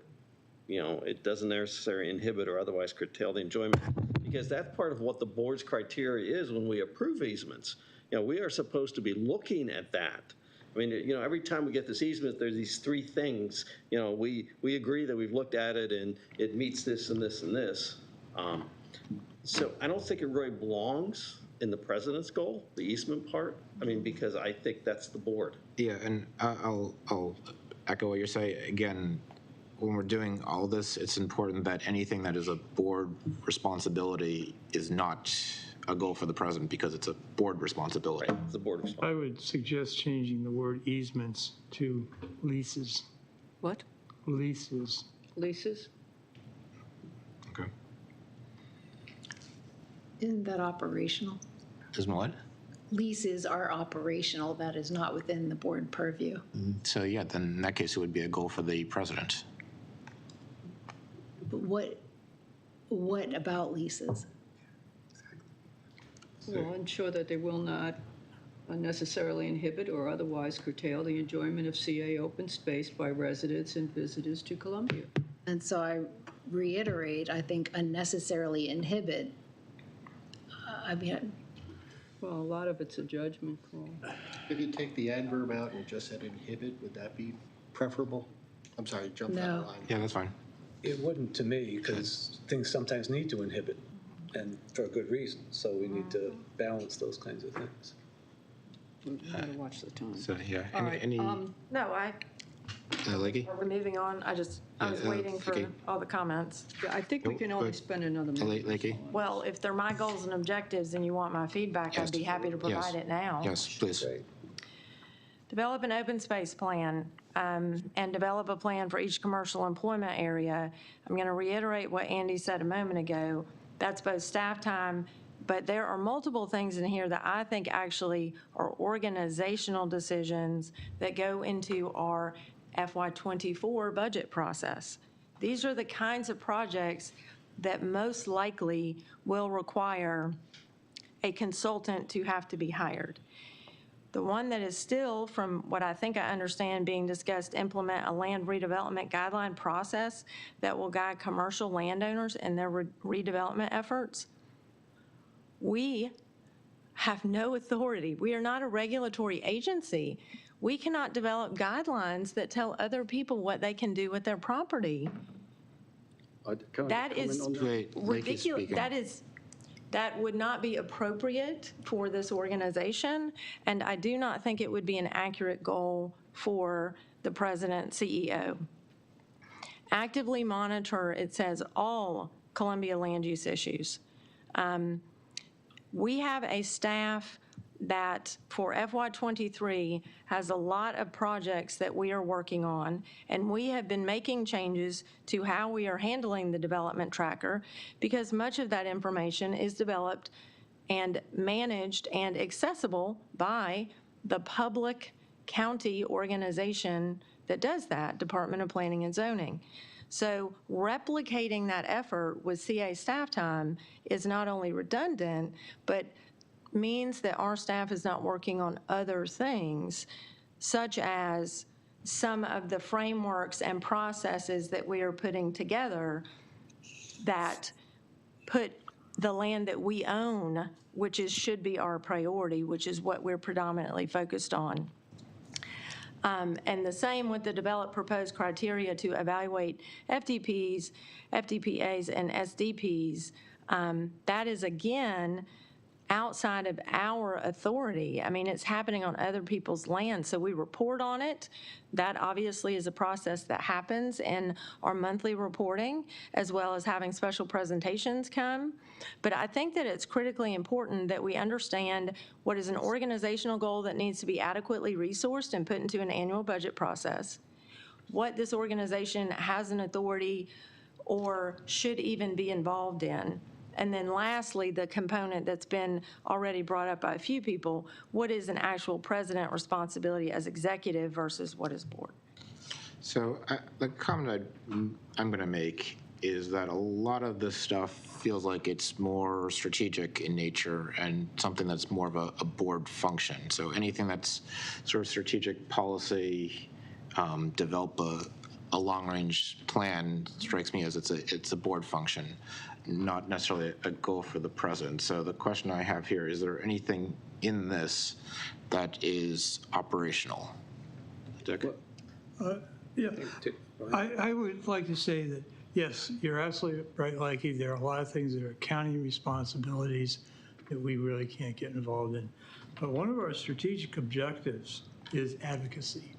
it doesn't necessarily inhibit or otherwise curtail the enjoyment, because that's part of what the board's criteria is when we approve easements. We are supposed to be looking at that. I mean, every time we get this easement, there's these three things. We agree that we've looked at it and it meets this and this and this. So I don't think it really belongs in the president's goal, the easement part. I mean, because I think that's the board. Yeah, and I'll echo what you're saying. Again, when we're doing all this, it's important that anything that is a board responsibility is not a goal for the president, because it's a board responsibility. Right, it's a board responsibility. I would suggest changing the word easements to leases. What? Leases. Leases? Okay. Isn't that operational? Is what? Leases are operational. That is not within the board purview. So yeah, then in that case, it would be a goal for the president. But what about leases? Well, ensure that they will not unnecessarily inhibit or otherwise curtail the enjoyment of CA open space by residents and visitors to Columbia. And so I reiterate, I think unnecessarily inhibit, Well, a lot of it's a judgment call. If you take the adverb out and just said inhibit, would that be preferable? I'm sorry, jumped out of line. Yeah, that's fine. It wouldn't to me, because things sometimes need to inhibit, and for a good reason. So we need to balance those kinds of things. We've got to watch the time. So yeah, All right, any No, Lakey? are we moving on? I was waiting for okay. all the comments. I think we can only spend another minute. Lakey? Well, if they're my goals and objectives and you want my feedback, Yes. I'd be happy to provide it now. Yes, please. Develop an open space plan and develop a plan for each commercial employment area. I'm going to reiterate what Andy said a moment ago. That's both staff time, but there are multiple things in here that I think actually are organizational decisions that go into our FY24 budget process. These are the kinds of projects that most likely will require a consultant to have to be hired. The one that is still, from what I think I understand, being discussed, implement a land redevelopment guideline process that will guide commercial landowners in their redevelopment efforts. We have no authority. We are not a regulatory agency. We cannot develop guidelines that tell other people what they can do with their property. Can I That is comment on that? ridiculous. That would not be appropriate for this organization, and I do not think it would be an accurate goal for the president, CEO. Actively monitor, it says, all Columbia land use issues. We have a staff that for FY23 has a lot of projects that we are working on, and we have been making changes to how we are handling the development tracker because much of that information is developed and managed and accessible by the public county organization that does that, Department of Planning and Zoning. So replicating that effort with CA staff time is not only redundant, but means that our staff is not working on other things, such as some of the frameworks and processes that we are putting together that put the land that we own, which should be our priority, which is what we're predominantly focused on. And the same with the develop proposed criteria to evaluate FDPs, FDPAs, and SDPs. That is, again, outside of our authority. I mean, it's happening on other people's land, so we report on it. That obviously is a process that happens in our monthly reporting, as well as having special presentations come. But I think that it's critically important that we understand what is an organizational goal that needs to be adequately resourced and put into an annual budget process, what this organization has an authority or should even be involved in. And then lastly, the component that's been already brought up by a few people, what is an actual president responsibility as executive versus what is board? So the comment I'm going to make is that a lot of this stuff feels like it's more strategic in nature and something that's more of a board function. So anything that's sort of strategic policy, develop a long-range plan strikes me as it's a board function, not necessarily a goal for the president. So the question I have here, is there anything in this that is operational? Dick? Yeah, I would like to say that, yes, you're absolutely right, Likey. There are a lot of things that are county responsibilities that we really can't get involved in. But one of our strategic objectives is advocacy.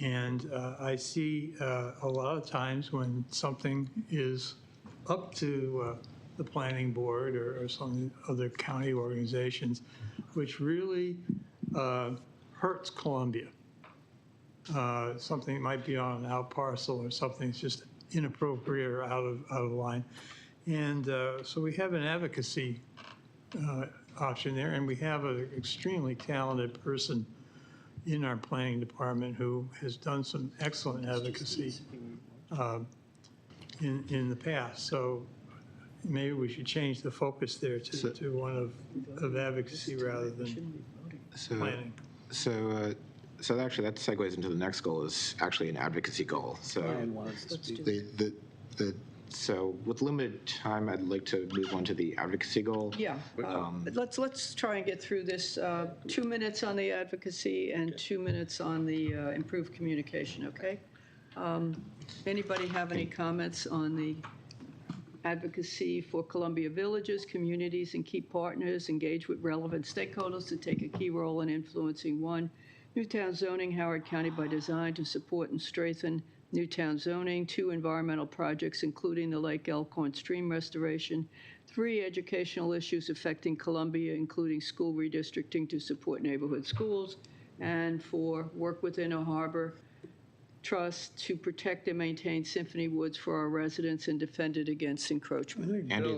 And I see a lot of times when something is up to the planning board or some other county organizations, which really hurts Columbia. Something might be on an out parcel or something's just inappropriate or out of line. And so we have an advocacy option there, and we have an extremely talented person in our planning department who has done some excellent advocacy in the past. So maybe we should change the focus there to one of advocacy rather than planning. So actually that segues into the next goal, is actually an advocacy goal. So so with limited time, I'd like to move on to the advocacy goal. Yeah, let's try and get through this. 2 minutes on the advocacy and 2 minutes on the improved communication, okay? Anybody have any comments on the advocacy for Columbia villages, communities, and key partners, engage with relevant stakeholders to take a key role in influencing 1, Newtown zoning, Howard County by design to support and strengthen Newtown zoning, 2, environmental projects, including the Lake Elkhorn stream restoration, 3, educational issues affecting Columbia, including school redistricting to support neighborhood schools, and 4, work within a harbor trust to protect and maintain Symphony Woods for our residents and defend it against encroachment. Andy,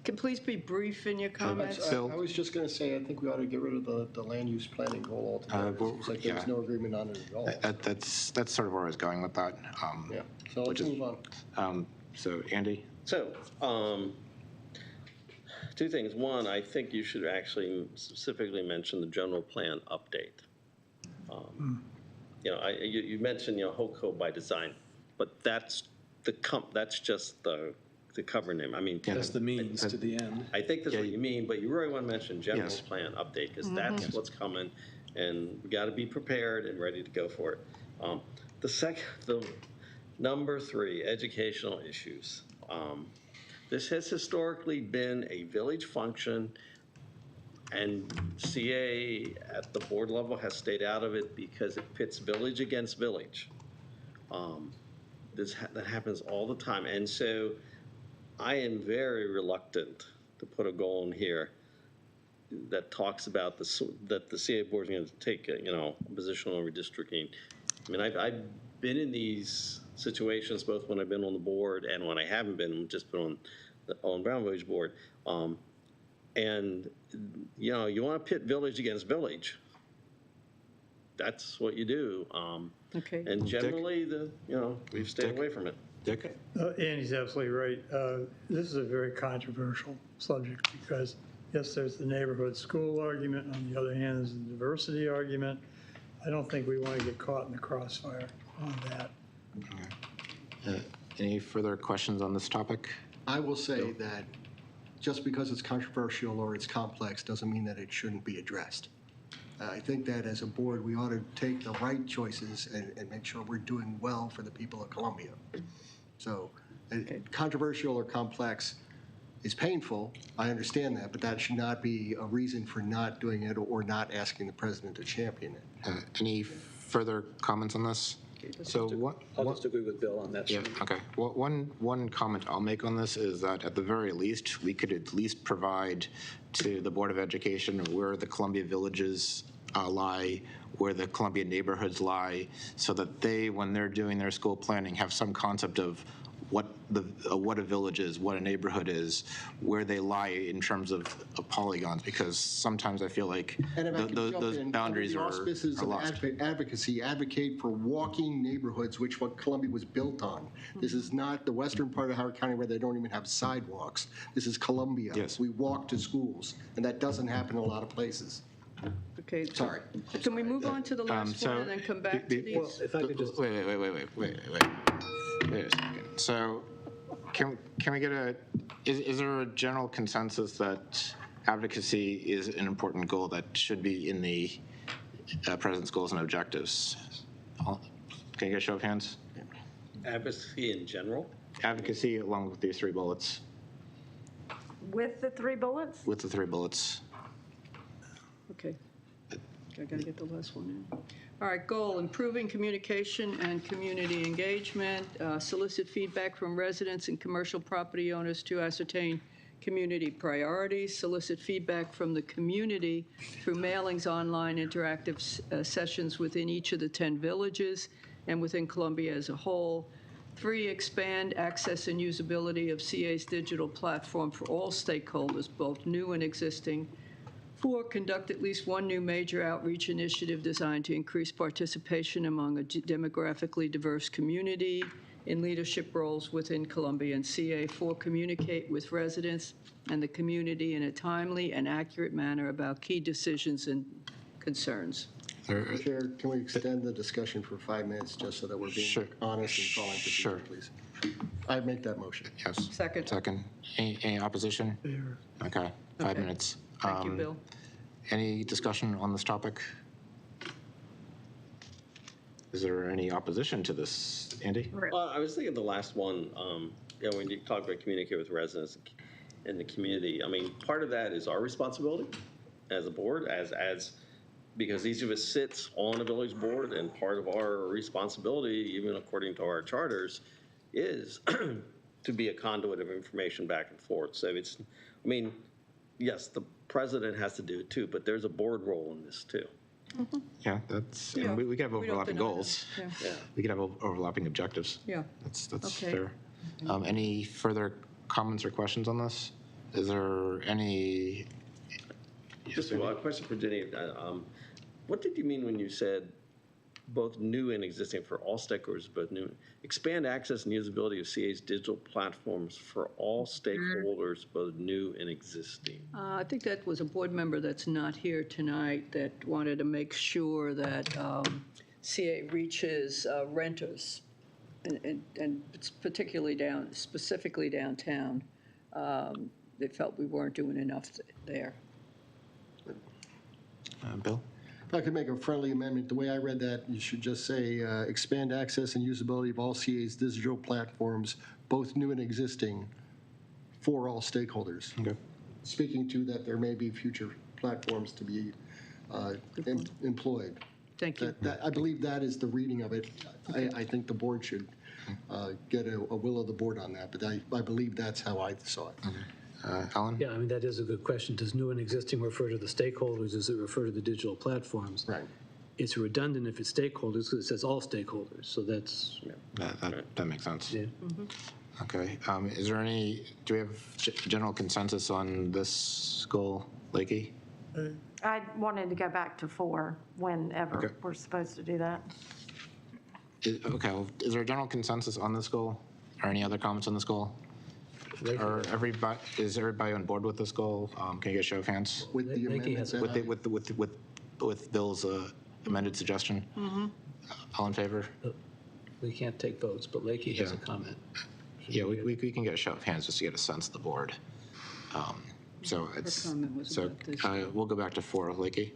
Can please be brief in your comments? I was just going to say, I think we ought to get rid of the land use planning goal altogether. It seems like there's no agreement on it at all. That's sort of where I was going with that. Yeah, so let's move on. So Andy? So, 2 things. One, I think you should actually specifically mention the general plan update. You know, you mentioned, HOCO by design, but that's just the cover name. I mean, That's the means to the end. I think that's what you mean, but you really want to mention general plan update, because that's what's coming. and we got to be prepared and ready to go for it. The number 3, educational issues. This has historically been a village function, and CA at the board level has stayed out of it because it pits village against village. That happens all the time, and so I am very reluctant to put a goal in here that talks about that the CA board is going to take a position on redistricting. I mean, I've been in these situations both when I've been on the board and when I haven't been, just been on the Owen Brown Village board. And you want to pit village against village. That's what you do. Okay. And generally, we've stayed away from it. Dick? Andy's absolutely right. This is a very controversial subject because, yes, there's the neighborhood school argument. On the other hand, there's the diversity argument. I don't think we want to get caught in the crossfire on that. Any further questions on this topic? I will say that just because it's controversial or it's complex doesn't mean that it shouldn't be addressed. I think that as a board, we ought to take the right choices and make sure we're doing well for the people of Columbia. So controversial or complex is painful. I understand that, but that should not be a reason for not doing it or not asking the president to champion it. Any further comments on this? I'll just agree with Bill on that. Yeah, okay. Well, one comment I'll make on this is that at the very least, we could at least provide to the Board of Education where the Columbia villages lie, where the Columbia neighborhoods lie, so that they, when they're doing their school planning, have some concept of what a village is, what a neighborhood is, where they lie in terms of polygons, because sometimes I feel like those boundaries are lost. Advocacy, advocate for walking neighborhoods, which what Columbia was built on. This is not the western part of Howard County where they don't even have sidewalks. This is Columbia. Yes. We walk to schools, and that doesn't happen in a lot of places. Okay. Sorry. Can we move on to the last one and then come back to these? Well, if I could just. Wait a second. So can we get is there a general consensus that advocacy is an important goal that should be in the President's goals and objectives? Can you get a show of hands? Advocacy in general? Advocacy along with these 3 bullets. With the 3 bullets? With the 3 bullets. Okay. I got to get the last one in. All right, goal, improving communication and community engagement, solicit feedback from residents and commercial property owners to ascertain community priorities, solicit feedback from the community through mailings, online, interactive sessions within each of the 10 villages and within Columbia as a whole. 3, expand access and usability of CA's digital platform for all stakeholders, both new and existing. 4, conduct at least 1 new major outreach initiative designed to increase participation among a demographically diverse community in leadership roles within Columbia and CA. 4, communicate with residents and the community in a timely and accurate manner about key decisions and concerns. Chair, can we extend the discussion for 5 minutes just so that we're being honest and following procedure, please? I make that motion. Yes. Second. Second. Any opposition? Okay. 5 minutes. Thank you, Bill. Any discussion on this topic? Is there any opposition to this, Andy? Well, I was thinking the last one, when you talk about communicate with residents in the community, I mean, part of that is our responsibility as a board, because each of us sits on a village board, and part of our responsibility, even according to our charters, is to be a conduit of information back and forth. So it's, I mean, yes, the president has to do it too, but there's a board role in this too. Mm-hmm. Yeah, that's, and we could have overlapping goals. Yeah. We could have overlapping objectives. Yeah. That's Okay. fair. Any further comments or questions on this? Is there any? Just a question for Jenny. What did you mean when you said both new and existing for all stakeholders, both new, expand access and usability of CA's digital platforms for all stakeholders, both new and existing? I think that was a board member that's not here tonight that wanted to make sure that CA reaches renters, and it's particularly specifically downtown. They felt we weren't doing enough there. Bill? if I could make a friendly amendment, the way I read that, you should just say, expand access and usability of all CA's digital platforms, both new and existing, for all stakeholders. Okay. Speaking to that there may be future platforms to be employed. Thank you. I believe that is the reading of it. I think the board should get a will of the board on that, but I believe that's how I saw it. Alan? Yeah, I mean, that is a good question. Does new and existing refer to the stakeholders? Does it refer to the digital platforms? Right. It's redundant if it's stakeholders because it says all stakeholders. So that's. That makes sense. Yeah. Okay. Is there do we have general consensus on this goal, Lakey? I wanted to go back to 4 whenever Okay. we're supposed to do that. Okay. Well, is there a general consensus on this goal? Or any other comments on this goal? Or is everybody on board with this goal? Can you get a show of hands? With the amendments With Bill's amended suggestion? All in favor? We can't take votes, but Lakey has a comment. Yeah, we can get a show of hands just to get a sense of the board. So we'll go back to 4, Lakey.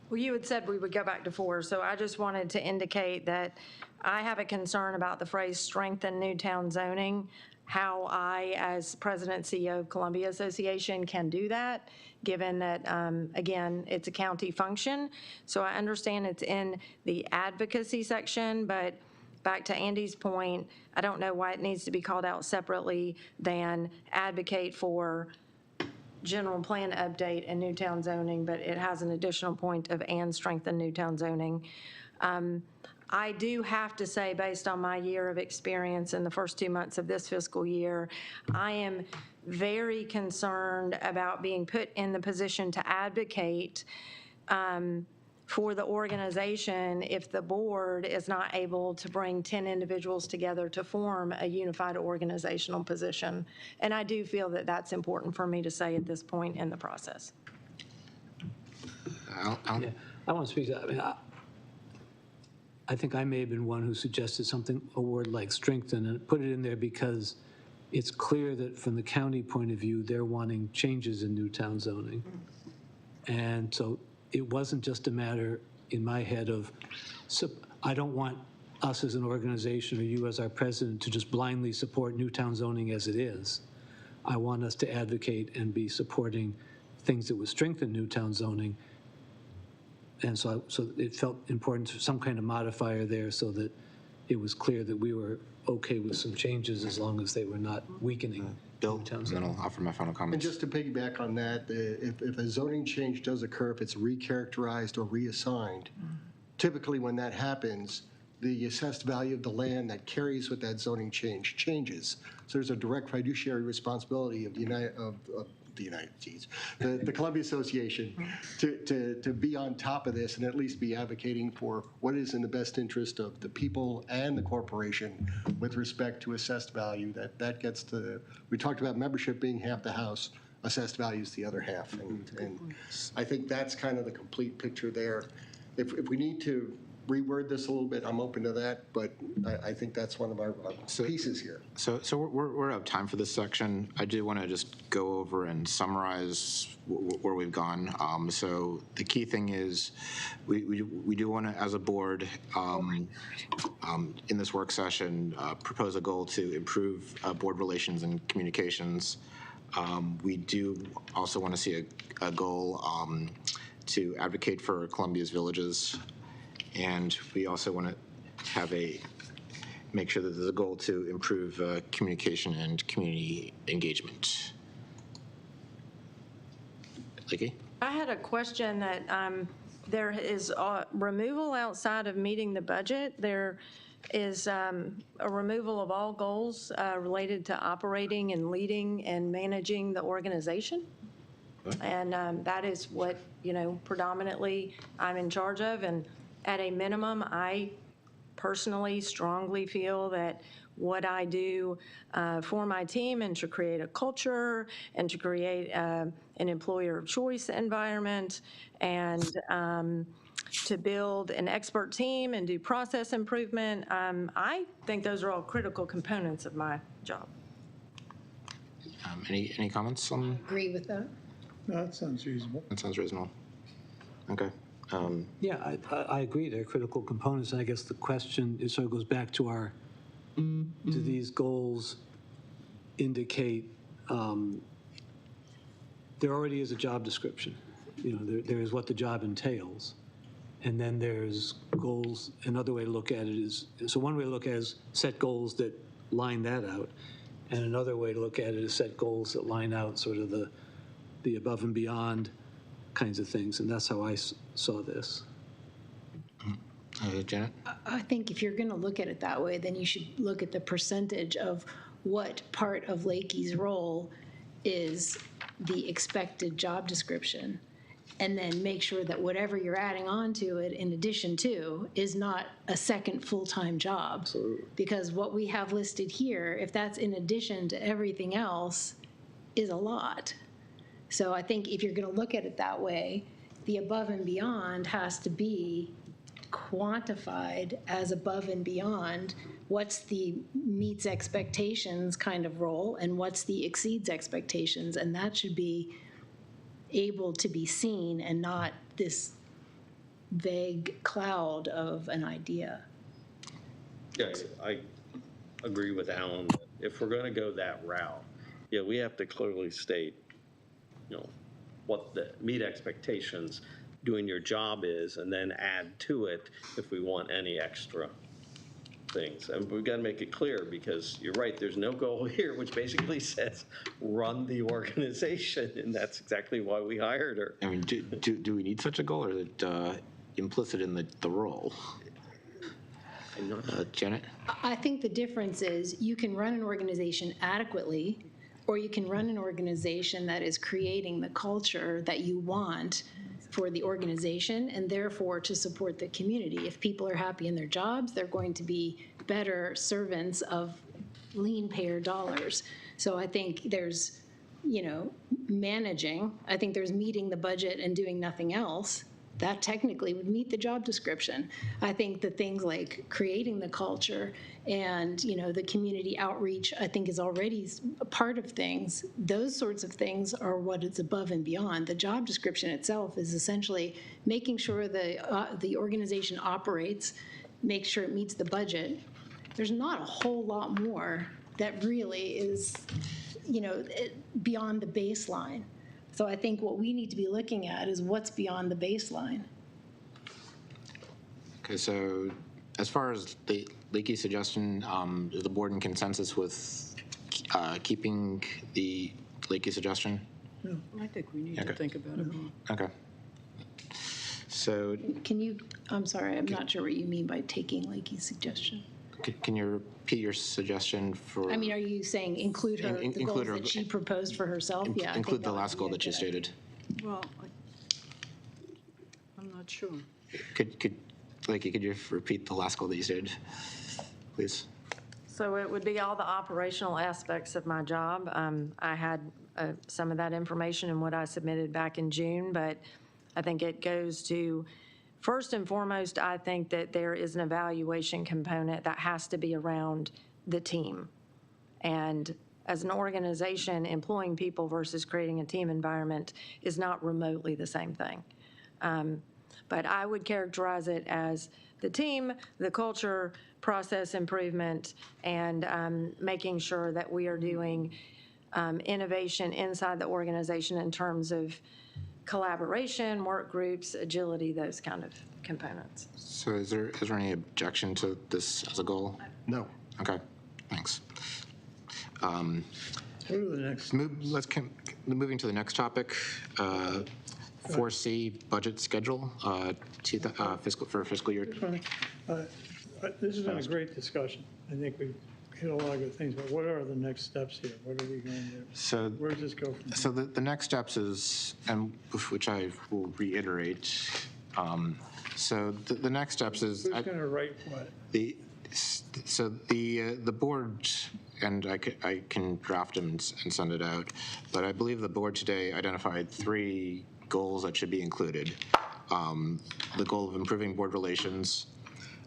Well, you had said we would go back to 4, so I just wanted to indicate that I have a concern about the phrase strengthen Newtown zoning, how I, as President and CEO of Columbia Association, can do that, given that, again, it's a county function. So I understand it's in the advocacy section, but back to Andy's point, I don't know why it needs to be called out separately than advocate for general plan update and Newtown zoning, but it has an additional point of and strengthen Newtown zoning. I do have to say, based on my year of experience in the first 2 months of this fiscal year, I am very concerned about being put in the position to advocate for the organization if the board is not able to bring 10 individuals together to form a unified organizational position. And I do feel that that's important for me to say at this point in the process. Yeah, I want to speak to that. I mean, I think I may have been one who suggested a word like strengthen, and put it in there because it's clear that from the county point of view, they're wanting changes in Newtown zoning. And so it wasn't just a matter in my head of, I don't want us as an organization or you as our president to just blindly support Newtown zoning as it is. I want us to advocate and be supporting things that would strengthen Newtown zoning. And so it felt important to some kind of modifier there so that it was clear that we were okay with some changes as long as they were not weakening. Bill, and then I'll offer my final And comments. just to piggyback on that, if a zoning change does occur, if it's recharacterized or reassigned, typically when that happens, the assessed value of the land that carries with that zoning change changes. So there's a direct fiduciary responsibility of the Columbia Association to be on top of this and at least be advocating for what is in the best interest of the people and the corporation with respect to assessed value. That gets to, we talked about membership being half the house, assessed value is the other half. And I think that's kind of the complete picture there. If we need to reword this a little bit, I'm open to that, but I think that's one of our pieces here. So we're out of time for this section. I do want to just go over and summarize where we've gone. So the key thing is we do want to, as a board, in this work session, propose a goal to improve board relations and communications. We do also want to see a goal to advocate for Columbia's villages. And we also want to make sure that there's a goal to improve communication and community engagement. Lakey? I had a question that there is removal outside of meeting the budget. There is a removal of all goals related to operating and leading and managing the organization. And that is what, predominantly I'm in charge of. And at a minimum, I personally strongly feel that what I do for my team and to create a culture and to create an employer of choice environment and to build an expert team and do process improvement, I think those are all critical components of my job. Any comments on? Agree with that. That sounds reasonable. That sounds reasonable. Okay. Yeah, I agree, they're critical components, and I guess the question, it sort of goes back to our, do these goals indicate, there already is a job description, you know, there is what the job entails, and then there's goals. Another way to look at it is, so one way to look at it is set goals that line that out, and another way to look at it is set goals that line out sort of the above and beyond kinds of things, and that's how I saw this. Janet? I think if you're going to look at it that way, then you should look at the percentage of what part of Lakey's role is the expected job description, and then make sure that whatever you're adding on to it in addition to is not a second full-time job. Because what we have listed here, if that's in addition to everything else, is a lot. So I think if you're going to look at it that way, the above and beyond has to be quantified as above and beyond what's the meets expectations kind of role and what's the exceeds expectations, and that should be able to be seen and not this vague cloud of an idea. Yeah, I agree with Alan. That if we're going to go that route, yeah, we have to clearly state, you know, what the meet expectations doing your job is, and then add to it if we want any extra things. And we've got to make it clear, because you're right, there's no goal here which basically says run the organization, and that's exactly why we hired her. I mean, do we need such a goal, or is it implicit in the role? Janet? I think the difference is you can run an organization adequately, or you can run an organization that is creating the culture that you want for the organization and therefore to support the community. If people are happy in their jobs, they're going to be better servants of lien payer dollars. So I think there's, you know, managing. I think there's meeting the budget and doing nothing else. That technically would meet the job description. I think that things like creating the culture and, you know, the community outreach, I think is already a part of things. Those sorts of things are what is above and beyond. The job description itself is essentially making sure the organization operates, make sure it meets the budget. There's not a whole lot more that really is, you know, beyond the baseline. So I think what we need to be looking at is what's beyond the baseline. Okay, so as far as the Lakey suggestion, is the board in consensus with keeping the Lakey suggestion? No, I think we need to think about it more. Okay. So Can you, I'm sorry, I'm not sure what you mean by taking Lakey's suggestion. can you repeat your suggestion for? I mean, are you saying include her, the goals that she proposed for herself? Yeah. I think include the that would last be goal a that you good stated. Well, I'm not sure. Lakey, could you repeat the last goal that you stated, please? So it would be all the operational aspects of my job. I had some of that information in what I submitted back in June, but I think it goes to, first and foremost, I think that there is an evaluation component that has to be around the team. And as an organization, employing people versus creating a team environment is not remotely the same thing. But I would characterize it as the team, the culture, process improvement, and making sure that we are doing innovation inside the organization in terms of collaboration, work groups, agility, those kind of components. So is there any objection to this as a goal? No. Okay, thanks. Moving to the next topic, 4C budget schedule for fiscal year. This has been a great discussion. I think we've hit a lot of good things, but what are the next steps here? What are we going to do? So where does this go from here? So the next steps is, and which I will reiterate. So the next steps is. Who's going to write what? So the board, and I can draft them and send it out, but I believe the board today identified 3 goals that should be included. The goal of improving board relations,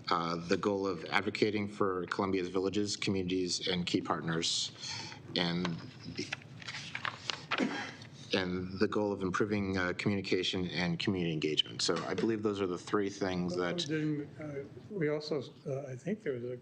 the goal of advocating for Columbia's villages, communities, and key partners, and and the goal of improving communication and community engagement. So I believe those are the three things that, Didn't, we also, I think there was a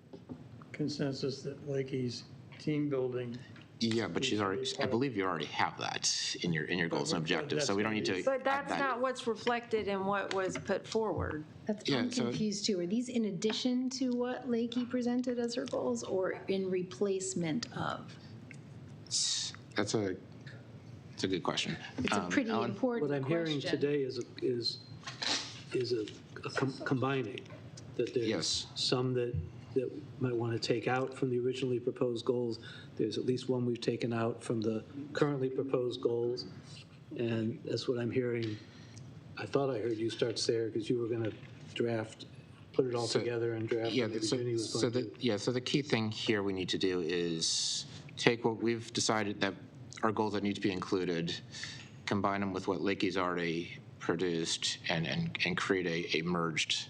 consensus that Lakey's team building. yeah, but she's already, I believe you already have that in your goals and objectives, so we don't need to. But add that's that. not what's reflected in what was put forward. I'm confused too. Are these in addition to what Lakey presented as her goals or in replacement of? That's a good question. It's a pretty Alan? important What I'm hearing question. today is combining, that there's some that might want to take out from the originally proposed goals. There's at least one we've taken out from the currently proposed goals. And that's what I'm hearing. I thought I heard you start, Sarah, because you were going to put it all together and draft. Yeah, Maybe so, Ginny was so going to. so the key thing here we need to do is take what we've decided that our goals that need to be included, combine them with what Lakey's already produced, and create a merged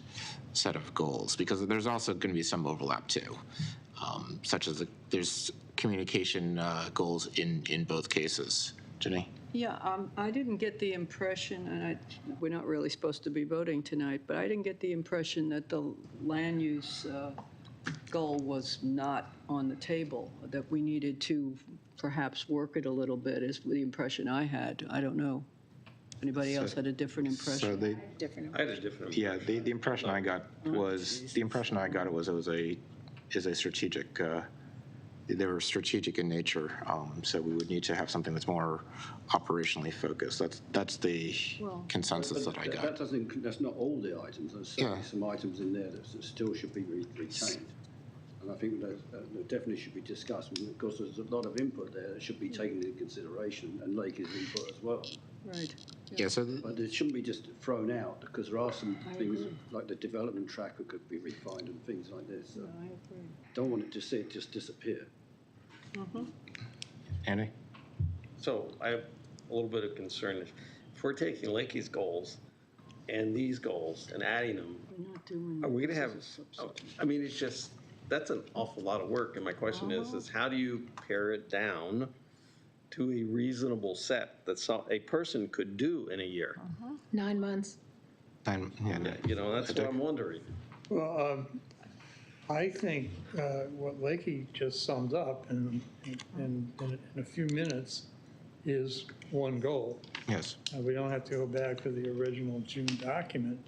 set of goals, because there's also going to be some overlap too, such as there's communication goals in both cases. Jenny? Yeah, I didn't get the impression, and we're not really supposed to be voting tonight, but I didn't get the impression that the land use goal was not on the table, that we needed to perhaps work it a little bit, is the impression I had. I don't know. Anybody else had a different impression? So they, I had a different. yeah, the impression I got was it was a strategic. They were strategic in nature, so we would need to have something that's more operationally focused. That's the consensus that I got. That's not all the items. There's certainly some items in there that still should be retained. And I think that definitely should be discussed. And of course, there's a lot of input there that should be taken into consideration, and Lakey's input as well. Right. Yeah, so but it shouldn't be just thrown out, because there are some things like the development tracker could be refined and things like this. So I agree. don't want to just see it just disappear. Andy? So I have a little bit of concern. If we're taking Lakey's goals and these goals and adding them, We're not doing. are we going to have, I mean, it's just, that's an awful lot of work. And my question is how do you pare it down to a reasonable set that a person could do in a year? 9 months. You know, that's what I'm wondering. Well, I think what Lakey just summed up in a few minutes is one goal. Yes. We don't have to go back to the original June document.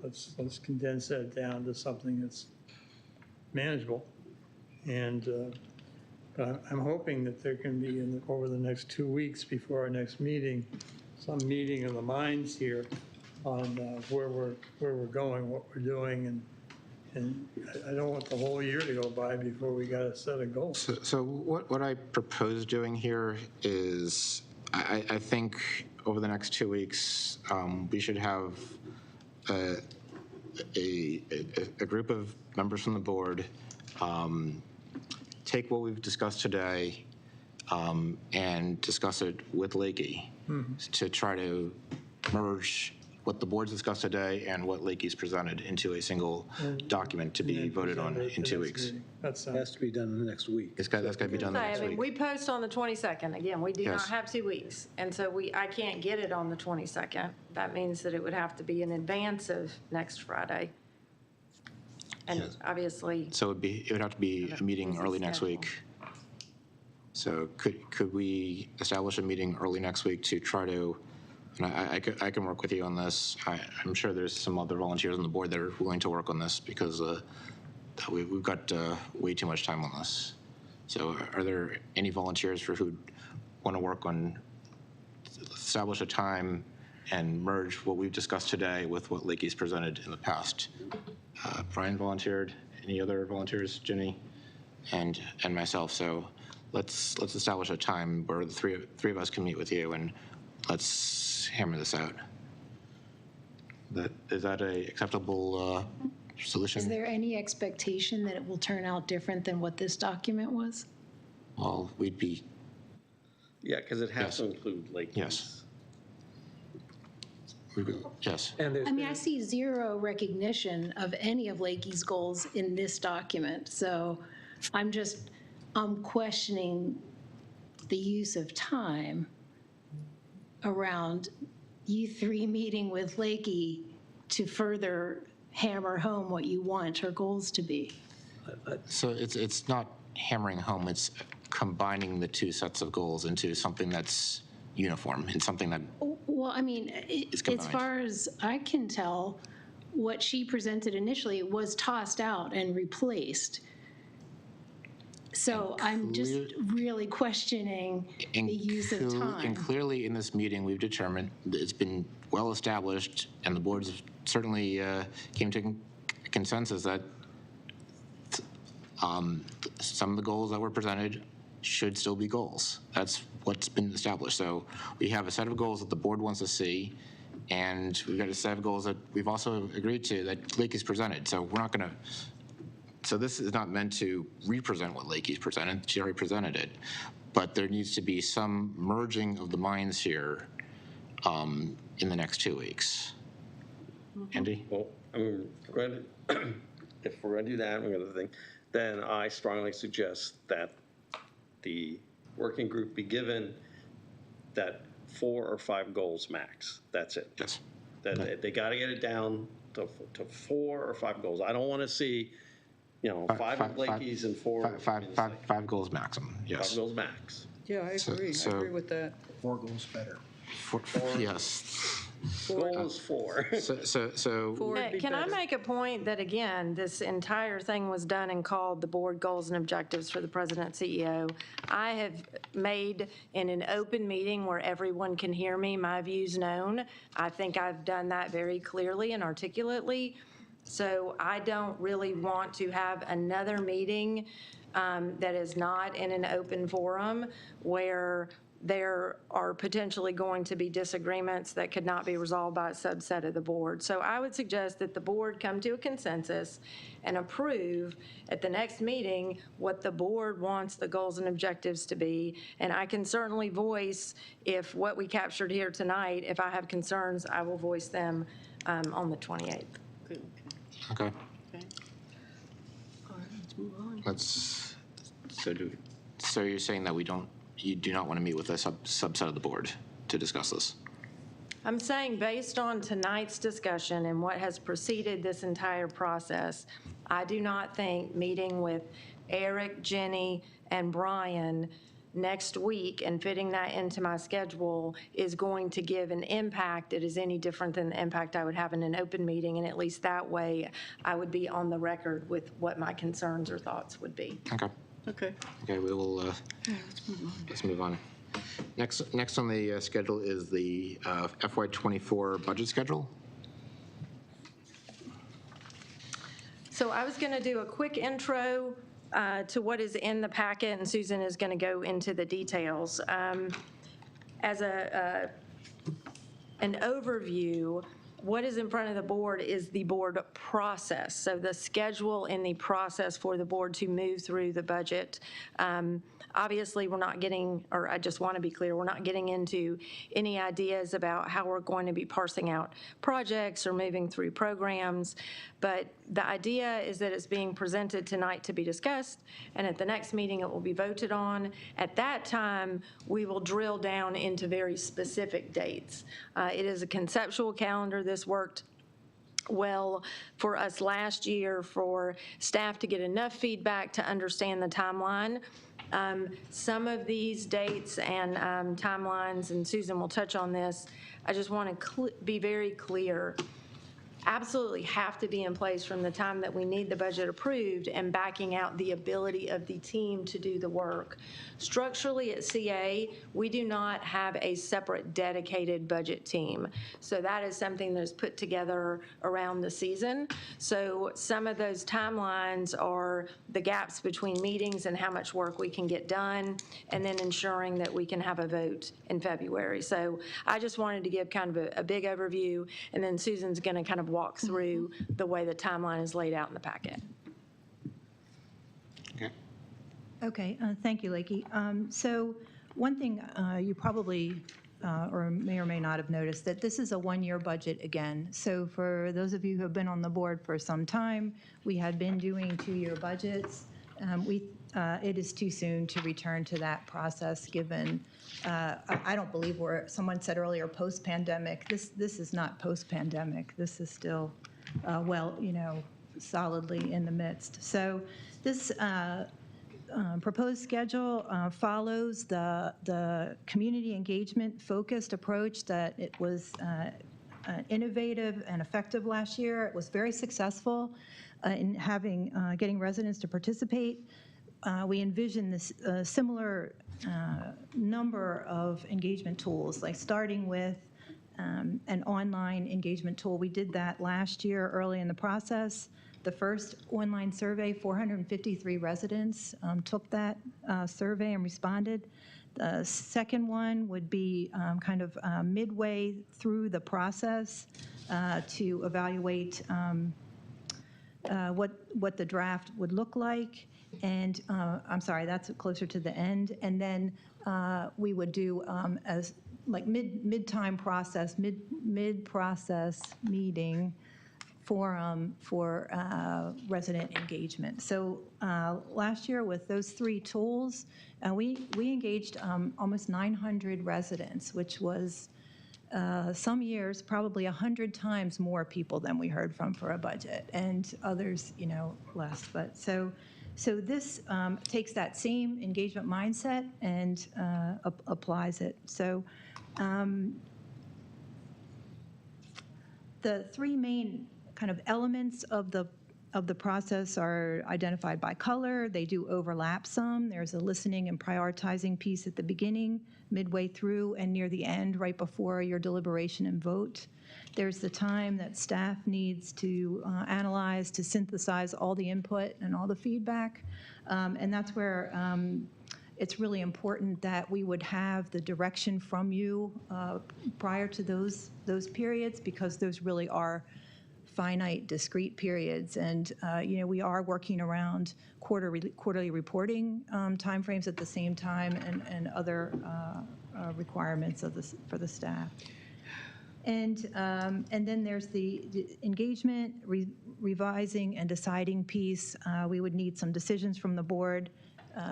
Let's condense that down to something that's manageable. And I'm hoping that there can be, over the next 2 weeks before our next meeting, some meeting of the minds here on where we're going, what we're doing, and I don't want the whole year to go by before we got a set of goals. So what I propose doing here is, I think over the next 2 weeks, we should have a group of members from the board take what we've discussed today and discuss it with Lakey to try to merge what the board's discussed today and what Lakey's presented into a single document to be voted on in 2 weeks. That has to be done in the next week. That's got to be done I next mean, week. we post on the 22nd. Again, we do not Yes. have 2 weeks. And so I can't get it on the 22nd. That means that it would have to be in advance of next Friday. And obviously, So it would have to be a meeting early next week. So could we establish a meeting early next week to try to, and I can work with you on this. I'm sure there's some other volunteers on the board that are willing to work on this because we've got way too much time on this. So are there any volunteers who want to work on, establish a time and merge what we've discussed today with what Lakey's presented in the past? Brian volunteered. Any other volunteers? Jenny and myself. So let's establish a time where the three of us can meet with you and let's hammer this out. Is that a acceptable solution? Is there any expectation that it will turn out different than what this document was? Well, we'd be. Yeah, because it has to include Lakey's. Yes. Yes. And I mean, I see zero recognition of any of Lakey's goals in this document. So I'm questioning the use of time around you three meeting with Lakey to further hammer home what you want her goals to be. So it's not hammering home, it's combining the two sets of goals into something that's uniform and something that, Well, I mean, as combined. far as I can tell, what she presented initially was tossed out and replaced. So I'm just really questioning the use of time. and clearly in this meeting, we've determined that it's been well established, and the boards certainly came to a consensus that some of the goals that were presented should still be goals. That's what's been established. So we have a set of goals that the board wants to see, and we've got a set of goals that we've also agreed to that Lake has presented. So we're not going to, so this is not meant to represent what Lakey's presented. She already presented it. But there needs to be some merging of the minds here in the next 2 weeks. Andy? Well, I mean, if we're going to do that, we're going to think, then I strongly suggest that the working group be given that 4 or 5 goals max. That's it. Yes. That they got to get it down to 4 or 5 goals. I don't want to see, 5 of Lakey's and 4. Five goals maximum, yes. 5 goals max. Yeah, I agree. I agree with that. 4 goals better. Yes. Goal is 4. So Can I make a point that, again, this entire thing was done and called the board goals and objectives for the president CEO? I have made in an open meeting where everyone can hear me, my views known. I think I've done that very clearly and articulately. So I don't really want to have another meeting that is not in an open forum where there are potentially going to be disagreements that could not be resolved by a subset of the board. So I would suggest that the board come to a consensus and approve at the next meeting what the board wants the goals and objectives to be. And I can certainly voice, if what we captured here tonight, if I have concerns, I will voice them on the 28th. Okay. All right, let's move on. So you're saying that you do not want to meet with a subset of the board to discuss this? I'm saying based on tonight's discussion and what has preceded this entire process, I do not think meeting with Eric, Jenny, and Brian next week and fitting that into my schedule is going to give an impact that is any different than the impact I would have in an open meeting, and at least that way I would be on the record with what my concerns or thoughts would be. Okay. Okay, we will, let's move on. Next on the schedule is the FY24 budget schedule. So I was going to do a quick intro to what is in the packet, and Susan is going to go into the details. As an overview, what is in front of the board is the board process. So the schedule and the process for the board to move through the budget. Obviously, we're not getting, or I just want to be clear, we're not getting into any ideas about how we're going to be parsing out projects or moving through programs. But the idea is that it's being presented tonight to be discussed, and at the next meeting it will be voted on. At that time, we will drill down into very specific dates. It is a conceptual calendar. This worked well for us last year for staff to get enough feedback to understand the timeline. Some of these dates and timelines, and Susan will touch on this, I just want to be very clear, absolutely have to be in place from the time that we need the budget approved and backing out the ability of the team to do the work. Structurally at CA, we do not have a separate dedicated budget team. So that is something that is put together around the season. So some of those timelines are the gaps between meetings and how much work we can get done, and then ensuring that we can have a vote in February. So I just wanted to give kind of a big overview, and then Susan's going to kind of walk through the way the timeline is laid out in the packet. Okay, thank you, Lakey. So one thing you probably or may or may not have noticed, that this is a one-year budget again. So for those of you who have been on the board for some time, we had been doing two-year budgets. it is too soon to return to that process, given, I don't believe someone said earlier, post-pandemic. This is not post-pandemic. This is still, solidly in the midst. So this proposed schedule follows the community engagement focused approach that it was innovative and effective last year. It was very successful in getting residents to participate. We envision this similar number of engagement tools, like starting with an online engagement tool. We did that last year early in the process. The first online survey, 453 residents took that survey and responded. The second one would be midway through the process to evaluate what the draft would look like. And I'm sorry, that's closer to the end. And then we would do as like mid-process meeting forum for resident engagement. So last year with those 3 tools, we engaged almost 900 residents, which was some years probably 100 times more people than we heard from for a budget, and others, less. But so this takes that same engagement mindset and applies it. So the 3 main kind of elements of the process are identified by color. They do overlap some. There's a listening and prioritizing piece at the beginning, midway through, and near the end, right before your deliberation and vote. There's the time that staff needs to analyze, to synthesize all the input and all the feedback. And that's where it's really important that we would have the direction from you prior to those periods, because those really are finite, discrete periods. And, we are working around quarterly reporting timeframes at the same time, and other requirements for the staff. And then there's the engagement, revising, and deciding piece. We would need some decisions from the board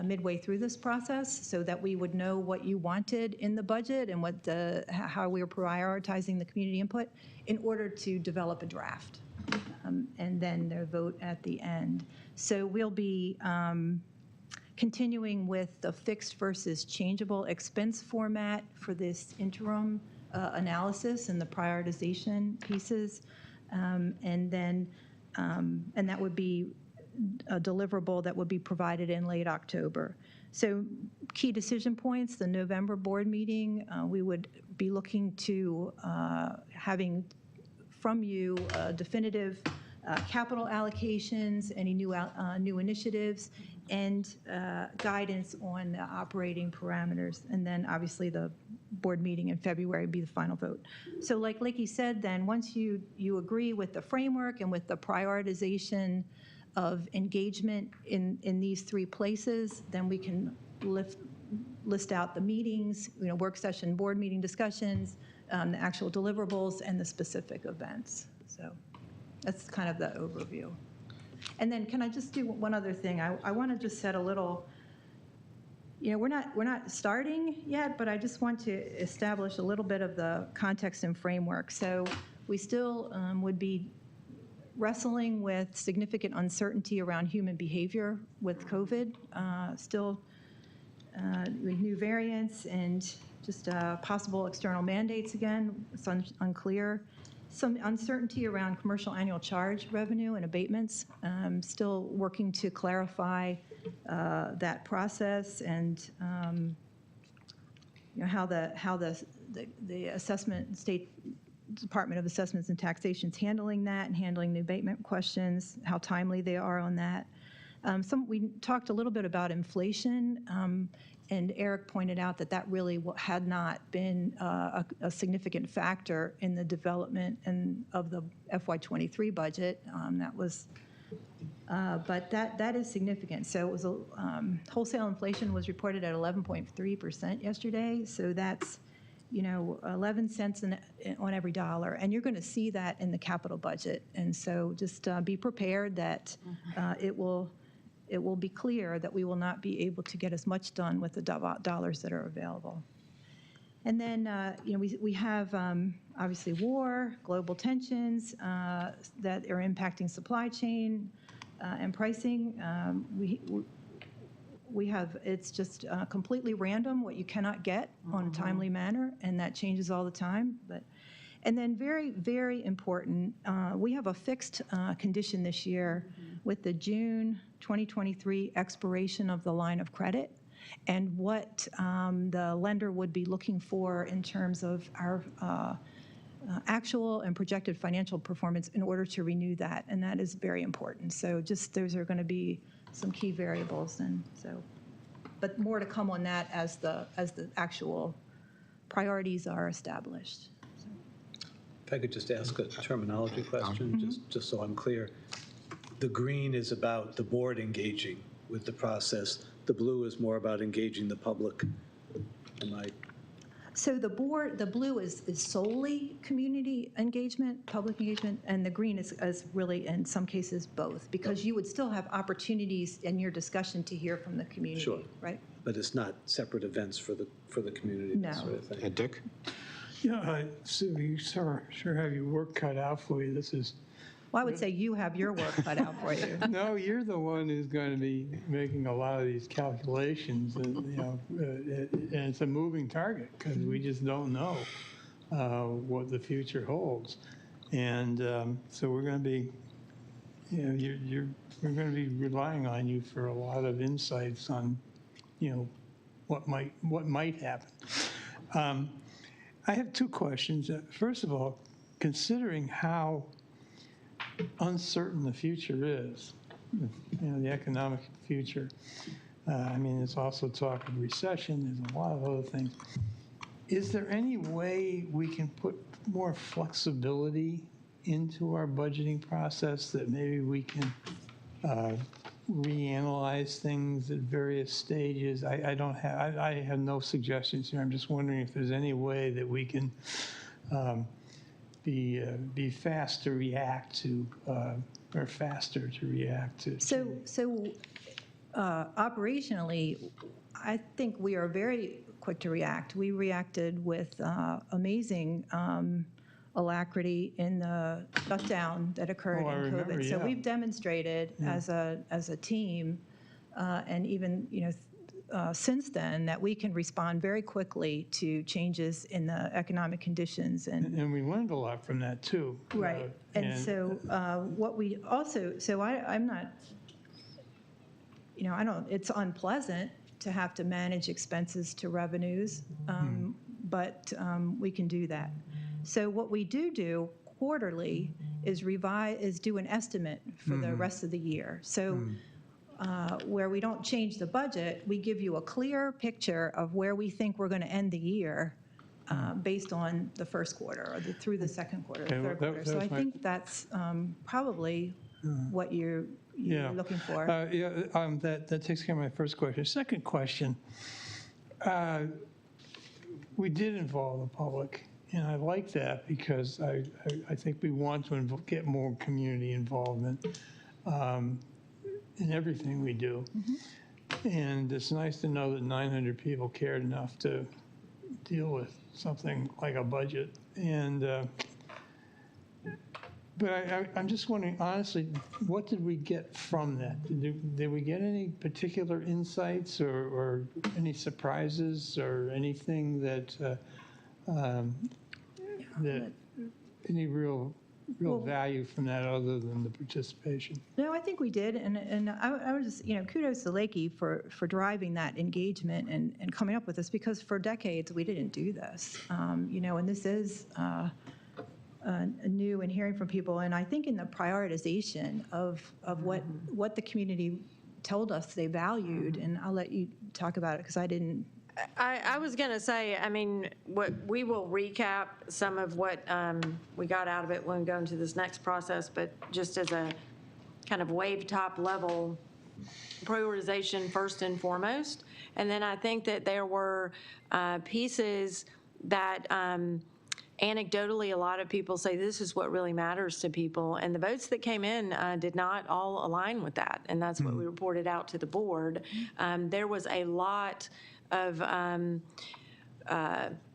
midway through this process, so that we would know what you wanted in the budget and how we were prioritizing the community input in order to develop a draft, and then their vote at the end. So we'll be continuing with the fixed versus changeable expense format for this interim analysis and the prioritization pieces, and that would be a deliverable that would be provided in late October. So key decision points, the November board meeting, we would be looking to having from you definitive capital allocations, any new initiatives, and guidance on the operating parameters. And then obviously the board meeting in February would be the final vote. So like Lakey said, then once you agree with the framework and with the prioritization of engagement in these 3 places, then we can list out the meetings, work session, board meeting discussions, the actual deliverables, and the specific events. So that's kind of the overview. And then can I just do one other thing? I want to just set a little, we're not starting yet, but I just want to establish a little bit of the context and framework. So we still would be wrestling with significant uncertainty around human behavior with COVID, still with new variants and just possible external mandates again. It's unclear. Some uncertainty around commercial annual charge revenue and abatements. Still working to clarify that process, and how the assessment state Department of Assessments and Taxation is handling that and handling the abatement questions, how timely they are on that. We talked a little bit about inflation, and Eric pointed out that really had not been a significant factor in the development of the FY23 budget. But that is significant. So it was wholesale inflation was reported at 11.3% yesterday. So that's 11 cents on every dollar, and you're going to see that in the capital budget. And so just be prepared that it will it will be clear that we will not be able to get as much done with the dollars that are available. And then, we have obviously war, global tensions that are impacting supply chain and pricing. We have, it's just completely random what you cannot get on a timely manner, and that changes all the time. And then very, very important, we have a fixed condition this year with the June 2023 expiration of the line of credit and what the lender would be looking for in terms of our actual and projected financial performance in order to renew that, and that is very important. So just those are going to be some key variables, and so, but more to come on that as the actual priorities are established. If I could just ask a terminology question, just so I'm clear. The green is about the board engaging with the process. The blue is more about engaging the public. Am I? So the blue is solely community engagement, public engagement, and the green is really, in some cases, both, because you would still have opportunities in your discussion to hear from the community, Sure. right? But it's not separate events for the community, No. that sort of thing. Dick? Yeah, Sue, you sure have your work cut out for you. This is. Well, I would say you have your work cut out for you. No, you're the one who's going to be making a lot of these calculations, and, and it's a moving target because we just don't know what the future holds. And so we're going to be, we're going to be relying on you for a lot of insights on, what might happen. I have two questions. First of all, considering how uncertain the future is, the economic future. There's also talk of recession. There's a lot of other things. Is there any way we can put more flexibility into our budgeting process that maybe we can reanalyze things at various stages? I have no suggestions here. I'm just wondering if there's any way that we can be fast to react to, or faster to react to. So operationally, I think we are very quick to react. We reacted with amazing alacrity in the shutdown that occurred in COVID. So we've demonstrated as a team, and even since then, that we can respond very quickly to changes in the economic conditions. And we learned a lot from that, too. Right. What we also, I'm not, it's unpleasant to have to manage expenses to revenues, but we can do that. So what we do quarterly is do an estimate for the rest of the year. So where we don't change the budget, we give you a clear picture of where we think we're going to end the year based on the first quarter or through the second quarter, third quarter. So I think that's probably what you're looking for. That takes care of my first question. Second question, we did involve the public, and I like that because I think we want to get more community involvement in everything we do. And it's nice to know that 900 people cared enough to deal with something like a budget. And but I'm just wondering, honestly, what did we get from that? Did we get any particular insights or any surprises or anything that any real value from that other than the participation? No, I think we did, and I was just, kudos to Lakey for driving that engagement and coming up with this, because for decades we didn't do this, and this is new and hearing from people, and I think in the prioritization of what the community told us they valued, and I'll let you talk about it because I didn't. I was going to say, we will recap some of what we got out of it when we go into this next process, but just as a kind of wave top level prioritization first and foremost. And then I think that there were pieces that anecdotally, a lot of people say this is what really matters to people. And the votes that came in did not all align with that. And that's what we reported out to the board. There was a lot of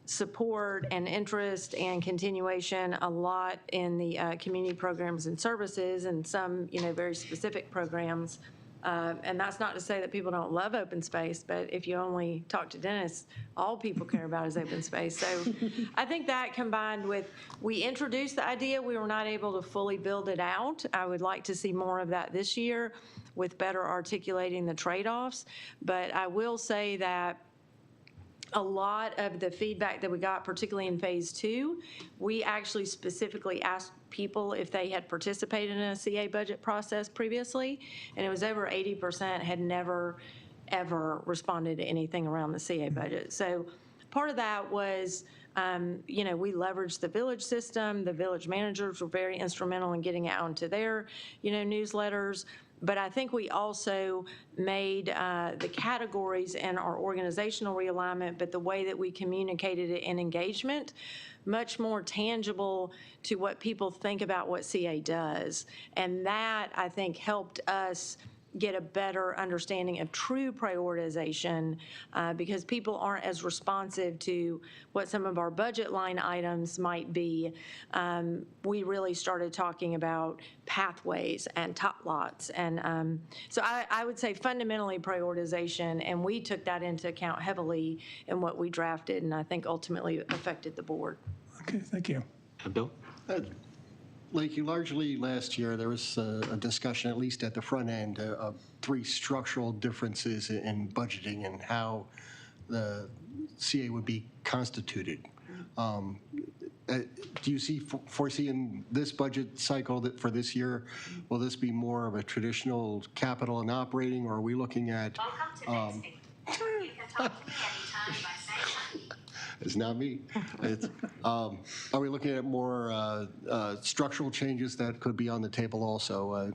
support and interest and continuation, a lot in the community programs and services, and some, very specific programs. And that's not to say that people don't love open space, but if you only talk to Dennis, all people care about is open space. So I think that combined with, we introduced the idea, we were not able to fully build it out. I would like to see more of that this year with better articulating the trade-offs. But I will say that a lot of the feedback that we got, particularly in phase 2, we actually specifically asked people if they had participated in a CA budget process previously, and it was over 80% had never, ever responded to anything around the CA budget. So part of that was, we leveraged the village system. The village managers were very instrumental in getting it out into their, newsletters. But I think we also made the categories and our organizational realignment, but the way that we communicated it in engagement, much more tangible to what people think about what CA does. And that, I think, helped us get a better understanding of true prioritization because people aren't as responsive to what some of our budget line items might be. We really started talking about pathways and top lots. And so I would say fundamentally prioritization, and we took that into account heavily in what we drafted, and I think ultimately affected the board. Okay, thank you. Bill? Like largely last year, there was a discussion, at least at the front end, of 3 structural differences in budgeting and how the CA would be constituted. Do you foresee in this budget cycle that for this year, will this be more of a traditional capital and operating, or are we looking at? Welcome to you can talk to me anytime by saying It's not me. Are we looking at more structural changes that could be on the table also?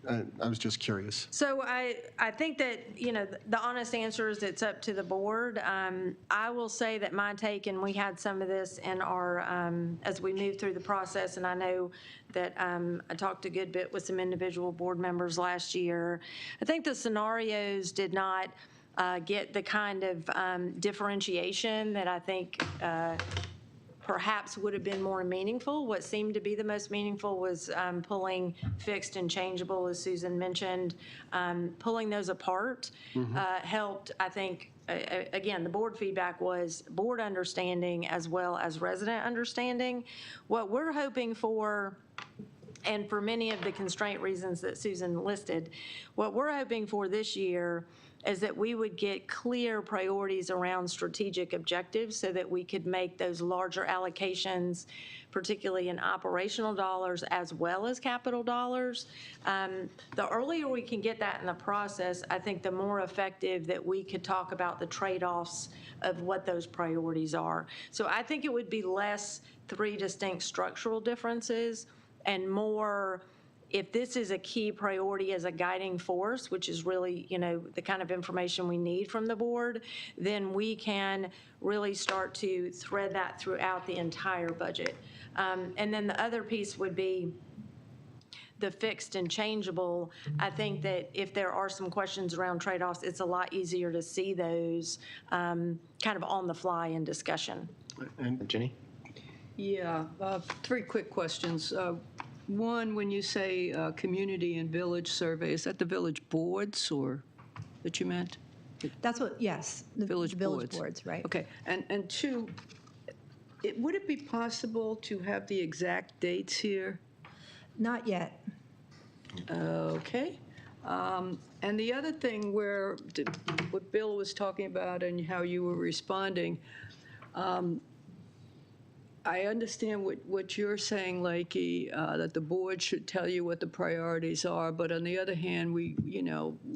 I was just curious. So I think that, the honest answer is it's up to the board. I will say that my take, and we had some of this in our, as we moved through the process, and I know that I talked a good bit with some individual board members last year. I think the scenarios did not get the kind of differentiation that I think perhaps would have been more meaningful. What seemed to be the most meaningful was pulling fixed and changeable, as Susan mentioned. Pulling those apart helped, I think, again, the board feedback was board understanding as well as resident understanding. What we're hoping for, and for many of the constraint reasons that Susan listed, what we're hoping for this year is that we would get clear priorities around strategic objectives so that we could make those larger allocations, particularly in operational dollars as well as capital dollars. The earlier we can get that in the process, I think the more effective that we could talk about the trade-offs of what those priorities are. So I think it would be less 3 distinct structural differences and more, if this is a key priority as a guiding force, which is really, the kind of information we need from the board, then we can really start to thread that throughout the entire budget. And then the other piece would be the fixed and changeable. I think that if there are some questions around trade-offs, it's a lot easier to see those kind of on the fly in discussion. And Jenny? Yeah, 3 quick questions. One, when you say community and village survey, is that the village boards or that you meant? That's what, yes, the village boards, right. Okay, and 2, would it be possible to have the exact dates here? Not yet. Okay. And the other thing what Bill was talking about and how you were responding, I understand what you're saying, Lakey, that the board should tell you what the priorities are, but on the other hand, we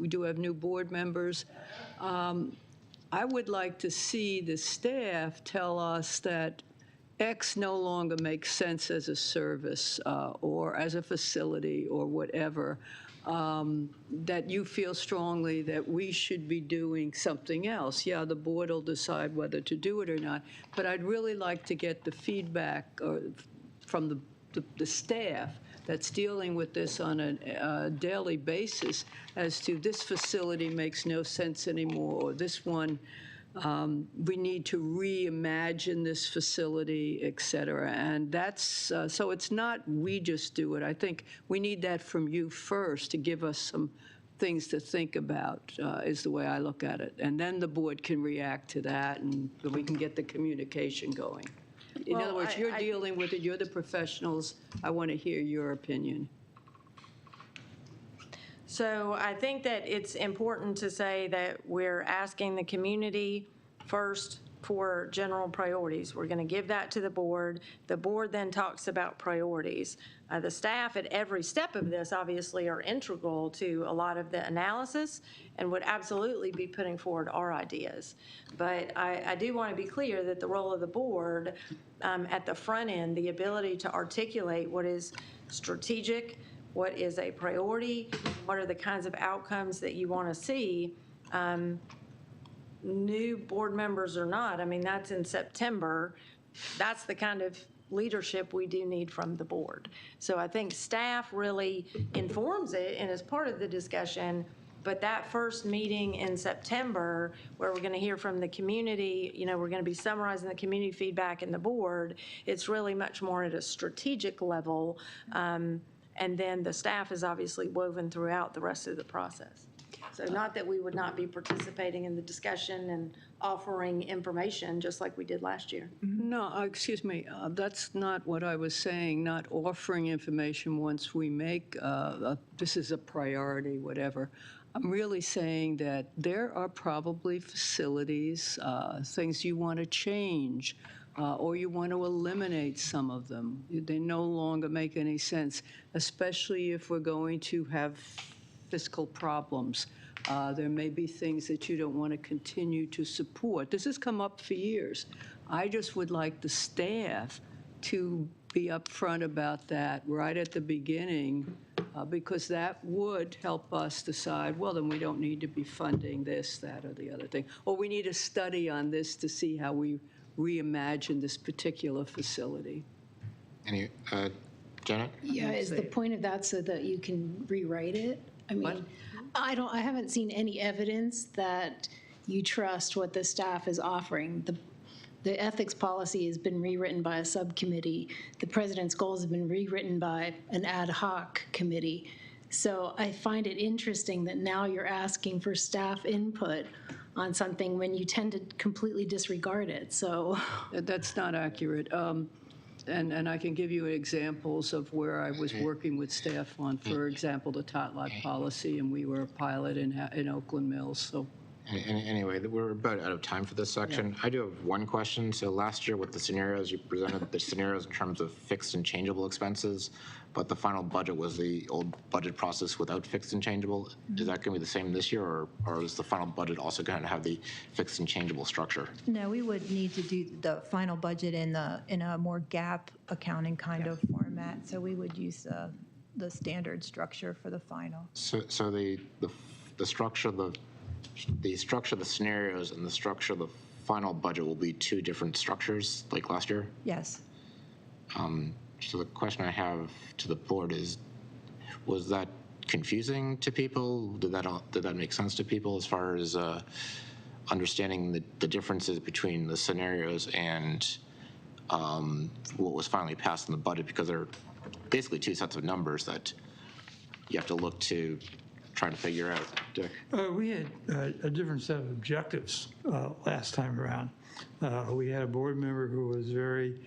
do have new board members. I would like to see the staff tell us that X no longer makes sense as a service or as a facility or whatever. that you feel strongly that we should be doing something else. Yeah, the board will decide whether to do it or not, but I'd really like to get the feedback from the staff that's dealing with this on a daily basis as to this facility makes no sense anymore, or this one, we need to reimagine this facility, et cetera. And that's, so it's not we just do it. I think we need that from you first to give us some things to think about, is the way I look at it. And then the board can react to that, and we can get the communication going. In other words, you're dealing with it, you're the professionals. I want to hear your opinion. So I think that it's important to say that we're asking the community first for general priorities. We're going to give that to the board. The board then talks about priorities. The staff at every step of this obviously are integral to a lot of the analysis and would absolutely be putting forward our ideas. But I do want to be clear that the role of the board at the front end, the ability to articulate what is strategic, what is a priority, what are the kinds of outcomes that you want to see, new board members or not, I mean, that's in September. That's the kind of leadership we do need from the board. So I think staff really informs it and is part of the discussion, but that first meeting in September, where we're going to hear from the community, you know, we're going to be summarizing the community feedback in the board, it's really much more at a strategic level. And then the staff is obviously woven throughout the rest of the process. So not that we would not be participating in the discussion and offering information just like we did last year. No, excuse me, that's not what I was saying, not offering information once we make, this is a priority, whatever. I'm really saying that there are probably facilities, things you want to change, or you want to eliminate some of them. They no longer make any sense, especially if we're going to have fiscal problems. There may be things that you don't want to continue to support. This has come up for years. I just would like the staff to be upfront about that right at the beginning, because that would help us decide, well, then we don't need to be funding this, that, or the other thing. Or we need a study on this to see how we reimagine this particular facility. Any, Janet? Yeah, is the point of that so that you can rewrite it? I mean, I haven't seen any evidence that you trust what the staff is offering. The ethics policy has been rewritten by a subcommittee. The president's goals have been rewritten by an ad hoc committee. So I find it interesting that now you're asking for staff input on something when you tend to completely disregard it. So that's not accurate. And I can give you examples of where I was working with staff on, for example, the tot lot policy, and we were a pilot in Oakland Mills. So Anyway, we're about out of time for this section. Yeah. I do have one question. So last year with the scenarios, you presented the scenarios in terms of fixed and changeable expenses, but the final budget was the old budget process without fixed and changeable. Is that going to be the same this year, or is the final budget also going to have the fixed and changeable structure? No, we would need to do the final budget in a more GAAP accounting kind of format. So we would use the standard structure for the final. So the structure, the structure of the scenarios and the structure of the final budget will be two different structures like last year? Yes. So the question I have to the board is, was that confusing to people? Did that make sense to people as far as understanding the differences between the scenarios and what was finally passed in the budget? Because they're basically two sets of numbers that you have to look to trying to figure out. Dick? We had a different set of objectives last time around. We had a board member who was very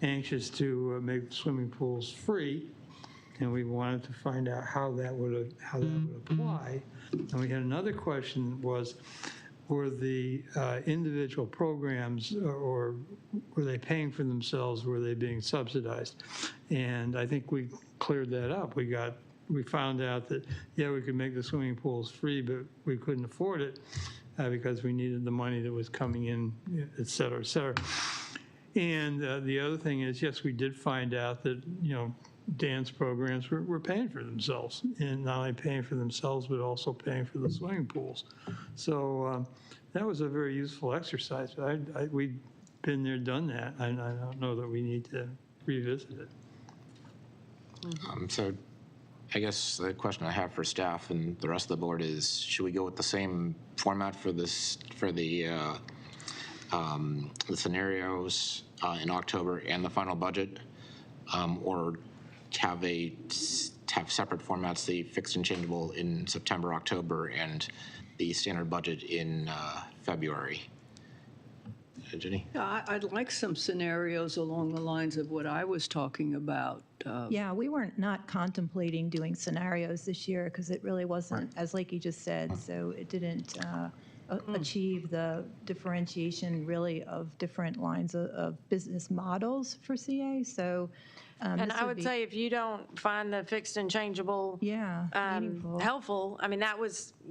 anxious to make swimming pools free, and we wanted to find out how that would apply. And we had another question was, were the individual programs, or were they paying for themselves? Were they being subsidized? And I think we cleared that up. We found out that, yeah, we could make the swimming pools free, but we couldn't afford it because we needed the money that was coming in, et cetera, et cetera. And the other thing is, yes, we did find out that, dance programs were paying for themselves, and not only paying for themselves, but also paying for the swimming pools. So that was a very useful exercise. We've been there, done that, and I don't know that we need to revisit it. So I guess the question I have for staff and the rest of the board is, should we go with the same format for this, for the scenarios in October and the final budget, or have separate formats, the fixed and changeable in September, October, and the standard budget in February? Jenny? I'd like some scenarios along the lines of what I was talking about. Yeah, we weren't not contemplating doing scenarios this year because it really wasn't, as like you just said, so it didn't achieve the differentiation really of different lines of business models for CA. So, and I would say if you don't find the fixed and changeable helpful, I mean,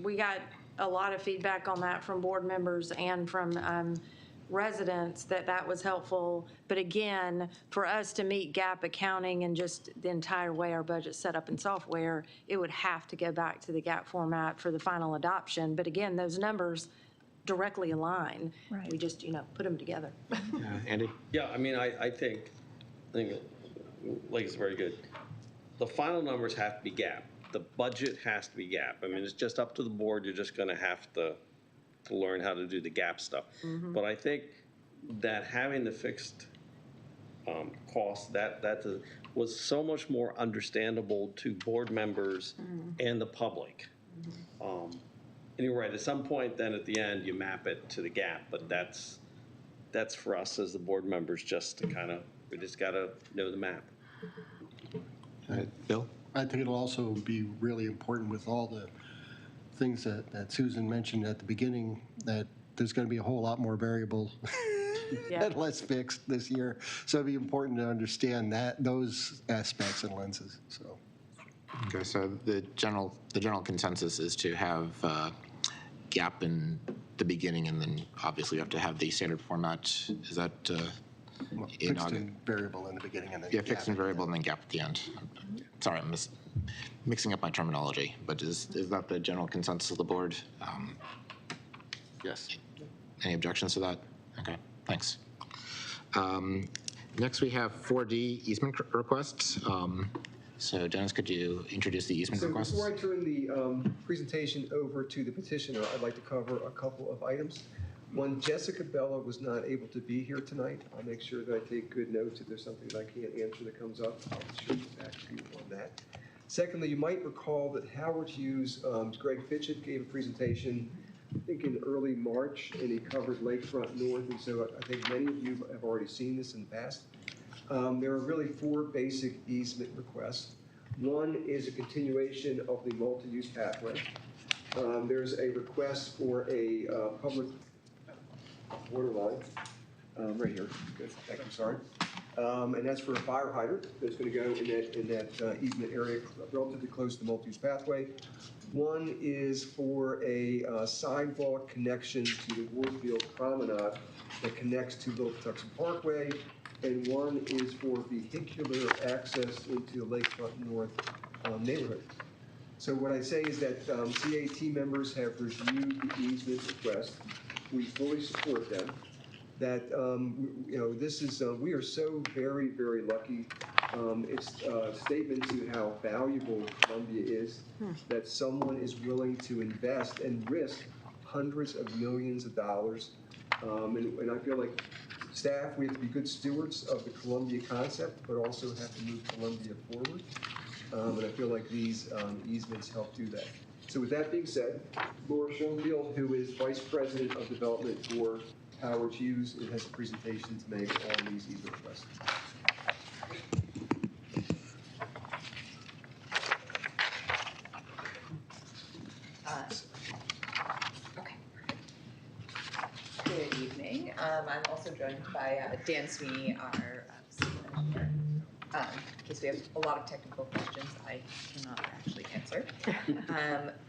we got a lot of feedback on that from board members and from residents that was helpful. But again, for us to meet GAAP accounting and just the entire way our budget's set up in software, it would have to go back to the GAAP format for the final adoption. But again, those numbers directly align. Right. We just, put them together. Andy? Yeah, I mean, I think like it's very good. The final numbers have to be GAAP. The budget has to be GAAP. I mean, it's just up to the board. You're just going to have to learn how to do the GAAP stuff. But I think that having the fixed cost, that was so much more understandable to board members and the public. And you're right, at some point then at the end, you map it to the GAAP, but that's for us as the board members just to we just got to know the map. Bill? I think it'll also be really important with all the things that Susan mentioned at the beginning, that there's going to be a whole lot more variable and less fixed this year. So it'd be important to understand those aspects and lenses. So. Okay, so the general consensus is to have GAAP in the beginning, and then obviously you have to have the standard format. Is that fixed and variable in the beginning, and then fixed and variable, and then GAAP at the end. Sorry, I'm mixing up my terminology, but is that the general consensus of the board? Yes. Any objections to that? Okay, thanks. Next, we have 4D easement requests. So Dennis, could you introduce the easement requests? Before I turn the presentation over to the petitioner, I'd like to cover a couple of items. One, Jessica Bella was not able to be here tonight. I'll make sure that I take good notes. If there's something that I can't answer that comes up, I'll be sure to get back to you on that. Secondly, you might recall that Howard Hughes, Greg Fitchett gave a presentation, I think in early March, and he covered Lakefront North, and so I think many of you have already seen this in the past. There are really 4 basic easement requests. One is a continuation of the multi-use pathway. There's a request for a public water line, right here. Good, thank you, sorry. And that's for a fire hydrant that's going to go in that easement area relatively close to the multi-use pathway. One is for a sidewalk connection to the Warfield Promenade that connects to Little Patuxent Parkway. And one is for vehicular access into the Lakefront North neighborhood. So what I say is that CAT members have reviewed the easement request. We fully support them. That this is we are so very, very lucky. It's a statement to how valuable Columbia is, that someone is willing to invest and risk hundreds of millions of dollars. And I feel like staff, we have to be good stewards of the Columbia concept, but also have to move Columbia forward. And I feel like these easements help do that. So with that being said, Laura Schoenfield, who is Vice President of Development for Howard Hughes, has a presentation to make on these easement requests. Good evening. I'm also joined by Dan Sweeney, our city engineer. In case we have a lot of technical questions I cannot actually answer.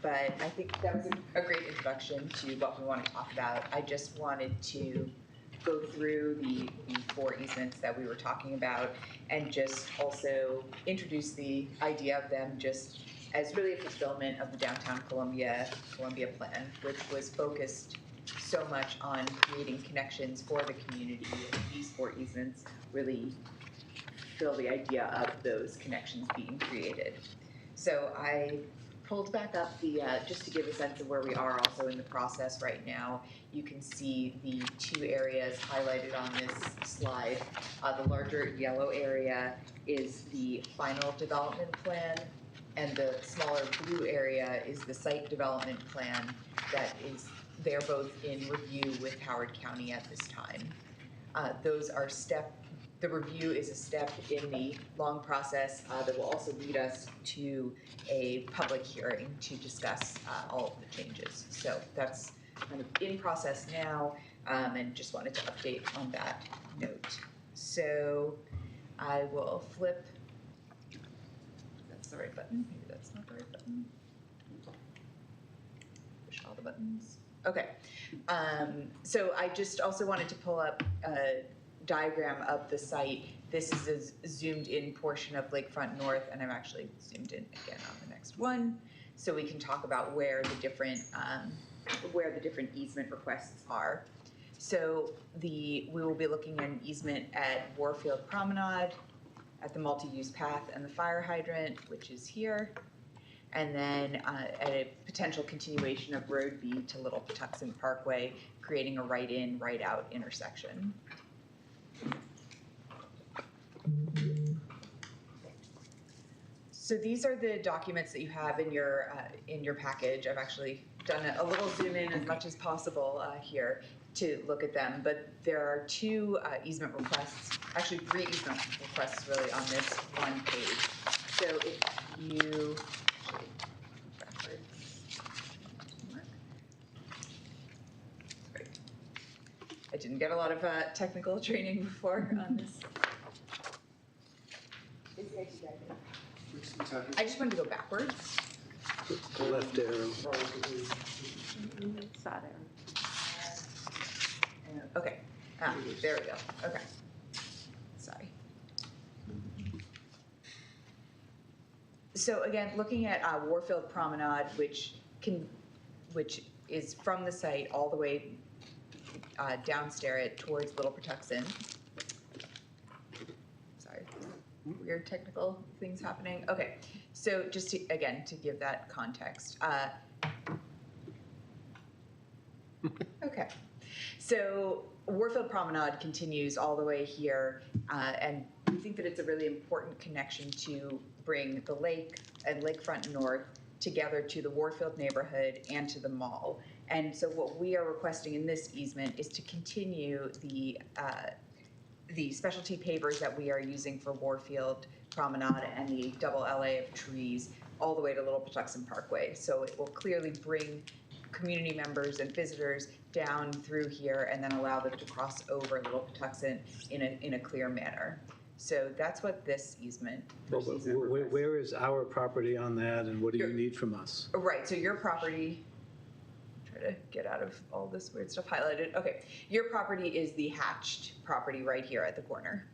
But I think that was a great introduction to what we want to talk about. I just wanted to go through the 4 easements that we were talking about and just also introduce the idea of them just as really a fulfillment of the Downtown Columbia plan, which was focused so much on creating connections for the community. And these 4 easements really fill the idea of those connections being created. So I pulled back up just to give a sense of where we are also in the process right now. You can see the 2 areas highlighted on this slide. The larger yellow area is the final development plan, and the smaller blue area is the site development plan that is, they're both in review with Howard County at this time. The review is a step in the long process that will also lead us to a public hearing to discuss all of the changes. So that's kind of in process now, and just wanted to update on that note. So I will flip. That's the right button. Maybe that's not the right button. Push all the buttons. Okay. So I just also wanted to pull up a diagram of the site. This is a zoomed in portion of Lakefront North, and I'm actually zoomed in again on the next one, so we can talk about where the different easement requests are. So we will be looking at an easement at Warfield Promenade, at the multi-use path and the fire hydrant, which is here, and then at a potential continuation of Road B to Little Patuxent Parkway, creating a right-in, right-out intersection. So these are the documents that you have in your package. I've actually done a little zoom in as much as possible here to look at them, but there are 2 easement requests, actually 3 easement requests really on this one page. So if you, I didn't get a lot of technical training before on this. I just wanted to go backwards. The left arrow. Side arrow. Okay, there we go, okay. Sorry. So again, looking at Warfield Promenade, which is from the site all the way downstairs towards Little Patuxent. Sorry, weird technical things happening. Okay, so just to give that context. Okay, so Warfield Promenade continues all the way here, and we think that it's a really important connection to bring the lake and Lakefront North together to the Warfield neighborhood and to the mall. And so what we are requesting in this easement is to continue the specialty pavers that we are using for Warfield Promenade and the double LA of trees all the way to Little Patuxent Parkway. So it will clearly bring community members and visitors down through here and then allow them to cross over Little Patuxent in a clear manner. So that's what this easement. Where is our property on that, and what do you need from us? Right, so your property, try to get out of all this weird stuff highlighted. Okay, your property is the hatched property right here at the corner.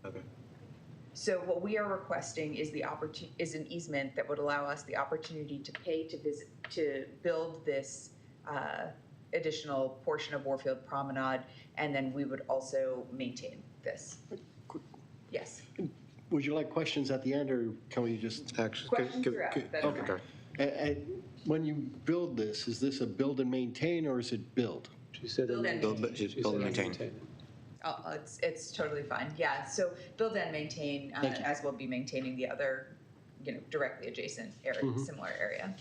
Okay. So what we are requesting is an easement that would allow us the opportunity to pay to build this additional portion of Warfield Promenade, and then we would also maintain this. Yes. Would you like questions at the end, or can we just actually? Questions throughout. Okay. And when you build this, is this a build and maintain, or is it build? She said build and maintain. Oh, it's totally fine. Yeah. So build and maintain, as we'll be maintaining the other, directly adjacent area, similar area.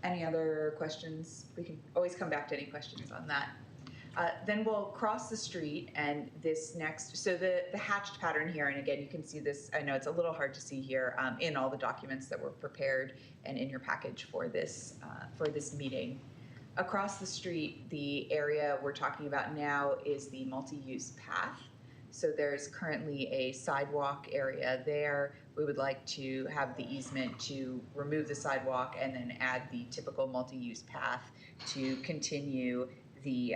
Any other questions? We can always come back to any questions on that. Then we'll cross the street, and this next, so the hatched pattern here, and again, you can see this, I know it's a little hard to see here in all the documents that were prepared and in your package for this meeting. Across the street, the area we're talking about now is the multi-use path. So there's currently a sidewalk area there. We would like to have the easement to remove the sidewalk and then add the typical multi-use path to continue the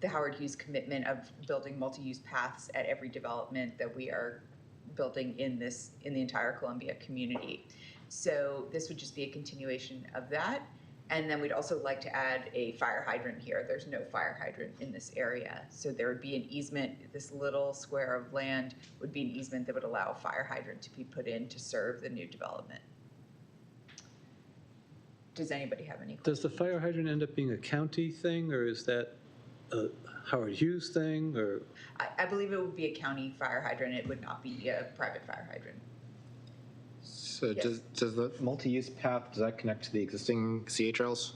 Howard Hughes commitment of building multi-use paths at every development that we are building in the entire Columbia community. So this would just be a continuation of that. And then we'd also like to add a fire hydrant here. There's no fire hydrant in this area. So there would be an easement. This little square of land would be an easement that would allow a fire hydrant to be put in to serve the new development. Does anybody have any questions? Does the fire hydrant end up being a county thing, or is that a Howard Hughes thing, or? I believe it would be a county fire hydrant. It would not be a private fire hydrant. So Yes. does the multi-use path, does that connect to the existing CA trails?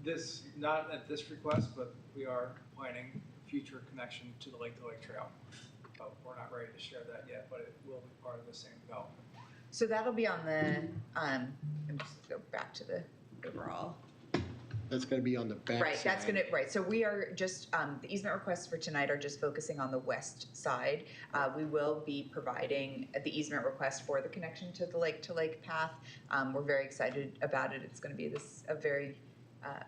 This, not at this request, but we are planning future connection to the Lake Trail. But we're not ready to share that yet, but it will be part of the same development. So that'll be on the, let me just go back to the overall. That's going to be on the back Right, that's side. right, so we are just, the easement requests for tonight are just focusing on the west side. We will be providing the easement request for the connection to the lake path. We're very excited about it. It's gonna be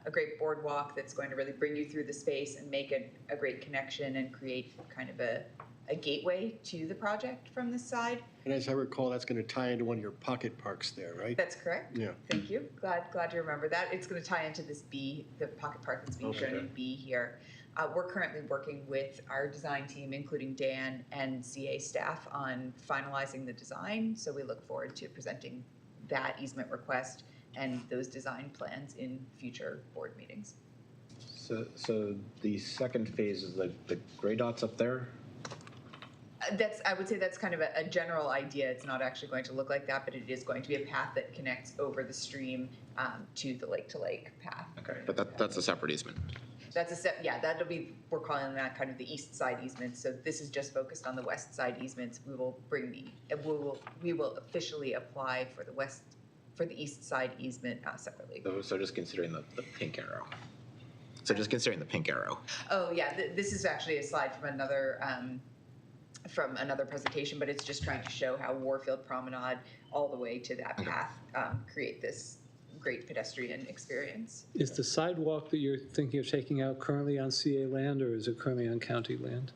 a great boardwalk that's going to really bring you through the space and make it a great connection and create kind of a gateway to the project from this side. And as I recall, that's going to tie into one of your pocket parks there, right? That's correct. Yeah. Thank you. Glad you remember that. It's going to tie into this B, the pocket park that's being shown in B here. We're currently working with our design team, including Dan and CA staff, on finalizing the design. So we look forward to presenting that easement request and those design plans in future board meetings. So the second phase is the gray dots up there? I would say that's kind of a general idea. It's not actually going to look like that, but it is going to be a path that connects over the stream to the lake path. Okay, but that's a separate easement. That's a step, yeah, we're calling that kind of the east side easement. So this is just focused on the west side easements. We will we will officially apply for the east side easement separately. So just considering the pink arrow. So just considering the pink arrow. Oh, yeah, this is actually a slide from another presentation, but it's just trying to show how Warfield Promenade all the way to that path create this great pedestrian experience. Is the sidewalk that you're thinking of taking out currently on CA land, or is it currently on county land?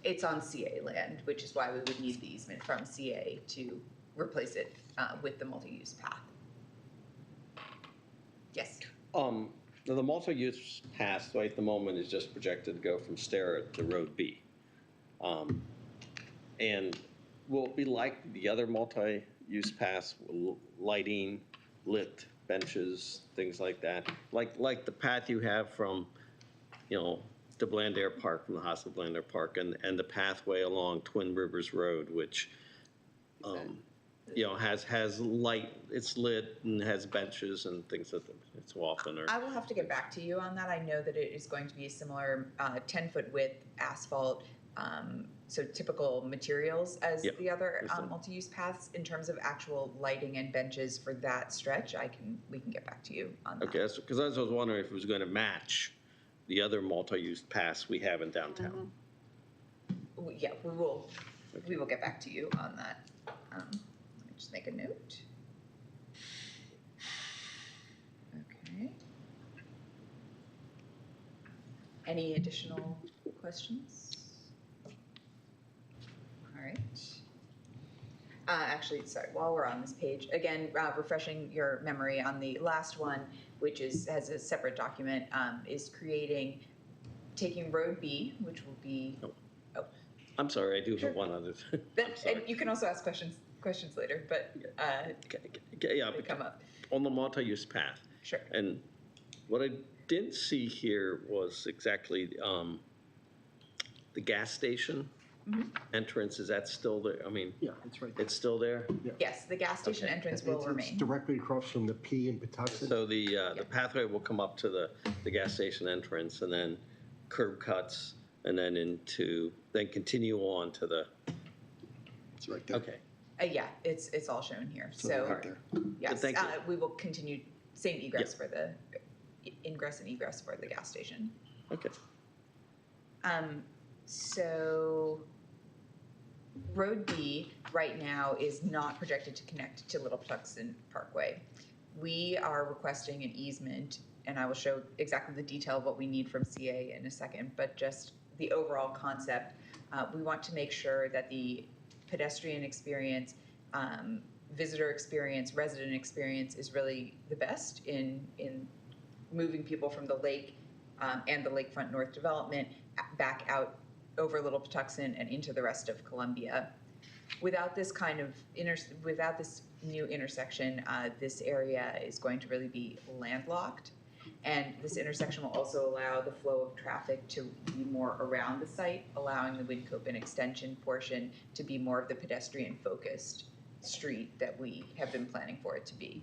It's on CA land, which is why we would need the easement from CA to replace it with the multi-use path. Yes. Now the multi-use path, right at the moment, is just projected to go from Starrett to Road B. And will it be like the other multi-use paths, lighting, lit benches, things like that? Like the path you have from, the Blandair Park, from the Hospital Blandair Park, and the pathway along Twin Rivers Road, which, has light, it's lit and has benches and things that it's often. I will have to get back to you on that. I know that it is going to be a similar 10-foot width asphalt, so typical materials as the other multi-use paths. In terms of actual lighting and benches for that stretch, we can get back to you on that. Okay, because I was wondering if it was going to match the other multi-use paths we have in downtown. Yeah, we will get back to you on that. Let me just make a note. Okay. Any additional questions? All right. Actually, sorry, while we're on this page, again, refreshing your memory on the last one, which has a separate document, is taking Road B, which will be, I'm sorry, I do have one other thing. and you can also ask questions later, but they come up. On the multi-use path. Sure. And what I didn't see here was exactly the gas station entrance. Is that still there? I mean, yeah, that's right. It's still there? Yes, the gas station entrance will remain. It's directly across from the P in Patuxent. So the pathway will come up to the gas station entrance, and then curb cuts, and then then continue on to the. It's right there. Okay. Yeah, it's all shown here. So right there. yes, Thank you. we will continue same egress for the ingress and egress for the gas station. Okay. So Road B right now is not projected to connect to Little Patuxent Parkway. We are requesting an easement, and I will show exactly the detail of what we need from CA in a second, but just the overall concept. We want to make sure that the pedestrian experience, visitor experience, resident experience is really the best in moving people from the lake and the Lakefront North development back out over Little Patuxent and into the rest of Columbia. Without this kind of without this new intersection, this area is going to really be landlocked. And this intersection will also allow the flow of traffic to be more around the site, allowing the Wynkoop extension portion to be more of the pedestrian-focused street that we have been planning for it to be.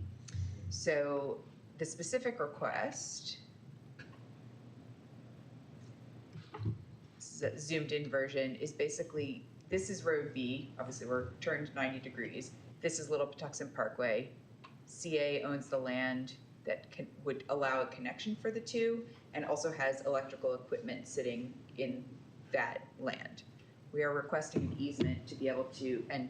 So the specific request, zoomed in version, is basically, this is Road B, obviously we're turned 90 degrees. This is Little Patuxent Parkway. CA owns the land that would allow a connection for the two, and also has electrical equipment sitting in that land. We are requesting an easement to be able to, and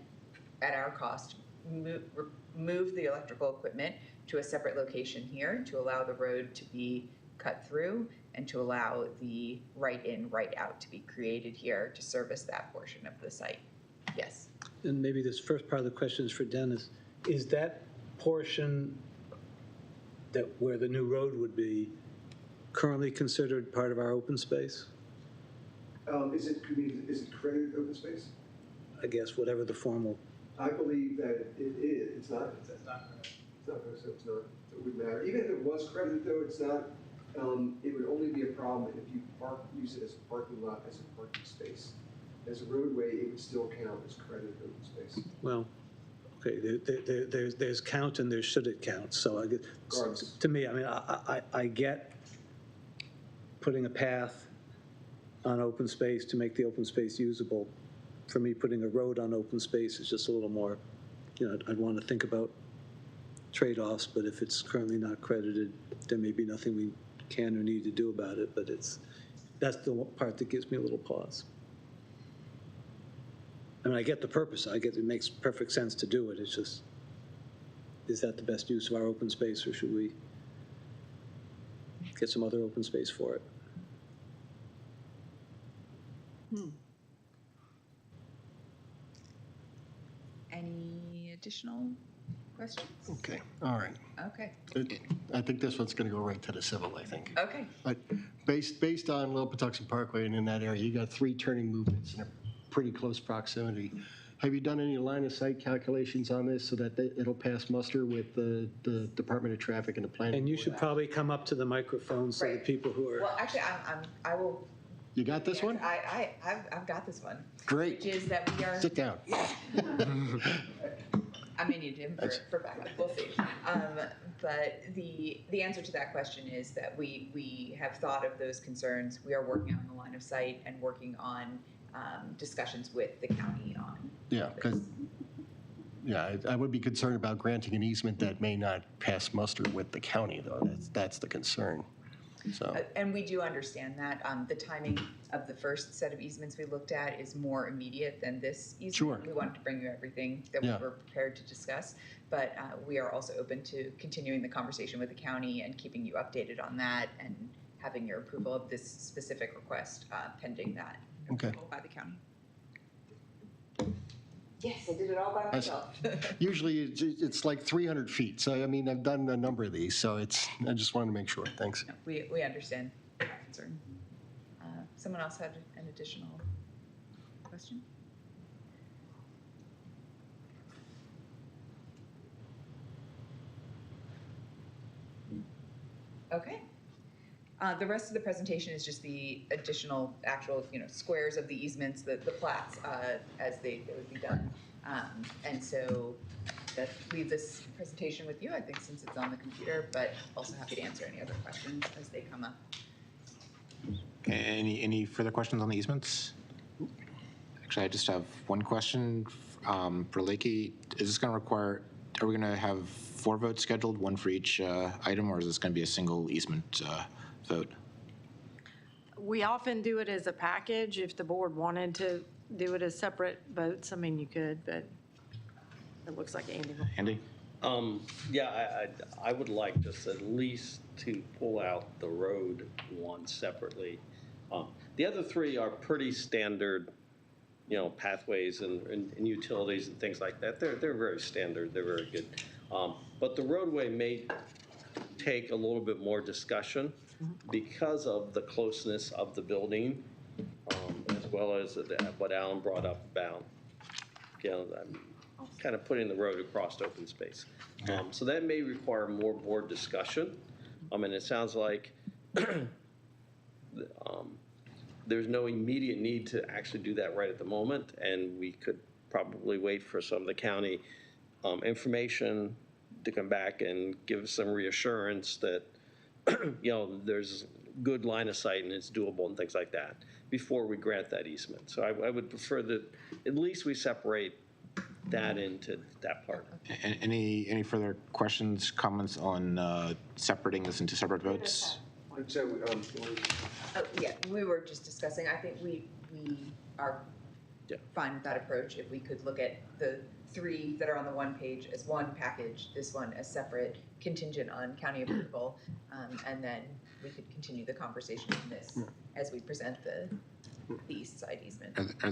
at our cost, move the electrical equipment to a separate location here to allow the road to be cut through and to allow the right in, right out to be created here to service that portion of the site. Yes. And maybe this first part of the question is for Dennis. Is that portion that where the new road would be currently considered part of our open space? Is it credited open space? I guess whatever the formal. I believe that it is. It's not. It's not credited. It's not, so it's not. It wouldn't matter. Even if it was credited, though, it's not. It would only be a problem if you use it as a parking lot, as a parking space. As a roadway, it would still count as credited open space. Well, okay, there's count and there's should it count. So I get, to me, I mean, I get putting a path on open space to make the open space usable. For me, putting a road on open space is just a little more, I'd want to think about trade-offs, but if it's currently not credited, there may be nothing we can or need to do about it, but that's the part that gives me a little pause. I mean, I get the purpose. I get it makes perfect sense to do it. It's just, is that the best use of our open space, or should we get some other open space for it? Any additional questions? Okay, all right. Okay. I think this one's going to go right to the civil, I think. Okay. But based on Little Patuxent Parkway and in that area, you got 3 turning movements in a pretty close proximity. Have you done any line of sight calculations on this so that it'll pass muster with the Department of Traffic and the planning? And you should probably come up to the microphone so that people who are. Well, actually, I will. You got this one? I've got this one. Great. Which is that we are. Sit down. I may need him for backup. We'll see. But the answer to that question is that we have thought of those concerns. We are working on the line of sight and working on discussions with the county on. Yeah, because I would be concerned about granting an easement that may not pass muster with the county, though. That's the concern. So. And we do understand that. The timing of the first set of easements we looked at is more immediate than this easement. Sure. We wanted to bring you everything that we were prepared to discuss, but we are also open to continuing the conversation with the county and keeping you updated on that and having your approval of this specific request pending that approval by the county. Yes, I did it all by myself. Usually it's like 300 feet. So, I mean, I've done a number of these, so I just wanted to make sure. Thanks. No, we understand the concern. Someone else had an additional question? Okay. The rest of the presentation is just the additional actual, squares of the easements, the plats as they would be done. And so that leave this presentation with you, I think, since it's on the computer, but also happy to answer any other questions as they come up. Okay, any further questions on the easements? Actually, I just have one question for Lakey. Is this going to require, are we going to have 4 votes scheduled, 1 for each item, or is this going to be a single easement vote? We often do it as a package. If the board wanted to do it as separate votes, I mean, you could, but it looks like Andy will. Andy? Yeah, I would like just at least to pull out the road one separately. The other three are pretty standard, pathways and utilities and things like that. They're very standard. They're very good. But the roadway may take a little bit more discussion because of the closeness of the building, as well as what Alan brought up about, kind of putting the road across open space. So that may require more board discussion. And it sounds like there's no immediate need to actually do that right at the moment, and we could probably wait for some of the county information to come back and give some reassurance that there's good line of sight and it's doable and things like that before we grant that easement. So I would prefer that at least we separate that into that part. Any further questions, comments on separating this into separate votes? So, Oh, yeah, we were just discussing, I think we are fine with that approach. If we could look at the three that are on the one page as one package, this one as separate, contingent on county approval, and then we could continue the conversation on this as we present the east side easement. Are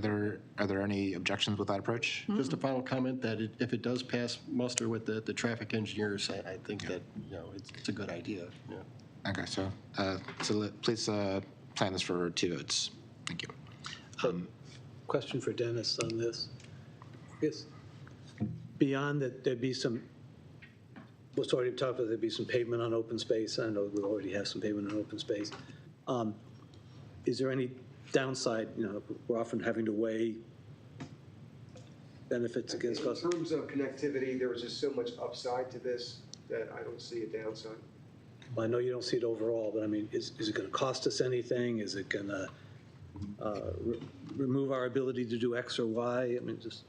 there any objections with that approach? Just a final comment that if it does pass muster with the traffic engineers, I think that, it's a good idea. Yeah. Okay, so please plan this for 2 votes. Thank you. Question for Dennis on this. Yes. Beyond that, there'd be some, what's already talked about, there'd be some pavement on open space. I know we already have some pavement on open space. Is there any downside? We're often having to weigh benefits against costs. in terms of connectivity, there was just so much upside to this that I don't see a downside. Well, I know you don't see it overall, but I mean, is it going to cost us anything? Is it going to remove our ability to do X or Y? I mean, just.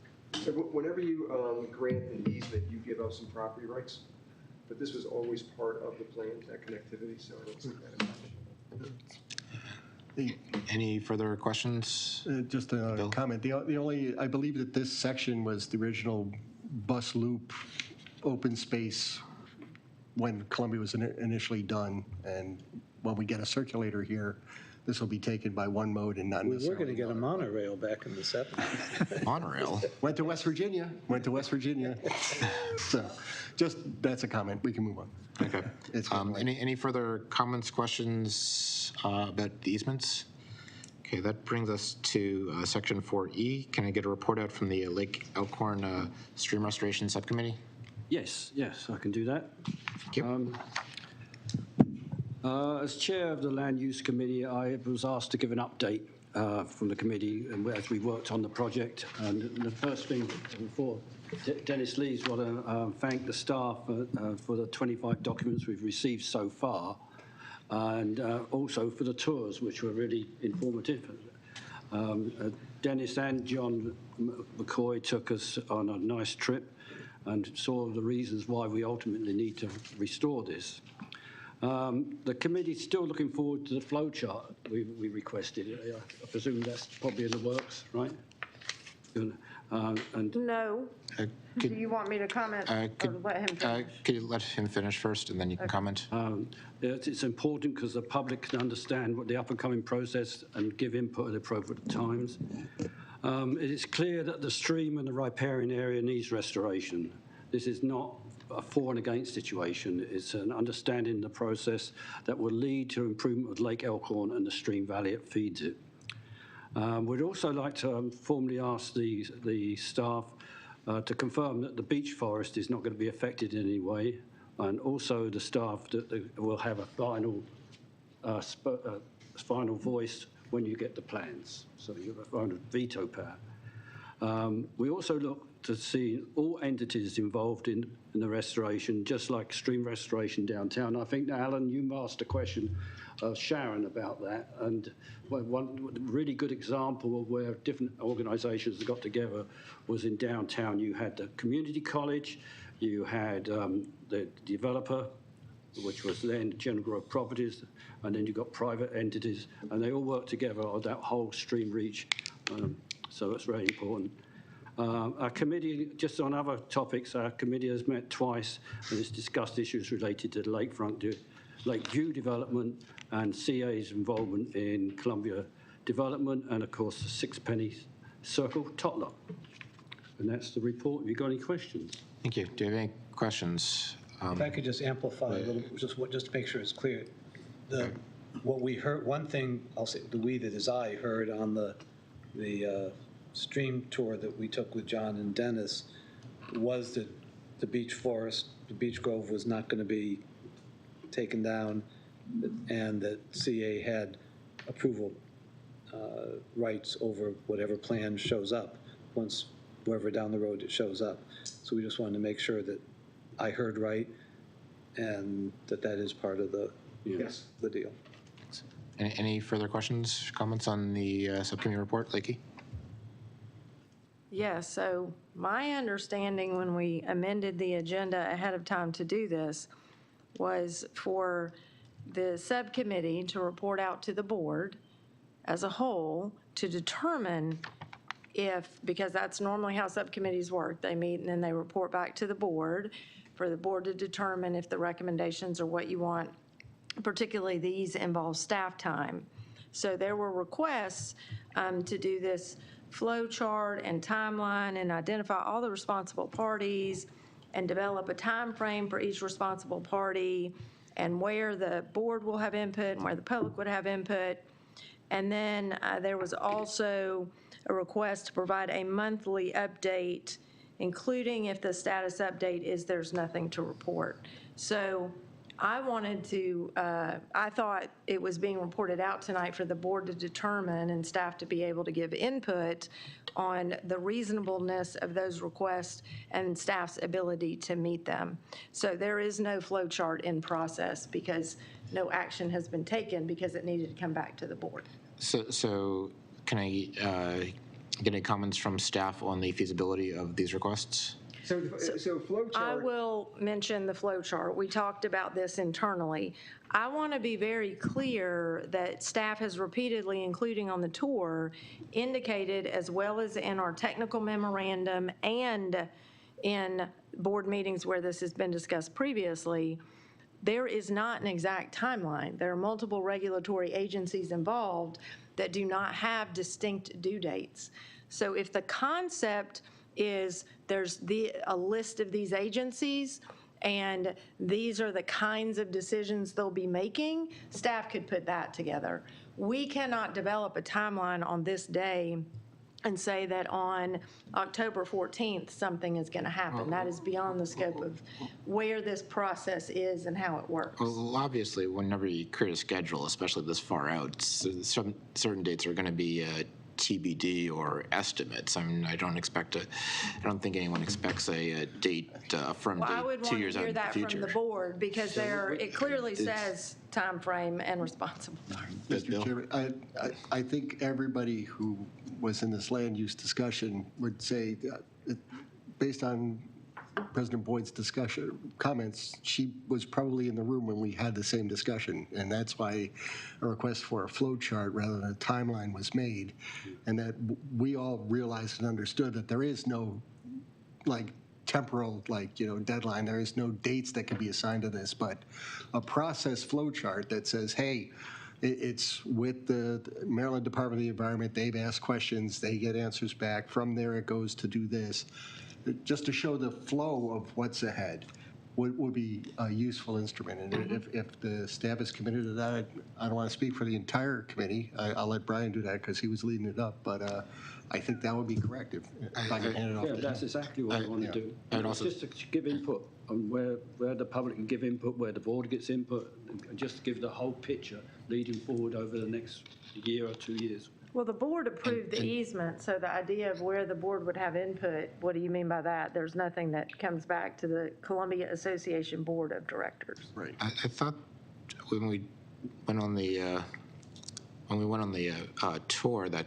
So whenever you grant an easement, you give up some property rights, but this was always part of the plan, that connectivity, so I don't see that as much. Any further questions? Just a comment. The only, I believe that this section was the original bus loop open space when Columbia was initially done. And when we get a circulator here, this will be taken by one mode and not necessarily. We were going to get a monorail back in the 70s. Monorail? Went to West Virginia. So just, that's a comment. We can move on. Okay. Any further comments, questions about the easements? Okay, that brings us to section 4E. Can I get a report out from the Lake Elkhorn Stream Restoration Subcommittee? Yes, I can do that. Thank you. As chair of the Land Use Committee, I was asked to give an update from the committee as we worked on the project. And the first thing before Dennis leaves, I want to thank the staff for the 25 documents we've received so far, and also for the tours, which were really informative. Dennis and John McCoy took us on a nice trip and saw the reasons why we ultimately need to restore this. The committee's still looking forward to the flow chart we requested. I presume that's probably in the works, right? No. Do you want me to comment or let him finish? Could you let him finish first, and then you can comment? It's important because the public can understand what the up-and-coming process and give input at appropriate times. It is clear that the stream and the riparian area needs restoration. This is not a for and against situation. It's an understanding the process that will lead to improvement of Lake Elkhorn and the stream valley that feeds it. We'd also like to formally ask the staff to confirm that the beech forest is not going to be affected in any way, and also the staff that will have a final voice when you get the plans, so you have a final veto power. We also look to see all entities involved in the restoration, just like stream restoration downtown. I think, Alan, you asked a question of Sharon about that, and one really good example of where different organisations got together was in downtown. You had the community college, you had the developer, which was then General Grove Properties, and then you got private entities, and they all worked together on that whole stream reach. So it's very important. Our committee, just on other topics, our committee has met twice and has discussed issues related to the Lakeview development and CA's involvement in Columbia development and, of course, the Sixpenny Circle Totlock. And that's the report. Have you got any questions? Thank you. Do you have any questions? If I could just amplify a little, just to make sure it's clear. What we heard, one thing, I'll say, the we that is I heard on the stream tour that we took with John and Dennis was that the beech forest, the beech grove was not going to be taken down, and that CA had approval rights over whatever plan shows up, once wherever down the road it shows up. So we just wanted to make sure that I heard right and that is part of the deal. Any further questions, comments on the subcommittee report, Lakey? Yes, so my understanding when we amended the agenda ahead of time to do this was for the subcommittee to report out to the board as a whole to determine if, because that's normally how subcommittees work, they meet and then they report back to the board, for the board to determine if the recommendations are what you want. Particularly these involve staff time. So there were requests to do this flow chart and timeline and identify all the responsible parties and develop a time frame for each responsible party and where the board will have input and where the public would have input. And then there was also a request to provide a monthly update, including if the status update is there's nothing to report. So I wanted to, I thought it was being reported out tonight for the board to determine and staff to be able to give input on the reasonableness of those requests and staff's ability to meet them. So there is no flow chart in process because no action has been taken because it needed to come back to the board. So can I get any comments from staff on the feasibility of these requests? So flow chart. I will mention the flow chart. We talked about this internally. I want to be very clear that staff has repeatedly, including on the tour, indicated as well as in our technical memorandum and in board meetings where this has been discussed previously, there is not an exact timeline. There are multiple regulatory agencies involved that do not have distinct due dates. So if the concept is there's a list of these agencies and these are the kinds of decisions they'll be making, staff could put that together. We cannot develop a timeline on this day and say that on October 14th, something is going to happen. That is beyond the scope of where this process is and how it works. Well, obviously, whenever you create a schedule, especially this far out, certain dates are going to be TBD or estimates. I mean, I don't think anyone expects a date from Well, I would date 2 want years to out hear in the that future. from the board because it clearly says time frame and responsible party. Mr. Chairman, I think everybody who was in this land use discussion would say, based on President Boyd's comments, she was probably in the room when we had the same discussion, and that's why a request for a flow chart rather than a timeline was made, and that we all realized and understood that there is no temporal deadline. There is no dates that can be assigned to this, but a process flow chart that says, hey, it's with the Maryland Department of the Environment. They've asked questions. They get answers back. From there, it goes to do this. Just to show the flow of what's ahead would be a useful instrument. And if the staff is committed to that, I don't want to speak for the entire committee. I'll let Brian do that because he was leading it up. But I think that would be correct if I can hand it off to him. That's exactly what I want to do. And also, just to give input on where the public can give input, where the board gets input, and just to give the whole picture leading forward over the next year or 2 years. Well, the board approved the easement, so the idea of where the board would have input, what do you mean by that? There's nothing that comes back to the Columbia Association Board of Directors. Right. I thought when we went on the tour that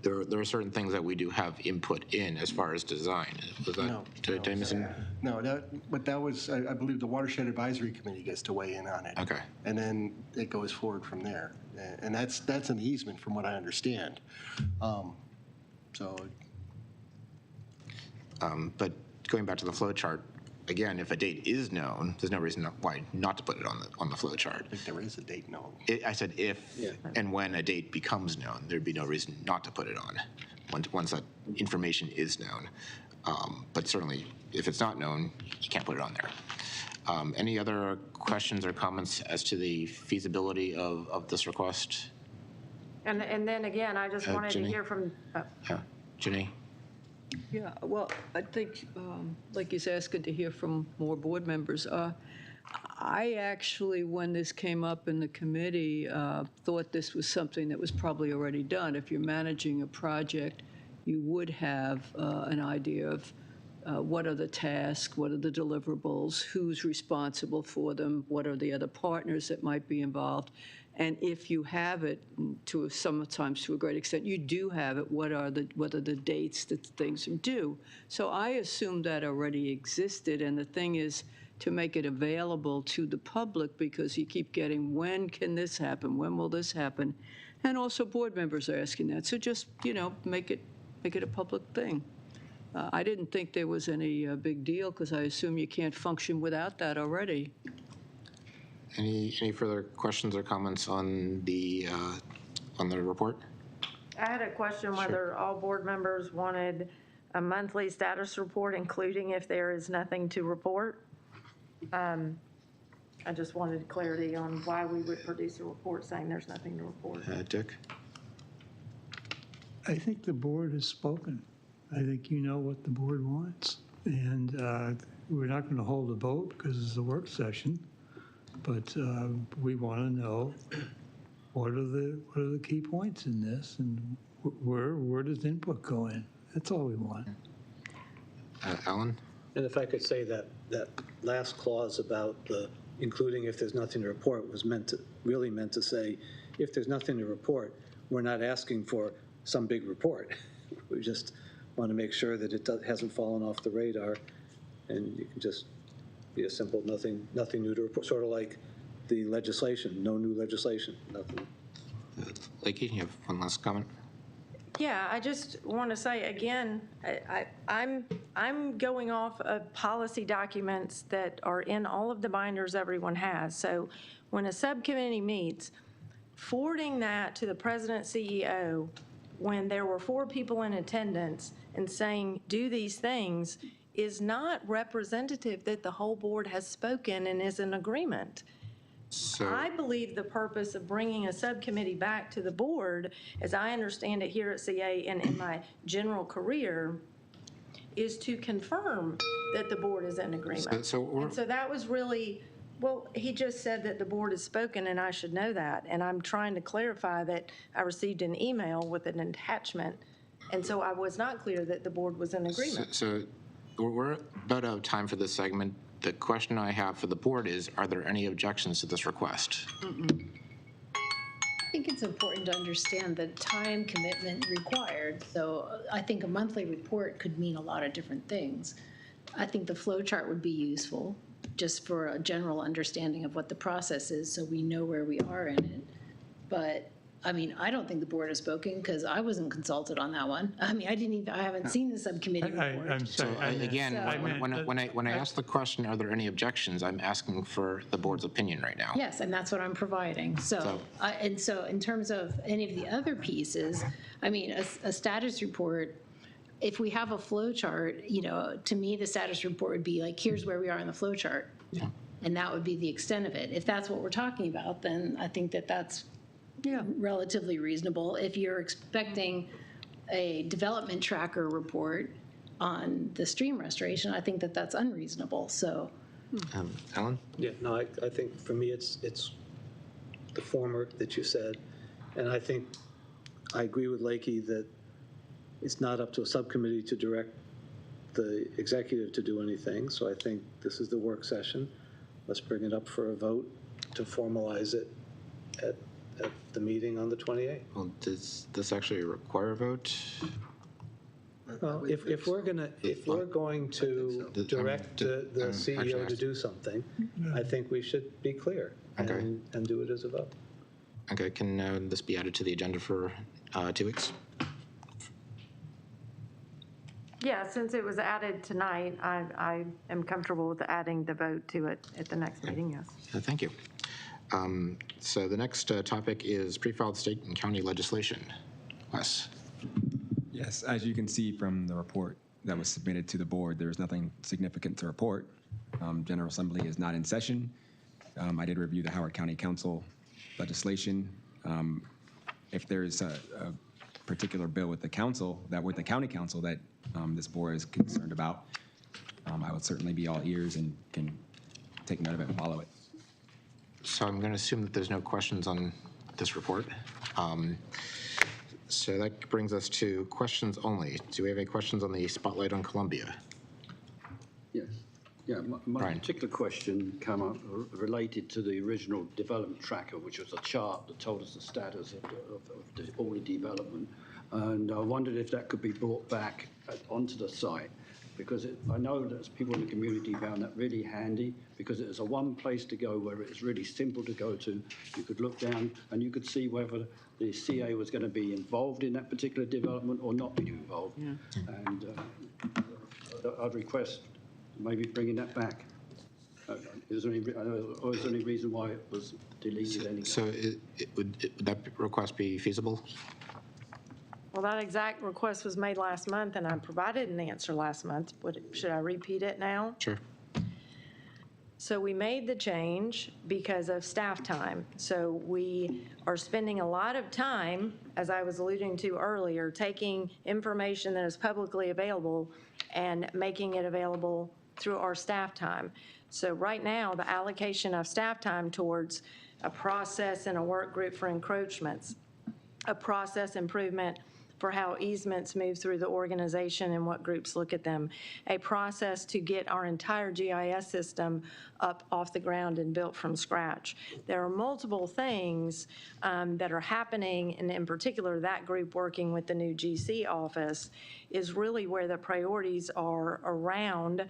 there are certain things that we do have input in as far as design. Was that did I miss it? No, that was, I believe the Watershed Advisory Committee gets to weigh in on it. Okay. And then it goes forward from there. And that's an easement from what I understand. So But going back to the flow chart, again, if a date is known, there's no reason why not to put it on the flow chart. If there is a date known. I said if and when a date becomes known, there'd be no reason not to put it on once that information is known. But certainly, if it's not known, you can't put it on there. Any other questions or comments as to the feasibility of this request? And then again, I just wanted to Ginny? hear from, Ginny? Yeah, well, I think, like he's asking to hear from more board members. I actually, when this came up in the committee, thought this was something that was probably already done. If you're managing a project, you would have an idea of what are the tasks, what are the deliverables, who's responsible for them, what are the other partners that might be involved. And if you have it, sometimes to a great extent, you do have it, what are the dates that things are due. So I assumed that already existed, and the thing is to make it available to the public, because you keep getting, when can this happen, when will this happen? And also board members are asking that, so just, make it a public thing. I didn't think there was any big deal, because I assume you can't function without that already. Any further questions or comments on the report? I had a question whether all board members wanted a monthly status report, including if there is nothing to report. I just wanted clarity on why we would produce a report saying there's nothing to report. Dick? I think the board has spoken. I think you know what the board wants. And we're not going to hold a vote because it's a work session. But we want to know what are the key points in this, and where does input go in? That's all we want. Alan? And if I could say that last clause about including if there's nothing to report was really meant to say, if there's nothing to report, we're not asking for some big report. We just want to make sure that it hasn't fallen off the radar, and you can just be a simple nothing new to report, sort of like the legislation, no new legislation, nothing. Lakey, you have one last comment? Yeah, I just want to say again, I'm going off of policy documents that are in all of the binders everyone has. So when a subcommittee meets, forwarding that to the president CEO when there were 4 people in attendance and saying, do these things, is not representative that the whole board has spoken and is in agreement. So I believe the purpose of bringing a subcommittee back to the board, as I understand it here at CA and in my general career, is to confirm that the board is in agreement. And so that was really, well, he just said that the board has spoken and I should know that. And I'm trying to clarify that I received an email with an attachment. And so I was not clear that the board was in agreement. So we're about out of time for this segment. The question I have for the board is, are there any objections to this request? I think it's important to understand the time commitment required. So I think a monthly report could mean a lot of different things. I think the flow chart would be useful just for a general understanding of what the process is so we know where we are in it. But I mean, I don't think the board has spoken because I wasn't consulted on that one. I mean, I haven't seen the subcommittee report. I'm sorry. When I ask the question, are there any objections, I'm asking for the board's opinion right now. Yes, and that's what I'm providing. So in terms of any of the other pieces, I mean, a status report, if we have a flow chart, to me, the status report would be like, here's where we are in the flow chart. Yeah. And that would be the extent of it. If that's what we're talking about, then I think that that's relatively reasonable. If you're expecting a development tracker report on the stream restoration, I think that that's unreasonable. So, Alan? Yeah, no, I think for me it's the former that you said, and I think I agree with Lakey that it's not up to a subcommittee to direct the executive to do anything. So I think this is the work session. Let's bring it up for a vote to formalize it at the meeting on the 28th. Well, does this actually require a vote? Well, if we're going to direct the CEO to do something, I think we should be clear and do it as a vote. Okay, can this be added to the agenda for 2 weeks? Yeah, since it was added tonight, I am comfortable with adding the vote to it at the next meeting, yes. Thank you. So the next topic is pre-filed state and county legislation. Wes? Yes, as you can see from the report that was submitted to the board, there is nothing significant to report. General Assembly is not in session. I did review the Howard County Council legislation. If there is a particular bill with the council, with the county council that this board is concerned about, I would certainly be all ears and can take note of it and follow it. So I'm going to assume that there's no questions on this report. So that brings us to questions only. Do we have any questions on the Spotlight on Columbia? Yes. Yeah, my particular question came up related to the original development tracker, which was a chart that told us the status of all the development. And I wondered if that could be brought back onto the site, because I know that people in the community found that really handy, because it was a one place to go where it was really simple to go to. You could look down and you could see whether the CA was going to be involved in that particular development or not be involved. Yeah. And I'd request maybe bringing that back. Is there any reason why it was deleted anyway? So would that request be feasible? Well, that exact request was made last month, and I provided an answer last month. Should I repeat it now? Sure. So we made the change because of staff time. So we are spending a lot of time, as I was alluding to earlier, taking information that is publicly available and making it available through our staff time. So right now, the allocation of staff time towards a process and a work group for encroachments, a process improvement for how easements move through the organization and what groups look at them, a process to get our entire GIS system up off the ground and built from scratch. There are multiple things that are happening, and in particular, that group working with the new GC office is really where the priorities are around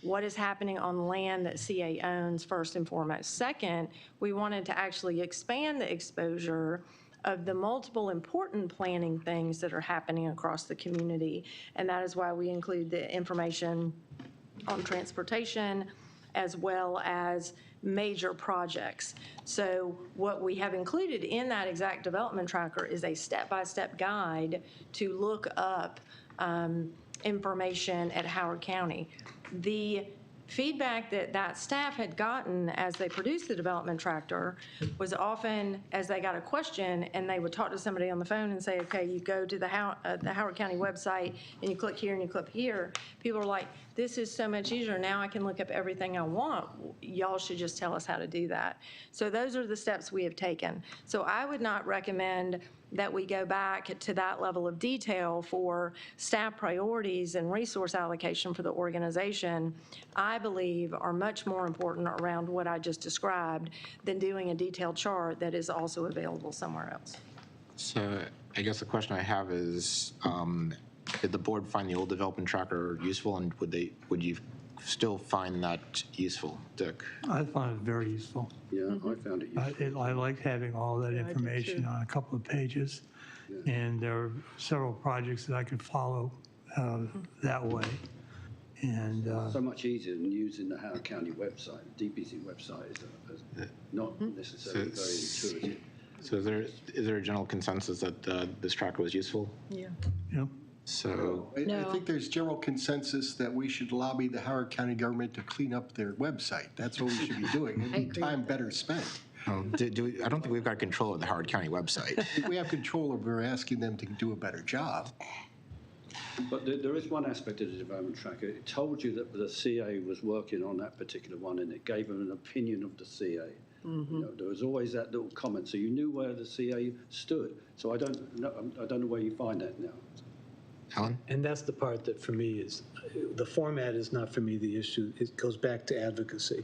what is happening on land that CA owns, first and foremost. Second, we wanted to actually expand the exposure of the multiple important planning things that are happening across the community. And that is why we include the information on transportation as well as major projects. So what we have included in that exact development tracker is a step-by-step guide to look up information at Howard County. The feedback that staff had gotten as they produced the development tracker was often as they got a question and they would talk to somebody on the phone and say, okay, you go to the Howard County website and you click here and you click here. People are like, this is so much easier. Now I can look up everything I want. Y'all should just tell us how to do that. So those are the steps we have taken. So I would not recommend that we go back to that level of detail for staff priorities and resource allocation for the organization. I believe are much more important around what I just described than doing a detailed chart that is also available somewhere else. So I guess the question I have is, did the board find the old development tracker useful, and would you still find that useful, Dick? I found it very useful. Yeah, I found it useful. I liked having all that information on a couple of pages. Yeah. And there are several projects that I could follow that way. And so much easier than using the Howard County website. The DPC website is not necessarily very intuitive. So is there a general consensus that this tracker was useful? Yeah. Yeah. So I think there's general consensus that we should lobby the Howard County government to clean up their website. That's what we should be doing. It'd be time better spent. I don't think we've got control of the Howard County website. We have control over asking them to do a better job. But there is one aspect of the development tracker. It told you that the CA was working on that particular one, and it gave them an opinion of the CA. Mm-hmm. You know, there was always that little comment, so you knew where the CA stood. So I don't know where you find that now. Alan? And that's the part that for me is, the format is not for me the issue. It goes back to advocacy.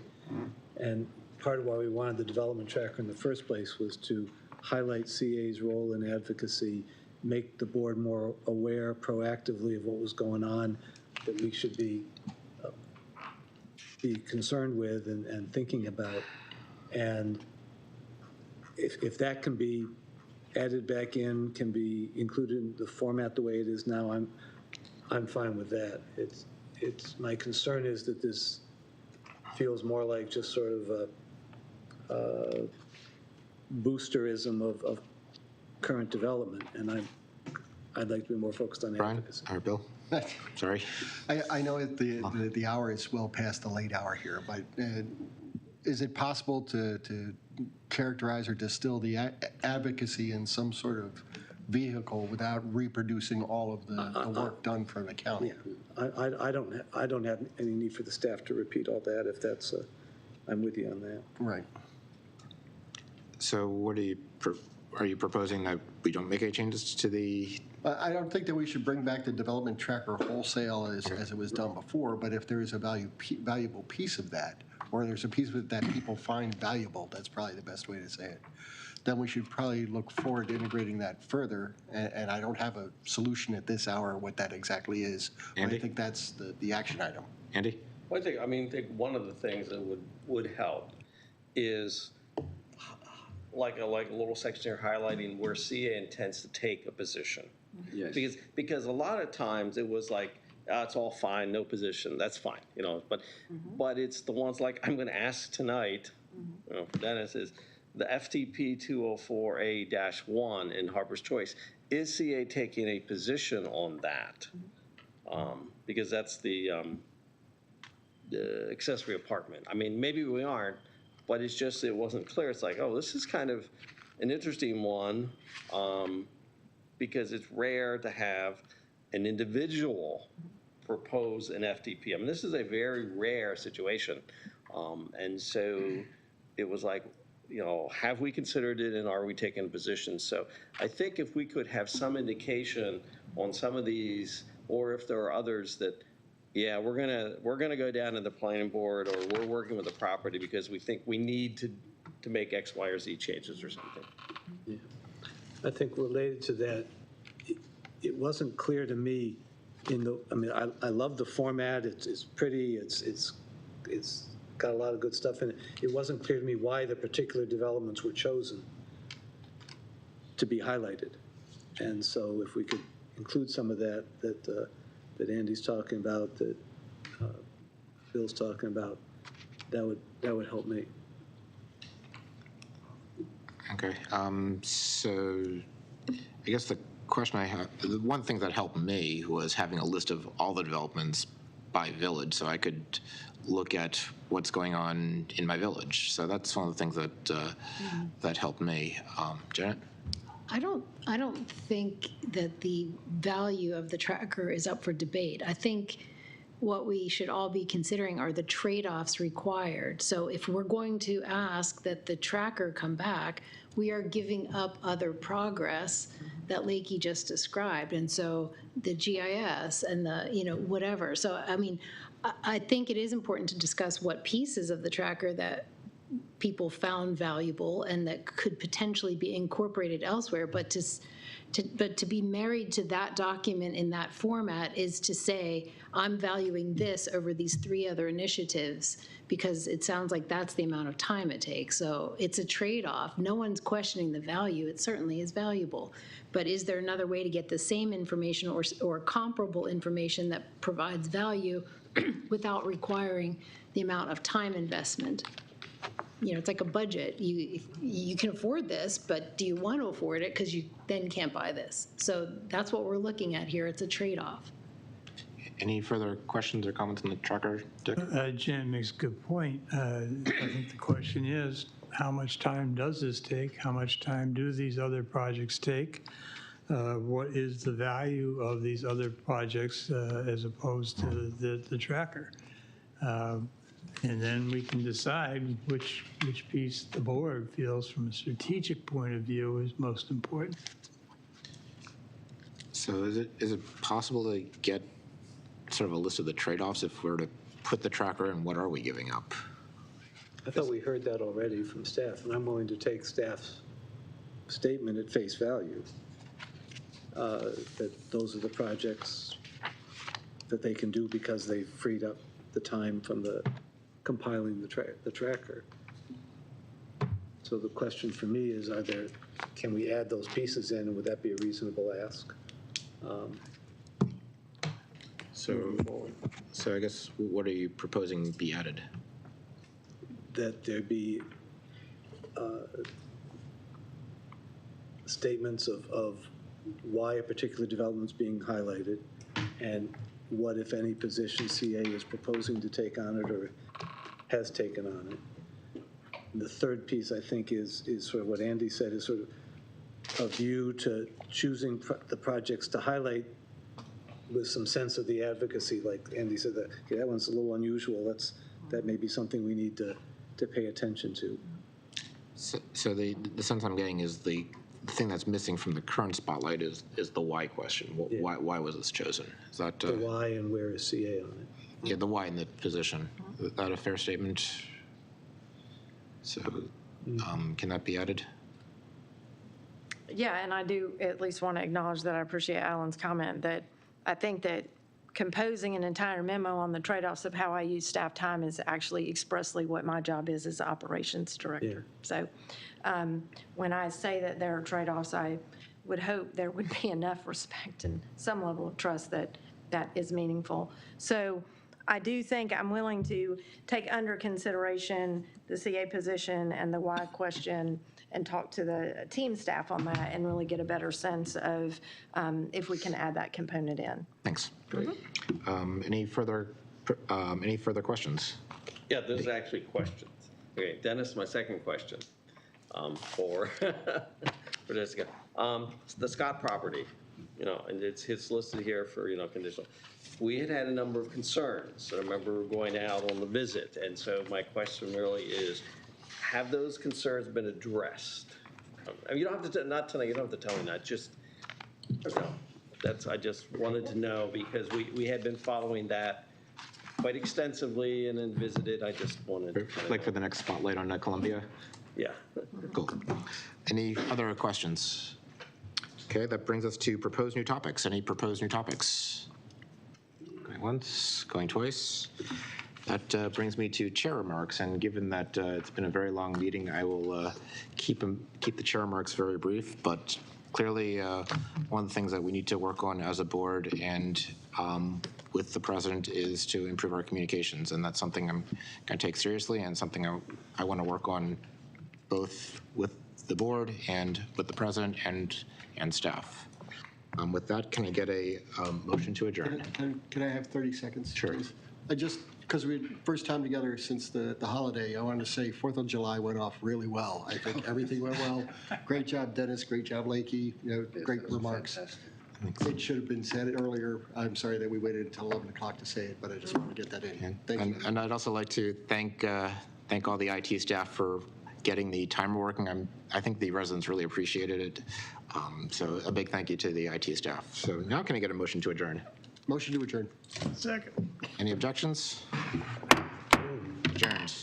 And part of why we wanted the development tracker in the first place was to highlight CA's role in advocacy, make the board more aware proactively of what was going on that we should be concerned with and thinking about. And if that can be added back in, can be included in the format the way it is now, I'm fine with that. My concern is that this feels more like just sort of a boosterism of current development, and I'd like to be more focused on Brian, advocacy. or Bill? Sorry. I know the hour is well past the late hour here, but is it possible to characterize or distill the advocacy in some sort of vehicle without reproducing all of the work done for the county? I don't have any need for the staff to repeat all that, if that's, I'm with you on that. Right. So what are you proposing that we don't make any changes to the? I don't think that we should bring back the development tracker wholesale as it was done before, but if there is a valuable piece of that, or there's a piece of it that people find valuable, that's probably the best way to say it, then we should probably look forward to integrating that further. And I don't have a solution at this hour what that exactly is. Andy? I think that's the action item. Andy? Well, I think one of the things that would help is like a little section here highlighting where CA intends to take a position. Yes. Because a lot of times it was like, it's all fine, no position, that's fine, but it's the ones like I'm going to ask tonight, for Dennis, is the FTP 204A-1 in Harbor's Choice. Is CA taking a position on that? Because that's the accessory apartment. I mean, maybe we aren't, but it's just, it wasn't clear. It's like, oh, this is kind of an interesting one, because it's rare to have an individual propose an FTP. I mean, this is a very rare situation. And so it was like, have we considered it and are we taking a position? So I think if we could have some indication on some of these, or if there are others that, yeah, we're gonna go down to the planning board, or we're working with the property because we think we need to make X, Y, or Z changes or something. Yeah. I think related to that, it wasn't clear to me I love the format, it's pretty, it's got a lot of good stuff in it. It wasn't clear to me why the particular developments were chosen to be highlighted. And so if we could include some of that Andy's talking about, that Bill's talking about, that would help me. Okay. So I guess the question I have, the one thing that helped me was having a list of all the developments by village, so I could look at what's going on in my village. So that's one of the things that helped me. Janet? I don't think that the value of the tracker is up for debate. I think what we should all be considering are the trade-offs required. So if we're going to ask that the tracker come back, we are giving up other progress that Lakey just described. And so the GIS and the, whatever. So, I mean, I think it is important to discuss what pieces of the tracker that people found valuable and that could potentially be incorporated elsewhere, but to be married to that document in that format is to say, I'm valuing this over these 3 other initiatives because it sounds like that's the amount of time it takes. So it's a trade-off. No one's questioning the value. It certainly is valuable. But is there another way to get the same information or comparable information that provides value without requiring the amount of time investment? It's like a budget. You can afford this, but do you want to afford it? Because you then can't buy this. So that's what we're looking at here. It's a trade-off. Any further questions or comments on the tracker, Dick? Jen makes a good point. I think the question is, how much time does this take? How much time do these other projects take? What is the value of these other projects as opposed to the tracker? And then we can decide which piece the board feels from a strategic point of view is most important. So is it possible to get sort of a list of the trade-offs if we're to put the tracker in? What are we giving up? I thought we heard that already from staff, and I'm willing to take staff's statement at face value, that those are the projects that they can do because they freed up the time from the compiling the tracker. So the question for me is, can we add those pieces in, and would that be a reasonable ask? So I guess what are you proposing be added? That there be statements of why a particular development's being highlighted, and what, if any, position CA is proposing to take on it or has taken on it. The third piece, I think, is sort of what Andy said, is sort of a view to choosing the projects to highlight with some sense of the advocacy, like Andy said, that, okay, that one's a little unusual, that may be something we need to pay attention to. So the sense I'm getting is the thing that's missing from the current spotlight is the why question. Why was this chosen? Is that The why and where is CA on it? yeah, the why in the position? Is that a fair statement? So can that be added? Yeah, and I do at least want to acknowledge that I appreciate Alan's comment, that I think that composing an entire memo on the trade-offs of how I use staff time is actually expressly what my job is as operations director. So when I say that there are trade-offs, I would hope there would be enough respect and some level of trust that that is meaningful. So I do think I'm willing to take under consideration the CA position and the why question and talk to the team staff on that and really get a better sense of if we can add that component in. Thanks. Great. Any further questions? Yeah, there's actually questions. Okay, Dennis, my second question for Jessica. The Scott property, and it's listed here for, conditional. We had a number of concerns. I remember going out on the visit, and so my question really is, have those concerns been addressed? I mean, you don't have to, not tonight, you don't have to tell me that, just, I just wanted to know, because we had been following that quite extensively and then visited. I just wanted to Like for the next spotlight on Columbia? Yeah. Cool. Any other questions? Okay, that brings us to proposed new topics. Any proposed new topics? Going once, going twice. That brings me to chair remarks, and given that it's been a very long meeting, I will keep the chair remarks very brief, but clearly one of the things that we need to work on as a board and with the president is to improve our communications, and that's something I'm going to take seriously and something I want to work on both with the board and with the president and staff. With that, can I get a motion to adjourn? Can I have 30 seconds? Sure. Please? Because we first time together since the holiday, I wanted to say 4th of July went off really well. I think everything went well. Great job, Dennis. Great job, Lakey. Great remarks. It should have been said earlier. I'm sorry that we waited until 11 o'clock to say it, but I just wanted to get that in. Thank you. And I'd also like to thank all the IT staff for getting the timer working. I think the residents really appreciated it. So a big thank you to the IT staff. So now can I get a motion to adjourn? Motion to adjourn. Second. Any objections? Adjourned.